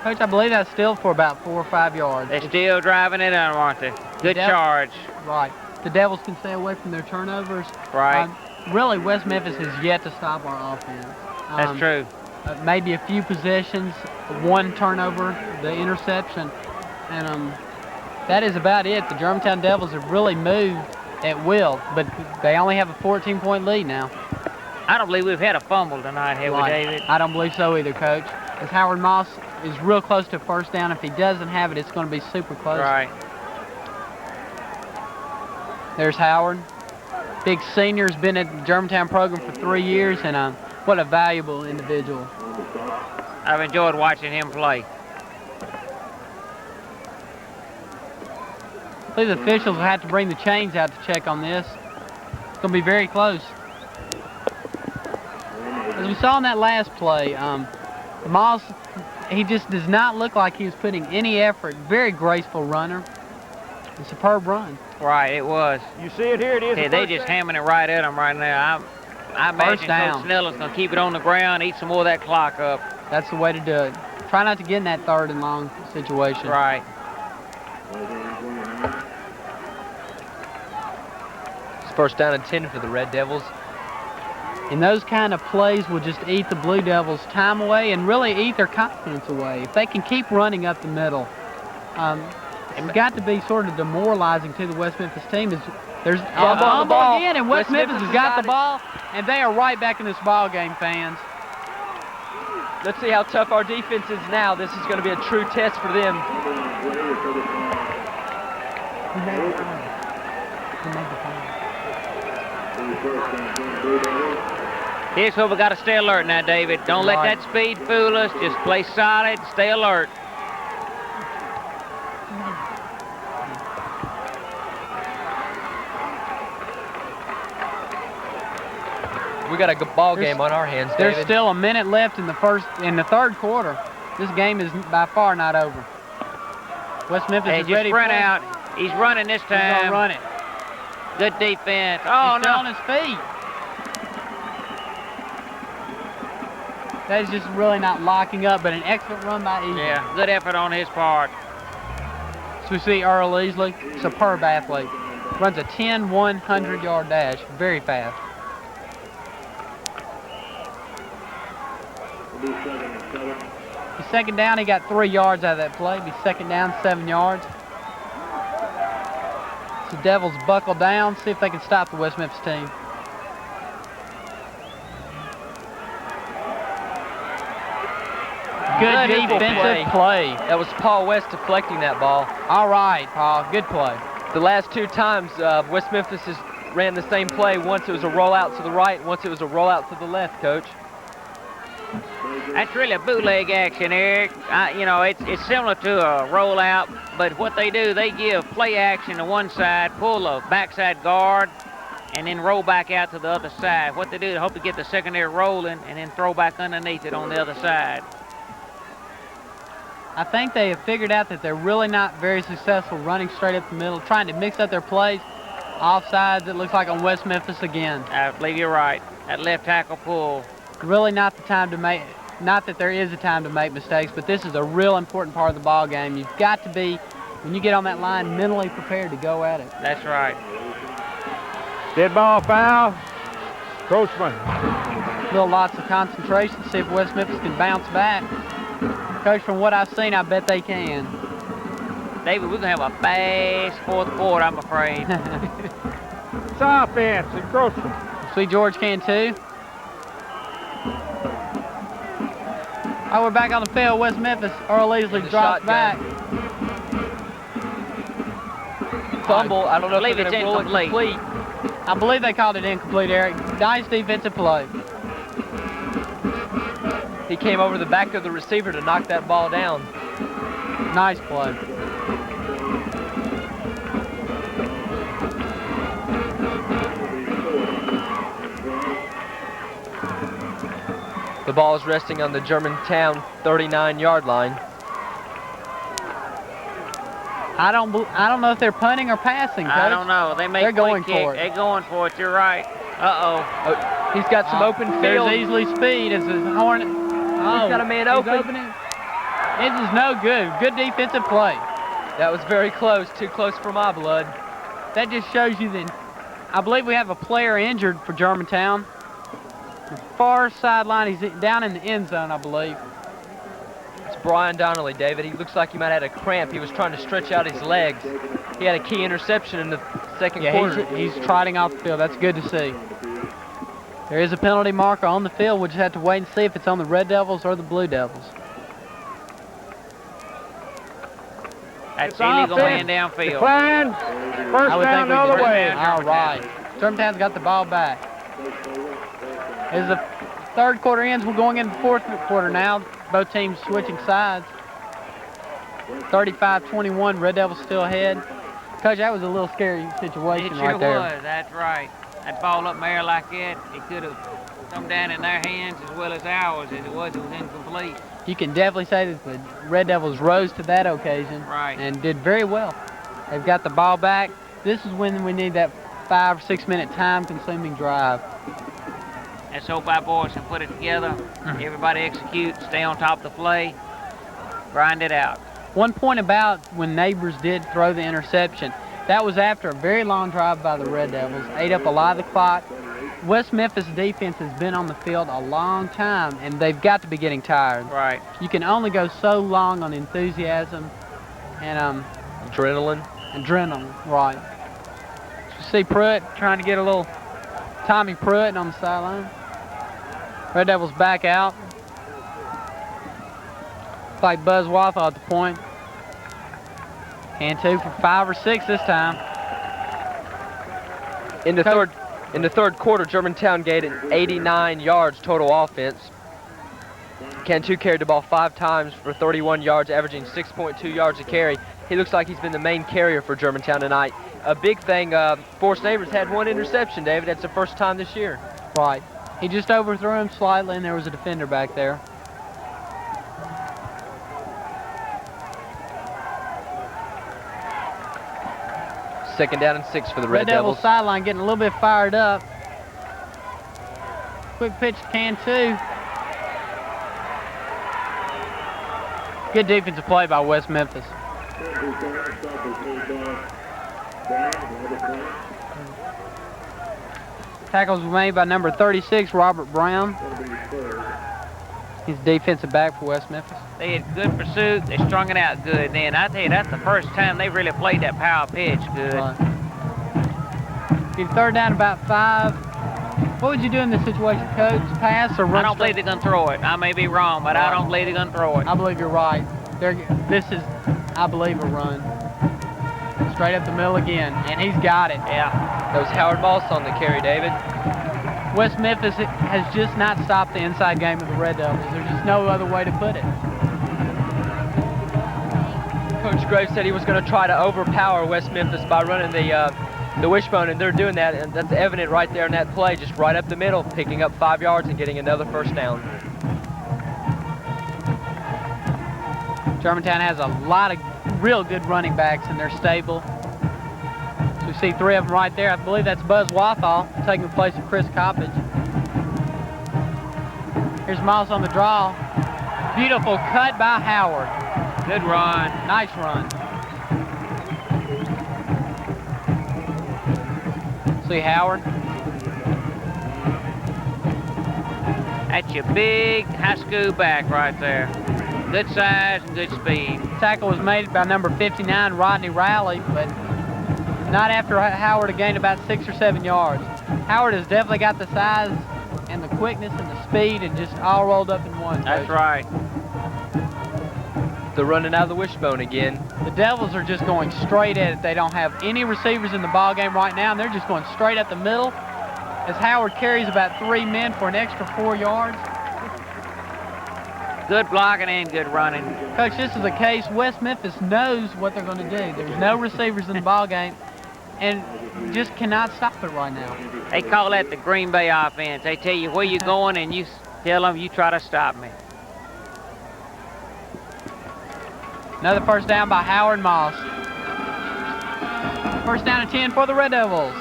Coach, I believe that's still for about 4 or 5 yards. They're still driving it on, aren't they? Good charge. Right. The Devils can stay away from their turnovers. Right. Really, West Memphis has yet to stop our offense. That's true. Maybe a few possessions, one turnover, the interception, and that is about it. The Germantown Devils have really moved at will, but they only have a 14-point lead now. I don't believe we've had a fumble tonight, have we, David? I don't believe so either, Coach. As Howard Moss is real close to first down. If he doesn't have it, it's going to be super close. Right. There's Howard. Big senior, has been at the Germantown program for 3 years, and what a valuable individual. I've enjoyed watching him play. I believe the officials will have to bring the chains out to check on this. It's going to be very close. As we saw in that last play, Moss, he just does not look like he was putting any effort. Very graceful runner. A superb run. Right, it was. You see it here, it is. Yeah, they just hamming it right at him right now. I imagine Coach Snell's going to keep it on the ground, eat some more of that clock up. That's the way to do it. Try not to get in that 3rd and long situation. Right. It's first down and 10 for the Red Devils. And those kind of plays will just eat the Blue Devils' time away and really eat their confidence away. If they can keep running up the middle, it's got to be sort of demoralizing to the West Memphis team. There's a fumble again, and West Memphis has got the ball, and they are right back in this ball game, fans. Let's see how tough our defense is now. This is going to be a true test for them. Here's where we got to stay alert now, David. Don't let that speed fool us. Just play solid, stay alert. We got a good ball game on our hands, David. There's still a minute left in the 3rd quarter. This game is by far not over. West Memphis is ready. Sprint out. He's running this time. He's gonna run it. Good defense. Oh, He's still on his feet. That is just really not locking up, but an excellent run by Easley. Yeah, good effort on his part. So we see Earl Easley, superb athlete. Runs a 10 100-yard dash, very fast. He's 2nd down, he got 3 yards out of that play. Be 2nd down, 7 yards. So Devils buckle down, see if they can stop the West Memphis team. Good defensive play. That was Paul West deflecting that ball. All right, Paul, good play. The last 2 times, West Memphis has ran the same play. Once it was a rollout to the right, once it was a rollout to the left, Coach. That's really a bootleg action, Eric. You know, it's similar to a rollout, but what they do, they give play action to one side, pull a backside guard, and then roll back out to the other side. What they do, they hope to get the secondary rolling and then throw back underneath it on the other side. I think they have figured out that they're really not very successful running straight up the middle, trying to mix up their plays. Offsides, it looks like on West Memphis again. I believe you're right. That left tackle pull. Really not the time to make, not that there is a time to make mistakes, but this is a real important part of the ball game. You've got to be, when you get on that line, mentally prepared to go at it. That's right. Dead ball foul. Coachman. Still lots of concentration to see if West Memphis can bounce back. Coach, from what I've seen, I bet they can. David, we're going to have a fast 4th quarter, I'm afraid. It's offense, encroachment. See, George can too. Oh, we're back on the field. West Memphis. Earl Easley drops back. Fumble. I don't know if it's they're going to roll it complete. I believe they called it incomplete, Eric. Nice defensive play. He came over the back of the receiver to knock that ball down. Nice play. The ball is resting on the Germantown 39-yard line. I don't know if they're punting or passing, Coach. I don't know. They make They're going quick kick. for it. They're going for it. You're right. Uh-oh. Oh, he's got some open field. There's easily speed as his Hornet. Oh, he's got a man open. Opening. This is no good. Good defensive play. That was very close. Too close for my blood. That just shows you that I believe we have a player injured for Germantown. The far sideline, he's down in the end zone, I believe. It's Brian Donnelly, David. He looks like he might have had a cramp. He was trying to stretch out his legs. He had a key interception in the second quarter. He's trotting off the field. That's good to see. There is a penalty marker on the field. We'll just have to wait and see if it's on the Red Devils or the Blue Devils. That's illegal man downfield. Decline. First down the other way. All right. Germantown's got the ball back. As the third quarter ends, we're going into the fourth quarter now. Both teams switching sides. 35-21, Red Devils still ahead. Coach, that was a little scary situation right there. It sure was, that's right. That ball up there like that, it could have come down in their hands as well as ours. As it was incomplete. You can definitely say that the Red Devils rose to that occasion and did very well. They've got the ball back. This is when we need that 5 or 6 minute time-consuming drive. Let's hope our boys can put it together. Everybody execute, stay on top of the play, grind it out. One point about when Neighbors did throw the interception, that was after a very long drive by the Red Devils, ate up a lot of the clock. West Memphis defense has been on the field a long time, and they've got to be getting tired. Right. You can only go so long on enthusiasm and adrenaline. Right. You see Pruitt trying to get a little Tommy Pruitt on the sideline. Red Devils back out. Like Buzz Wathall at the point. And 2 for 5 or 6 this time. In the third quarter, Germantown gained 89 yards total offense. Cantu carried the ball 5 times for 31 yards, averaging 6.2 yards a carry. He looks like he's been the main carrier for Germantown tonight. A big thing, Forrest Neighbors had 1 interception, David. That's the first time this year. Right. He just overthrew him slightly, and there was a defender back there. Second down and 6 for the Red Devils Devils. Sideline getting a little bit fired up. Quick pitch to Cantu. Good defensive play by West Memphis. Tackles were made by number 36, Robert Brown. He's defensive back for West Memphis. They had good pursuit. They strung it out good. Then I tell you, that's the first time they really played that power pitch good. Right. Get third down about 5. What would you do in this situation, Coach? Pass or run? I don't believe they're going to throw it. I may be wrong, but I don't believe they're going to throw it. I believe you're right. This is, I believe, a run. Straight up the middle again, and he's got it. Yeah. That was Howard Moss on the carry, David. West Memphis has just not stopped the inside game of the Red Devils. There's just no other way to put it. Coach Graves said he was going to try to overpower West Memphis by running the wishbone, and they're doing that, and that's evident right there in that play, just right up the middle, picking up 5 yards and getting another first down. Germantown has a lot of real good running backs in their stable. So we see 3 of them right there. I believe that's Buzz Wathall taking the place of Chris Coppage. Here's Moss on the draw. Beautiful cut by Howard. Good run. Nice run. See Howard. That's your big high school back right there. Good size and good speed. Tackle was made by number 59, Rodney Riley, but not after Howard had gained about 6 or 7 yards. Howard has definitely got the size and the quickness and the speed and just all rolled up in one. That's right. They're running out of the wishbone again. The Devils are just going straight at it. They don't have any receivers in the ball game right now, and they're just going straight at the middle as Howard carries about 3 men for an extra 4 yards. Good blocking and good running. Coach, this is a case West Memphis knows what they're going to do. There's no receivers in the ball game, and just cannot stop it right now. They call that the Green Bay offense. They tell you where you're going, and you tell them you try to stop me. Another first down by Howard Moss. First down and 10 for the Red Devils.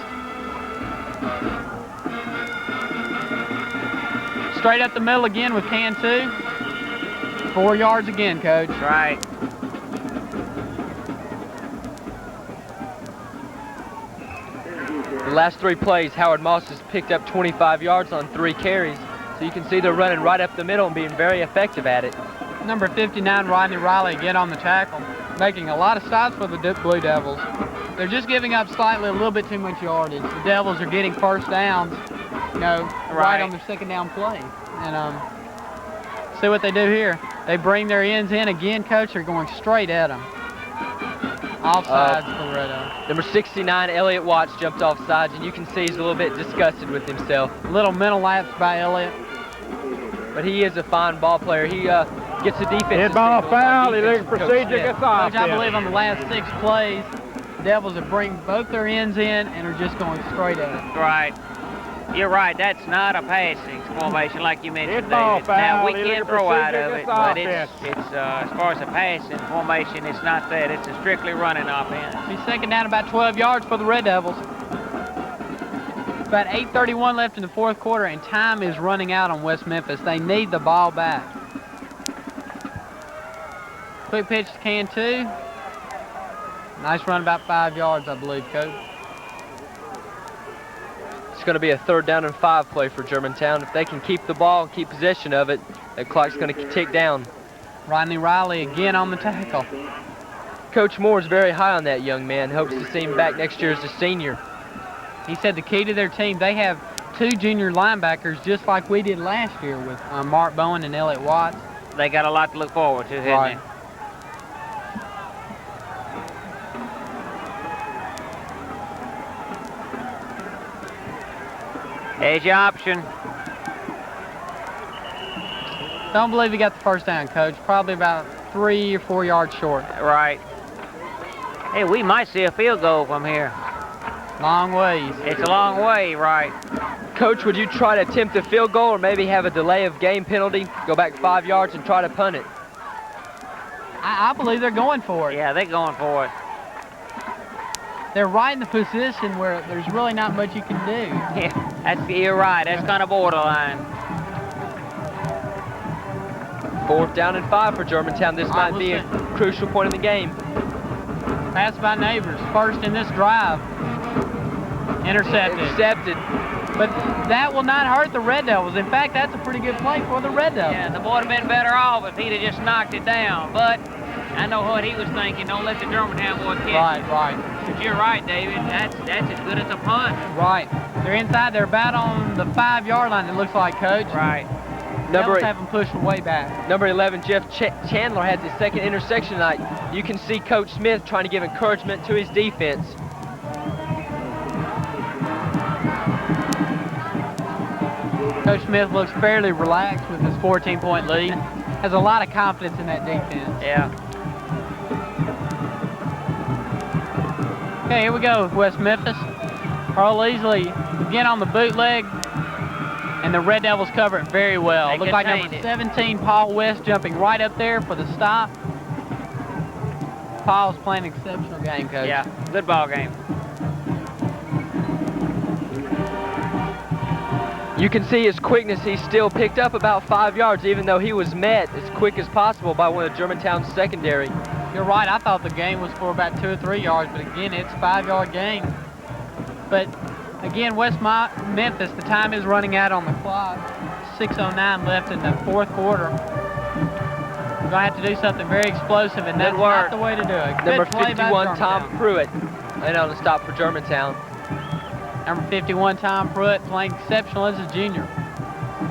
Straight up the middle again with Cantu. 4 yards again, Coach. Right. The last 3 plays, Howard Moss has picked up 25 yards on 3 carries. So you can see they're running right up the middle and being very effective at it. Number 59, Rodney Riley, again on the tackle, making a lot of stops for the Blue Devils. They're just giving up slightly a little bit too much yardage. The Devils are getting first downs, right on their second down play. And see what they do here. They bring their ends in again, Coach. They're going straight at them. Offsides for the Red Devils. Number 69, Elliott Watts, jumped off sides, and you can see he's a little bit disgusted with himself. A little mental lapse by Elliott. But he is a fine ball player. He gets the defense. Head ball foul, illegal procedure, gets off. Coach, I believe on the last 6 plays, the Devils have bring both their ends in and are just going straight at it. Right. You're right. That's not a passing formation like you mentioned, ball David. foul, Now, we illegal can throw out procedure of it, against but offense. it's as far as a passing formation, it's not that. It's a strictly running offense. He's second down about 12 yards for the Red Devils. About 8:31 left in the 4th quarter, and time is running out on West Memphis. They need the ball back. Quick pitch to Cantu. Nice run, about 5 yards, I believe, Coach. It's going to be a 3rd down and 5 play for Germantown. If they can keep the ball and keep possession of it, the clock's going to tick down. Rodney Riley again on the tackle. Coach Moore is very high on that young man. Hopes to see him back next year as a senior. He said the key to their team, they have 2 junior linebackers just like we did last year with Mark Bowen and Elliott Watts. They got a lot to look forward to, haven't they? There's your option. Don't believe he got the first down, Coach. Probably about 3 or 4 yards short. Right. Hey, we might see a field goal from here. Long ways. It's a long way, right. Coach, would you try to attempt a field goal or maybe have a delay of game penalty, go back 5 yards and try to punt it? I believe they're going for it. Yeah, they're going for it. They're right in the position where there's really not much you can do. Yeah, you're right. That's kind of borderline. 4th down and 5 for Germantown. This might be a crucial point in the game. Pass by Neighbors. First in this drive. Intercepted. But that will not hurt the Red Devils. In fact, that's a pretty good play for the Red Devils. Yeah, the boy would have been better off if he'd have just knocked it down. But I know what he was thinking. Don't let the Germantown boy catch it. Right. But you're right, David. That's as good as a punt. Right. They're inside. They're about on the 5-yard line, it looks like, Coach. Right. Devils have them pushed way back. Number 11, Jeff Chandler had his 2nd interception tonight. You can see Coach Smith trying to give encouragement to his defense. Coach Smith looks fairly relaxed with his 14-point lead. Has a lot of confidence in that defense. Yeah. Okay, here we go with West Memphis. Earl Easley again on the bootleg, and the Red Devils cover it very well. Looks like number 17, Paul West, jumping right up there for the stop. Paul's playing an exceptional game, Coach. Yeah, good ball game. You can see his quickness. He's still picked up about 5 yards, even though he was met as quick as possible by one of Germantown's secondary. You're right. I thought the game was for about 2 or 3 yards, but again, it's a 5-yard gain. But again, West Memphis, the time is running out on the clock. 6:09 left in the 4th quarter. We're going to have to do something very explosive, and that's not the way to do it. Number 51, Tom Pruitt, and on the stop for Germantown. Number 51, Tom Pruitt, playing exceptional as a junior.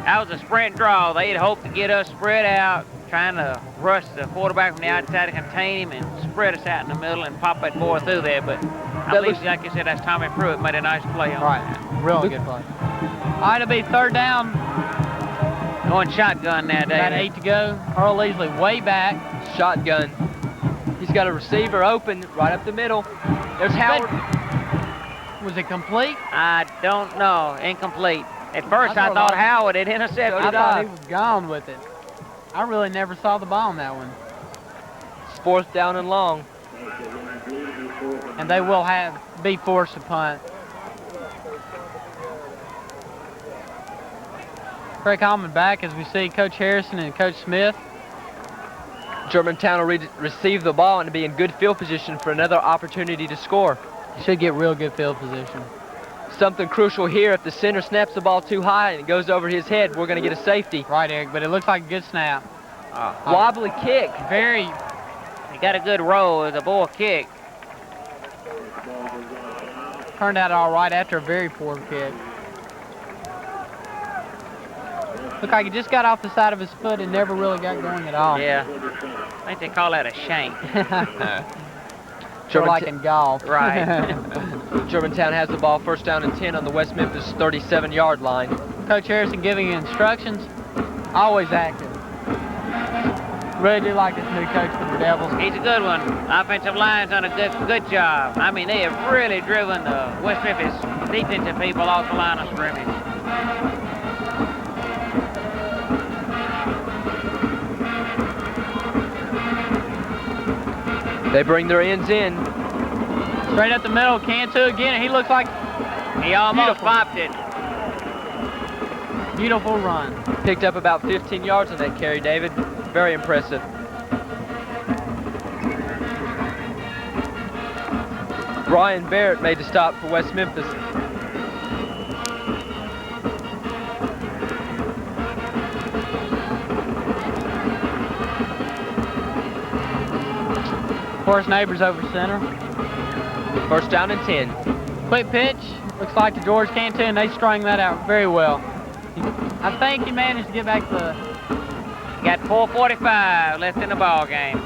That was a sprint draw. They'd hoped to get us spread out, trying to rush the quarterback from the outside to contain him and spread us out in the middle and pop that boy through there. But I believe, like you said, that's Tommy Pruitt made a nice play on that. Really good play. All right, it'll be third down. Going shotgun now, David. About 8 to go. Earl Easley way back. Shotgun. He's got a receiver open right up the middle. There's Howard. Was it complete? I don't know. Incomplete. At first, I thought Howard had intercepted I it. thought he was gone with it. I really never saw the ball on that one. It's 4th down and long. And they will be forced to punt. Craig Hallman back as we see Coach Harrison and Coach Smith. Germantown will receive the ball and be in good field position for another opportunity to score. Should get real good field position. Something crucial here, if the center snaps the ball too high and it goes over his head, we're going to get a safety. Right, Eric, but it looks like a good snap. Wobbly kick. He got a good roll as a ball kick. Turned out all right after a very poor kick. Looked like he just got off the side of his foot and never really got going at all. Yeah. I think they call that a shank. Like in golf. Right. Germantown has the ball, 1st down and 10 on the West Memphis 37-yard line. Coach Harrison giving instructions, always active. Really do like this new coach for the Devils. He's a good one. Offensive line's done a good job. I mean, they have really driven the West Memphis defensive people off the line of scrimmage. They bring their ends in. Straight up the middle, Cantu again, and he looks like he almost popped it. Beautiful run. Picked up about 15 yards on that carry, David. Very impressive. Brian Barrett made the stop for West Memphis. Forrest Neighbors over center. 1st down and 10. Quick pitch. Looks like to George Cantu, and they strung that out very well. I think he managed to get back to Got 4:45 left in the ball game.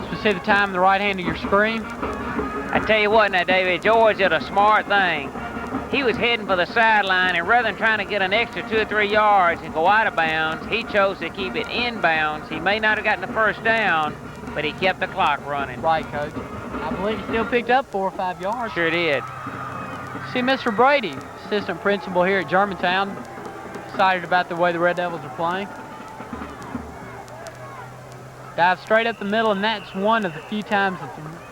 So see the time on the right hand of your screen. I tell you what now, David, George did a smart thing. He was heading for the sideline, and rather than trying to get an extra 2 or 3 yards and go out of bounds, he chose to keep it inbounds. He may not have gotten the 1st down, but he kept the clock running. Right, Coach. I believe he still picked up 4 or 5 yards. Sure did. See Mr. Brady, assistant principal here at Germantown, excited about the way the Red Devils are playing. Dive straight up the middle, and that's one of the few times that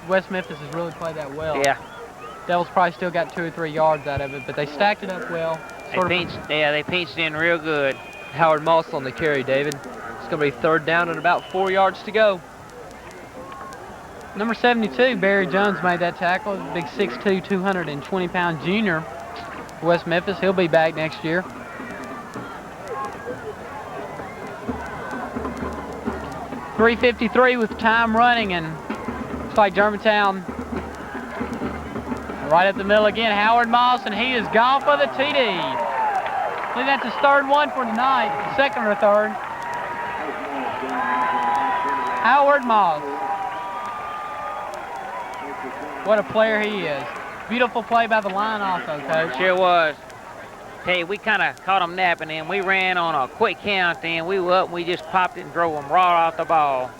West Memphis has really played that well. Yeah. Devils probably still got 2 or 3 yards out of it, but they stacked it up well. They pinched in real good. Howard Moss on the carry, David. It's going to be 3rd down and about 4 yards to go. Number 72, Barry Jones made that tackle. Big 6'2", 220-pound junior. West Memphis, he'll be back next year. .353 with time running, and looks like Germantown right up the middle again. Howard Moss, and he is gone for the TD. I think that's his 3rd one for tonight, 2nd or 3rd. Howard Moss. What a player he is. Beautiful play by the line also, Coach. Sure was. Hey, we kind of caught them napping, and we ran on a quick count, then we were up, and we just popped it and drove them raw off the ball.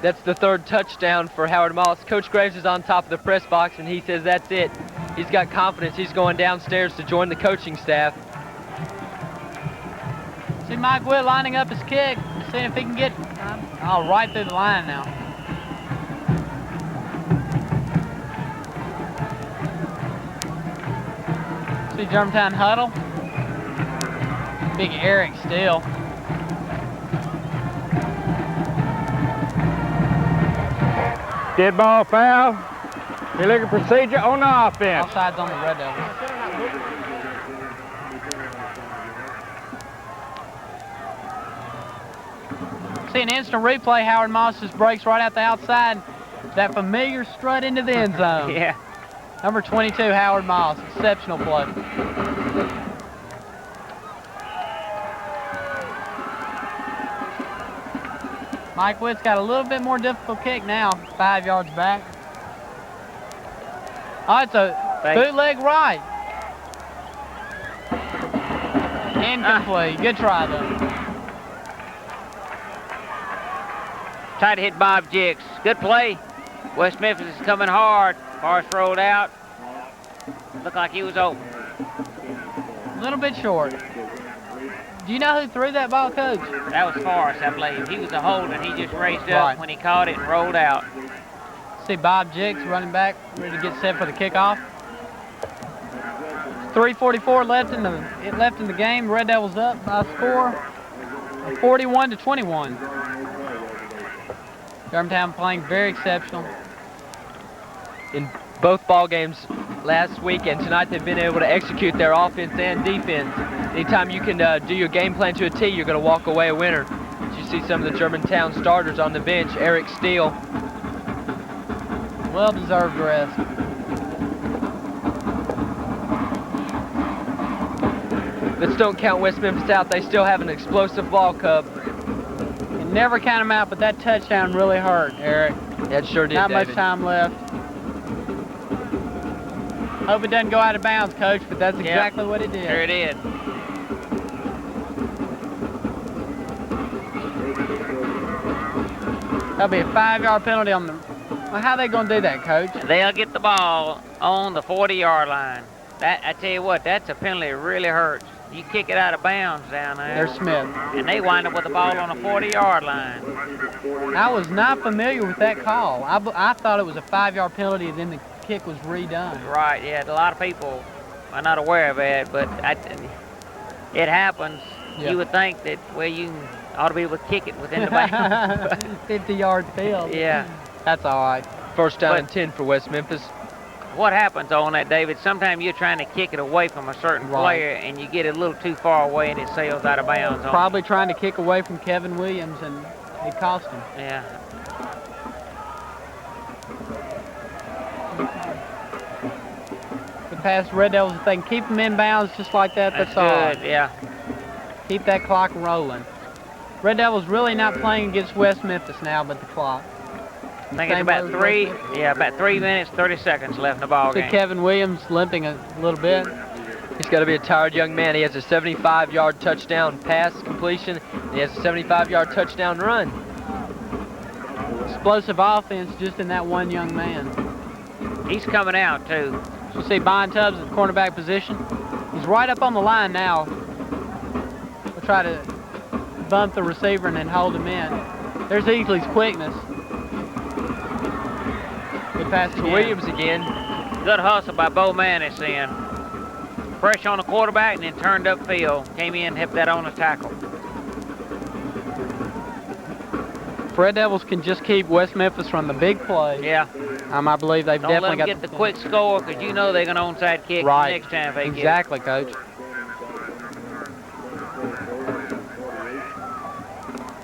That's the 3rd touchdown for Howard Moss. Coach Graves is on top of the press box, and he says that's it. He's got confidence. He's going downstairs to join the coaching staff. See Mike Witt lining up his kick, seeing if he can get right through the line now. See Germantown huddle. Big Eric still. Dead ball foul. Illegal procedure on the offense. Offsides on the Red Devils. See an instant replay. Howard Moss just breaks right out the outside. That familiar strut into the end zone. Yeah. Number 22, Howard Moss. Exceptional play. Mike Witt's got a little bit more difficult kick now, 5 yards back. Oh, it's a bootleg right. Incomplete. Good try, though. Tried to hit Bob Jicks. Good play. West Memphis is coming hard. Forrest rolled out. Looked like he was open. A little bit short. Do you know who threw that ball, Coach? That was Forrest, I believe. He was a holder. He just raced up when he caught it and rolled out. See Bob Jicks running back, ready to get set for the kickoff. 3:44 left in the game. Red Devils up by a score of 41-21. Germantown playing very exceptional. In both ball games last week and tonight, they've been able to execute their offense and defense. Anytime you can do your game plan to a T, you're going to walk away a winner. As you see some of the Germantown starters on the bench, Eric Steele. Well-deserved rest. Let's don't count West Memphis out. They still have an explosive ball club. You never count them out, but that touchdown really hurt, Eric. That sure did, Not David. much time left. Hope it doesn't go out of bounds, Coach, but that's exactly what it did. Sure it did. That'll be a 5-yard penalty on them. Well, how are they going to do that, Coach? They'll get the ball on the 40-yard line. That, I tell you what, that's a penalty that really hurts. You kick it out of bounds down there. There's Smith. And they wind up with the ball on the 40-yard line. I was not familiar with that call. I thought it was a 5-yard penalty and then the kick was redone. Right, yeah, a lot of people are not aware of it, but it happens. Yeah. You would think that, well, you ought to be able to kick it within the bounds. 50-yard field. Yeah. That's all right. First down and 10 for West Memphis. What happens on that, David, sometimes you're trying to kick it away from a certain player and you get it a little too far away and it sails out of bounds. Probably trying to kick away from Kevin Williams and it cost him. Yeah. The pass Red Devils, if they can keep them in bounds just like that, that's all right. Good, yeah. Keep that clock rolling. Red Devils really not playing against West Memphis now, but the clock. I think it's about about 3 minutes, 30 seconds left in the ball game. Kevin Williams limping a little bit. He's got to be a tired young man. He has a 75-yard touchdown pass completion. He has a 75-yard touchdown run. Explosive offense just in that one young man. He's coming out, too. You see Bond Tubbs at the cornerback position. He's right up on the line now. We'll try to bump the receiver and then hold him in. There's Easley's quickness. Good pass to Williams again. Good hustle by Bo Manis in. Pressure on the quarterback and then turned upfield. Came in, hit that on the tackle. Red Devils can just keep West Memphis from the big play. Yeah. I believe they've definitely got Don't let them get the quick score because you know they're going to onside kick next time they get it. Exactly, Coach.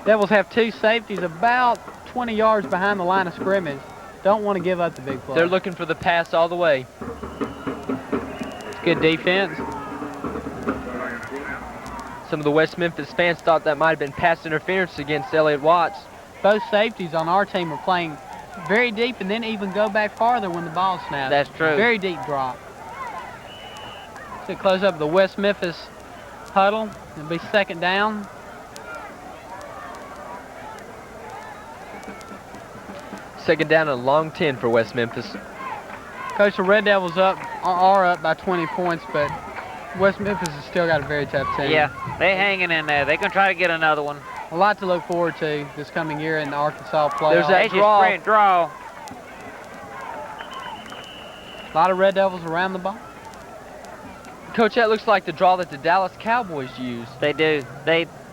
Devils have two safeties about 20 yards behind the line of scrimmage. Don't want to give up the big play. They're looking for the pass all the way. It's good defense. Some of the West Memphis fans thought that might have been pass interference against Elliott Watts. Both safeties on our team are playing very deep and then even go back farther when the ball snaps. That's true. Very deep drop. So close up the West Memphis huddle. It'll be second down. Second down and a long 10 for West Memphis. Coach, the Red Devils are up by 20 points, but West Memphis has still got a very tough team. Yeah, they're hanging in there. They can try to get another one. A lot to look forward to this coming year in the Arkansas playoffs. There's that draw. A lot of Red Devils around the ball. Coach, that looks like the draw that the Dallas Cowboys use. They do.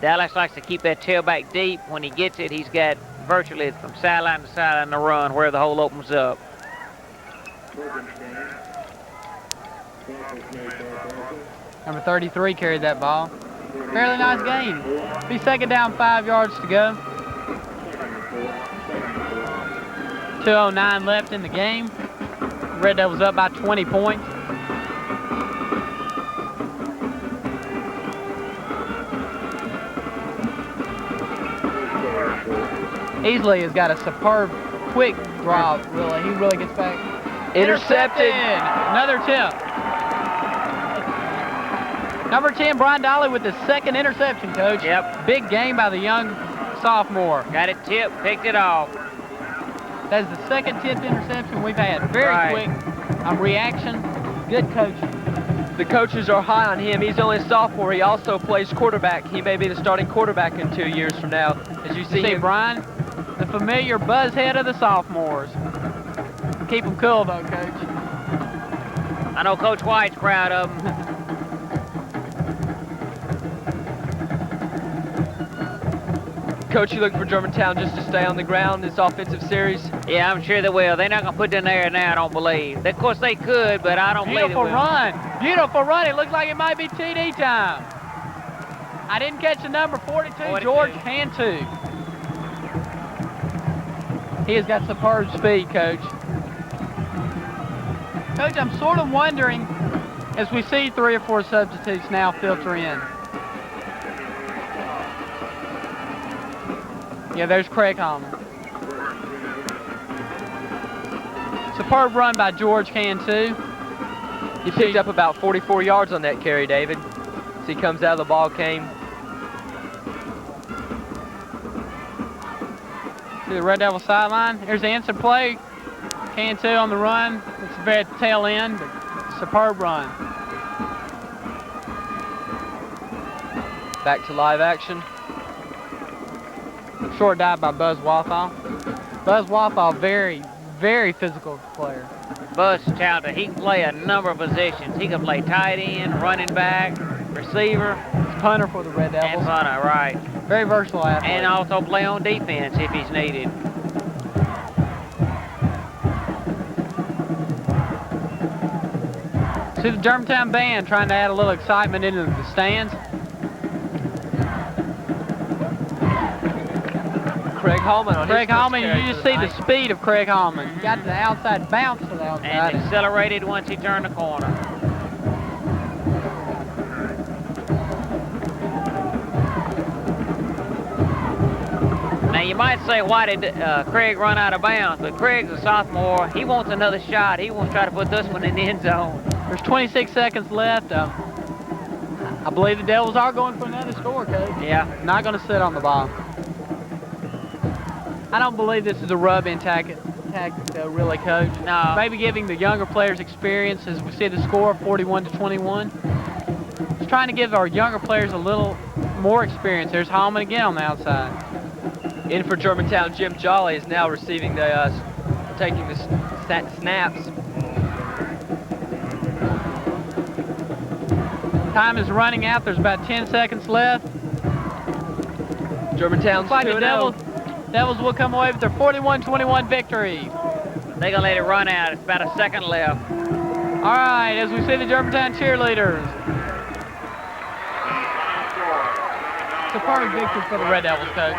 Dallas likes to keep that tailback deep. When he gets it, he's got virtually from sideline to sideline to run where the hole opens up. Number 33 carried that ball. Fairly nice gain. Be second down, 5 yards to go. 2:09 left in the game. Red Devils up by 20 points. Easley has got a superb, quick drop, really. He really gets back. Intercepted. Another tip. Number 10, Brian Dolly with the second interception, Coach. Yep. Big game by the young sophomore. Got it tipped, picked it off. That's the second tipped interception we've had. Very quick reaction. Good coaching. The coaches are high on him. He's only a sophomore. He also plays quarterback. He may be the starting quarterback in 2 years from now. As you see him. Brian, the familiar buzz head of the sophomores. Keep them cool, though, Coach. I know Coach White's proud of him. Coach, you looking for Germantown just to stay on the ground this offensive series? Yeah, I'm sure they will. They're not going to put it in there now, I don't believe. Of course, they could, but I don't believe they will. Beautiful run. It looks like it might be TD time. I didn't catch the number 42. George Cantu. He has got superb speed, Coach. Coach, I'm sort of wondering, as we see 3 or 4 substitutes now filter in. Yeah, there's Craig Holman. Superb run by George Cantu. He picked up about 44 yards on that carry, David. As he comes out of the ball game. To the Red Devil sideline. Here's the instant play. Cantu on the run. It's very at the tail end, but superb run. Back to live action. Short dive by Buzz Walthall. Buzz Walthall, very, very physical player. Buzz is talented. He can play a number of positions. He can play tight end, running back, receiver. He's punter for the Red Devils. And punter, right. Very versatile athlete. And also play on defense if he's needed. See the Germantown band trying to add a little excitement into the stands. Craig Holman on Craig his Holman, you just see the speed of Craig Holman. He got the outside bounce to the outside. And accelerated once he turned the corner. Now you might say, why did Craig run out of bounds? But Craig's a sophomore. He wants another shot. He wants to try to put this one in the end zone. There's 26 seconds left. I believe the Devils are going for another score, Coach. Yeah. Not going to sit on the ball. I don't believe this is a rub-in tactic, though, really, Coach. No. Maybe giving the younger players experience, as we see the score, 41-21. Just trying to give our younger players a little more experience. There's Holman again on the outside. In for Germantown, Jim Jolly is now receiving the, taking the snaps. Time is running out. There's about 10 seconds left. Germantown's 2-0. Devils will come away with their 41-21 victory. They're going to let it run out. It's about a second left. All right, as we see the Germantown cheerleaders. Superb victory for the Red Devils, Coach.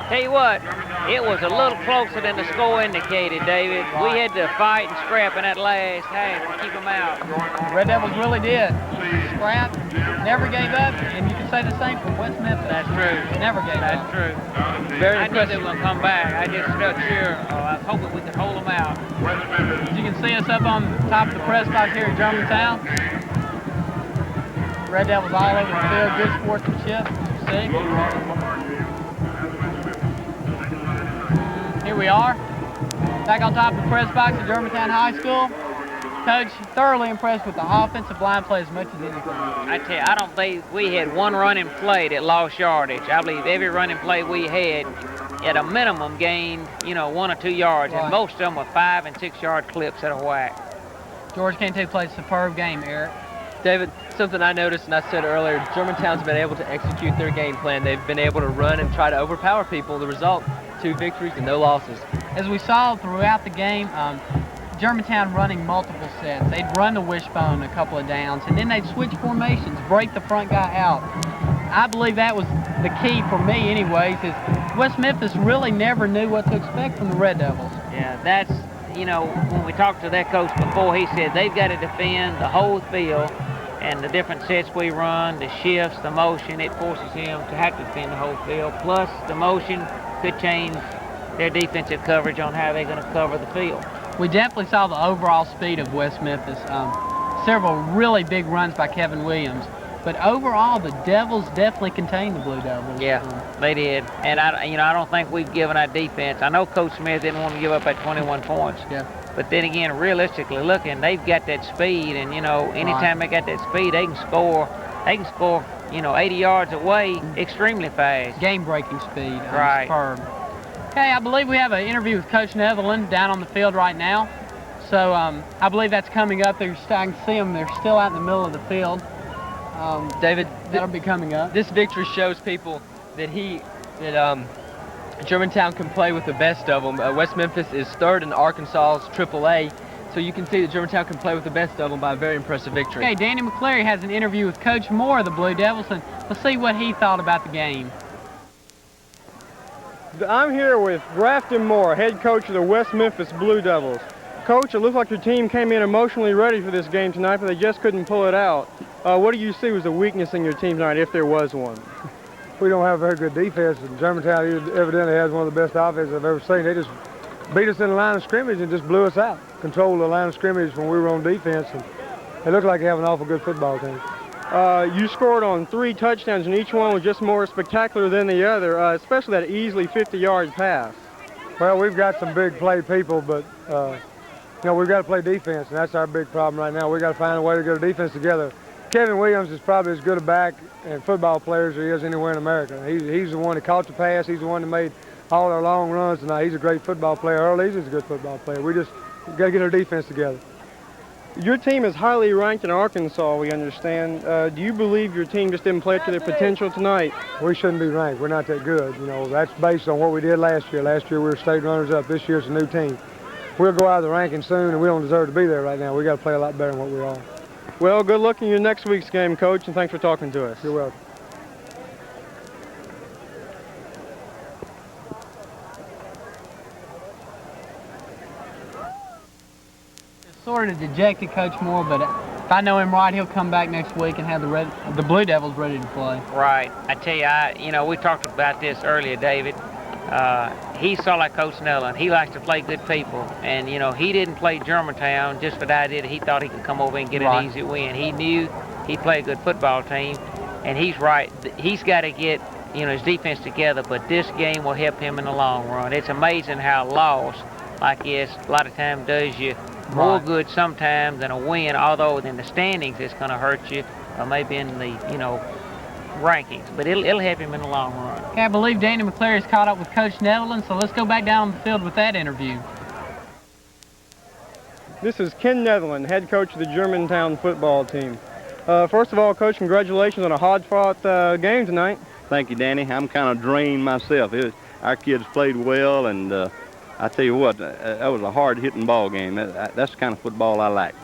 Tell you what, it was a little closer than the score indicated, David. We had to fight and scrap in that last half to keep them out. The Red Devils really did. Scrap, never gave up, and you can say the same for West Memphis. That's true. Never gave up. That's true. Very I knew they were going to come back. I just felt sure. I was hoping we could hold them out. As you can see us up on top of the press box here at Germantown. Red Devils all over the field. Good sportsmanship, as you see. Here we are, back on top of the press box at Germantown High School. Coach, thoroughly impressed with the offensive line play as much as anything. I tell you, I don't think we had one running play that lost yardage. I believe every running play we had, at a minimum, gained, 1 or 2 yards, and most of them were 5- and 6-yard clips at a whack. George Cantu played a superb game, Eric. David, something I noticed and I said earlier, Germantown's been able to execute their game plan. They've been able to run and try to overpower people. The result, 2 victories and no losses. As we saw throughout the game, Germantown running multiple sets. They'd run the wishbone a couple of downs, and then they'd switch formations, break the front guy out. I believe that was the key for me anyways, is West Memphis really never knew what to expect from the Red Devils. Yeah, that's, when we talked to that coach before, he said they've got to defend the whole field, and the different sets we run, the shifts, the motion, it forces him to have to defend the whole field. Plus, the motion could change their defensive coverage on how they're going to cover the field. We definitely saw the overall speed of West Memphis. Several really big runs by Kevin Williams. But overall, the Devils definitely contained the Blue Devils. Yeah, they did. And I don't think we've given our defense. I know Coach Smith didn't want to give up at 21 points. Yeah. But then again, realistically looking, they've got that speed, and anytime they got that speed, they can score. They can score, 80 yards away extremely fast. Game-breaking speed. Right. Superb. Okay, I believe we have an interview with Coach Netherland down on the field right now. So I believe that's coming up. I can see them. They're still out in the middle of the field. David, that'll be coming up. This victory shows people that Germantown can play with the best of them. West Memphis is third in Arkansas's AAA, so you can see that Germantown can play with the best of them by a very impressive victory. Okay, Danny McCleary has an interview with Coach Moore of the Blue Devils, and let's see what he thought about the game. I'm here with Grafton Moore, head coach of the West Memphis Blue Devils. Coach, it looks like your team came in emotionally ready for this game tonight, but they just couldn't pull it out. What do you see was the weakness in your team tonight, if there was one? We don't have a very good defense, and Germantown evidently has one of the best offenses I've ever seen. They just beat us in the line of scrimmage and just blew us out. Controlled the line of scrimmage when we were on defense, and they look like they have an awful good football team. You scored on 3 touchdowns, and each one was just more spectacular than the other, especially that easily 50-yard pass. Well, we've got some big play people, but we've got to play defense, and that's our big problem right now. We've got to find a way to get our defense together. Kevin Williams is probably as good a back and football player as he is anywhere in America. He's the one that caught the pass. He's the one that made all our long runs tonight. He's a great football player. Earl Easy is a good football player. We've got to get our defense together. Your team is highly ranked in Arkansas, we understand. Do you believe your team just didn't play up to their potential tonight? We shouldn't be ranked. We're not that good. That's based on what we did last year. Last year we were state runners-up. This year's a new team. We'll go out of the ranking soon, and we don't deserve to be there right now. We got to play a lot better than what we are. Well, good luck in your next week's game, Coach, and thanks for talking to us. You're welcome. Sort of dejected, Coach Moore, but if I know him right, he'll come back next week and have the Blue Devils ready to play. Right. I tell you, we talked about this earlier, David. He's sort of like Coach Snellen. He likes to play good people, and he didn't play Germantown just for the idea that he thought he could come over and get an easy win. He knew he played a good football team, and he's right. He's got to get his defense together, but this game will help him in the long run. It's amazing how a loss like this a lot of times does you more good sometimes than a win, although in the standings it's going to hurt you, or maybe in the rankings, but it'll help him in the long run. Okay, I believe Danny McCleary is caught up with Coach Netherland, so let's go back down on the field with that interview. This is Ken Netherland, head coach of the Germantown football team. First of all, Coach, congratulations on a hard-fought game tonight. Thank you, Danny. I'm kind of drained myself. Our kids played well, and I tell you what, that was a hard-hitting ball game. That's the kind of football I like.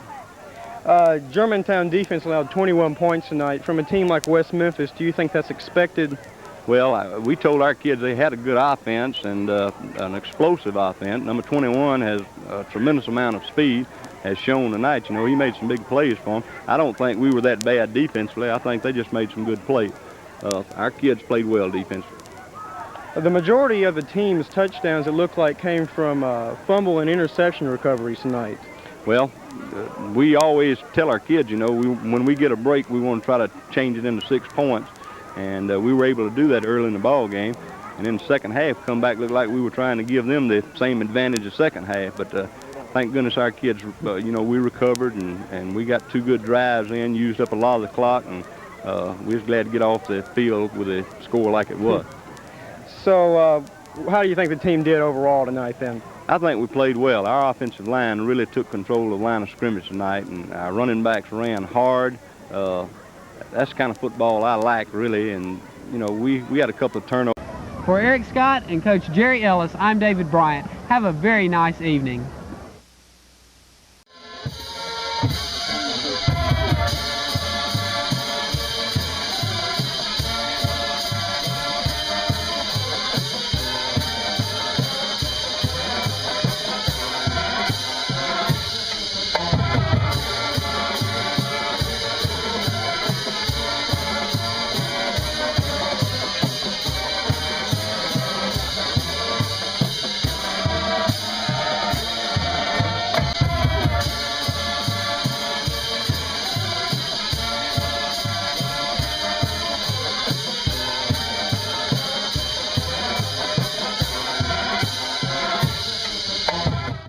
Germantown defense allowed 21 points tonight. From a team like West Memphis, do you think that's expected? Well, we told our kids they had a good offense and an explosive offense. Number 21 has a tremendous amount of speed, has shown tonight. He made some big plays for them. I don't think we were that bad defensively. I think they just made some good plays. Our kids played well defensively. The majority of the team's touchdowns, it looked like, came from fumble and interception recoveries tonight. Well, we always tell our kids, when we get a break, we want to try to change it into 6 points. And we were able to do that early in the ball game. And in the second half, come back, looked like we were trying to give them the same advantage the second half. But thank goodness our kids, we recovered and we got 2 good drives in, used up a lot of the clock, and we was glad to get off the field with a score like it was. So how do you think the team did overall tonight then? I think we played well. Our offensive line really took control of the line of scrimmage tonight, and our running backs ran hard. That's the kind of football I like, really, and, we had a couple of turnovers. For Eric Scott and Coach Jerry Ellis, I'm David Bryant. Have a very nice evening.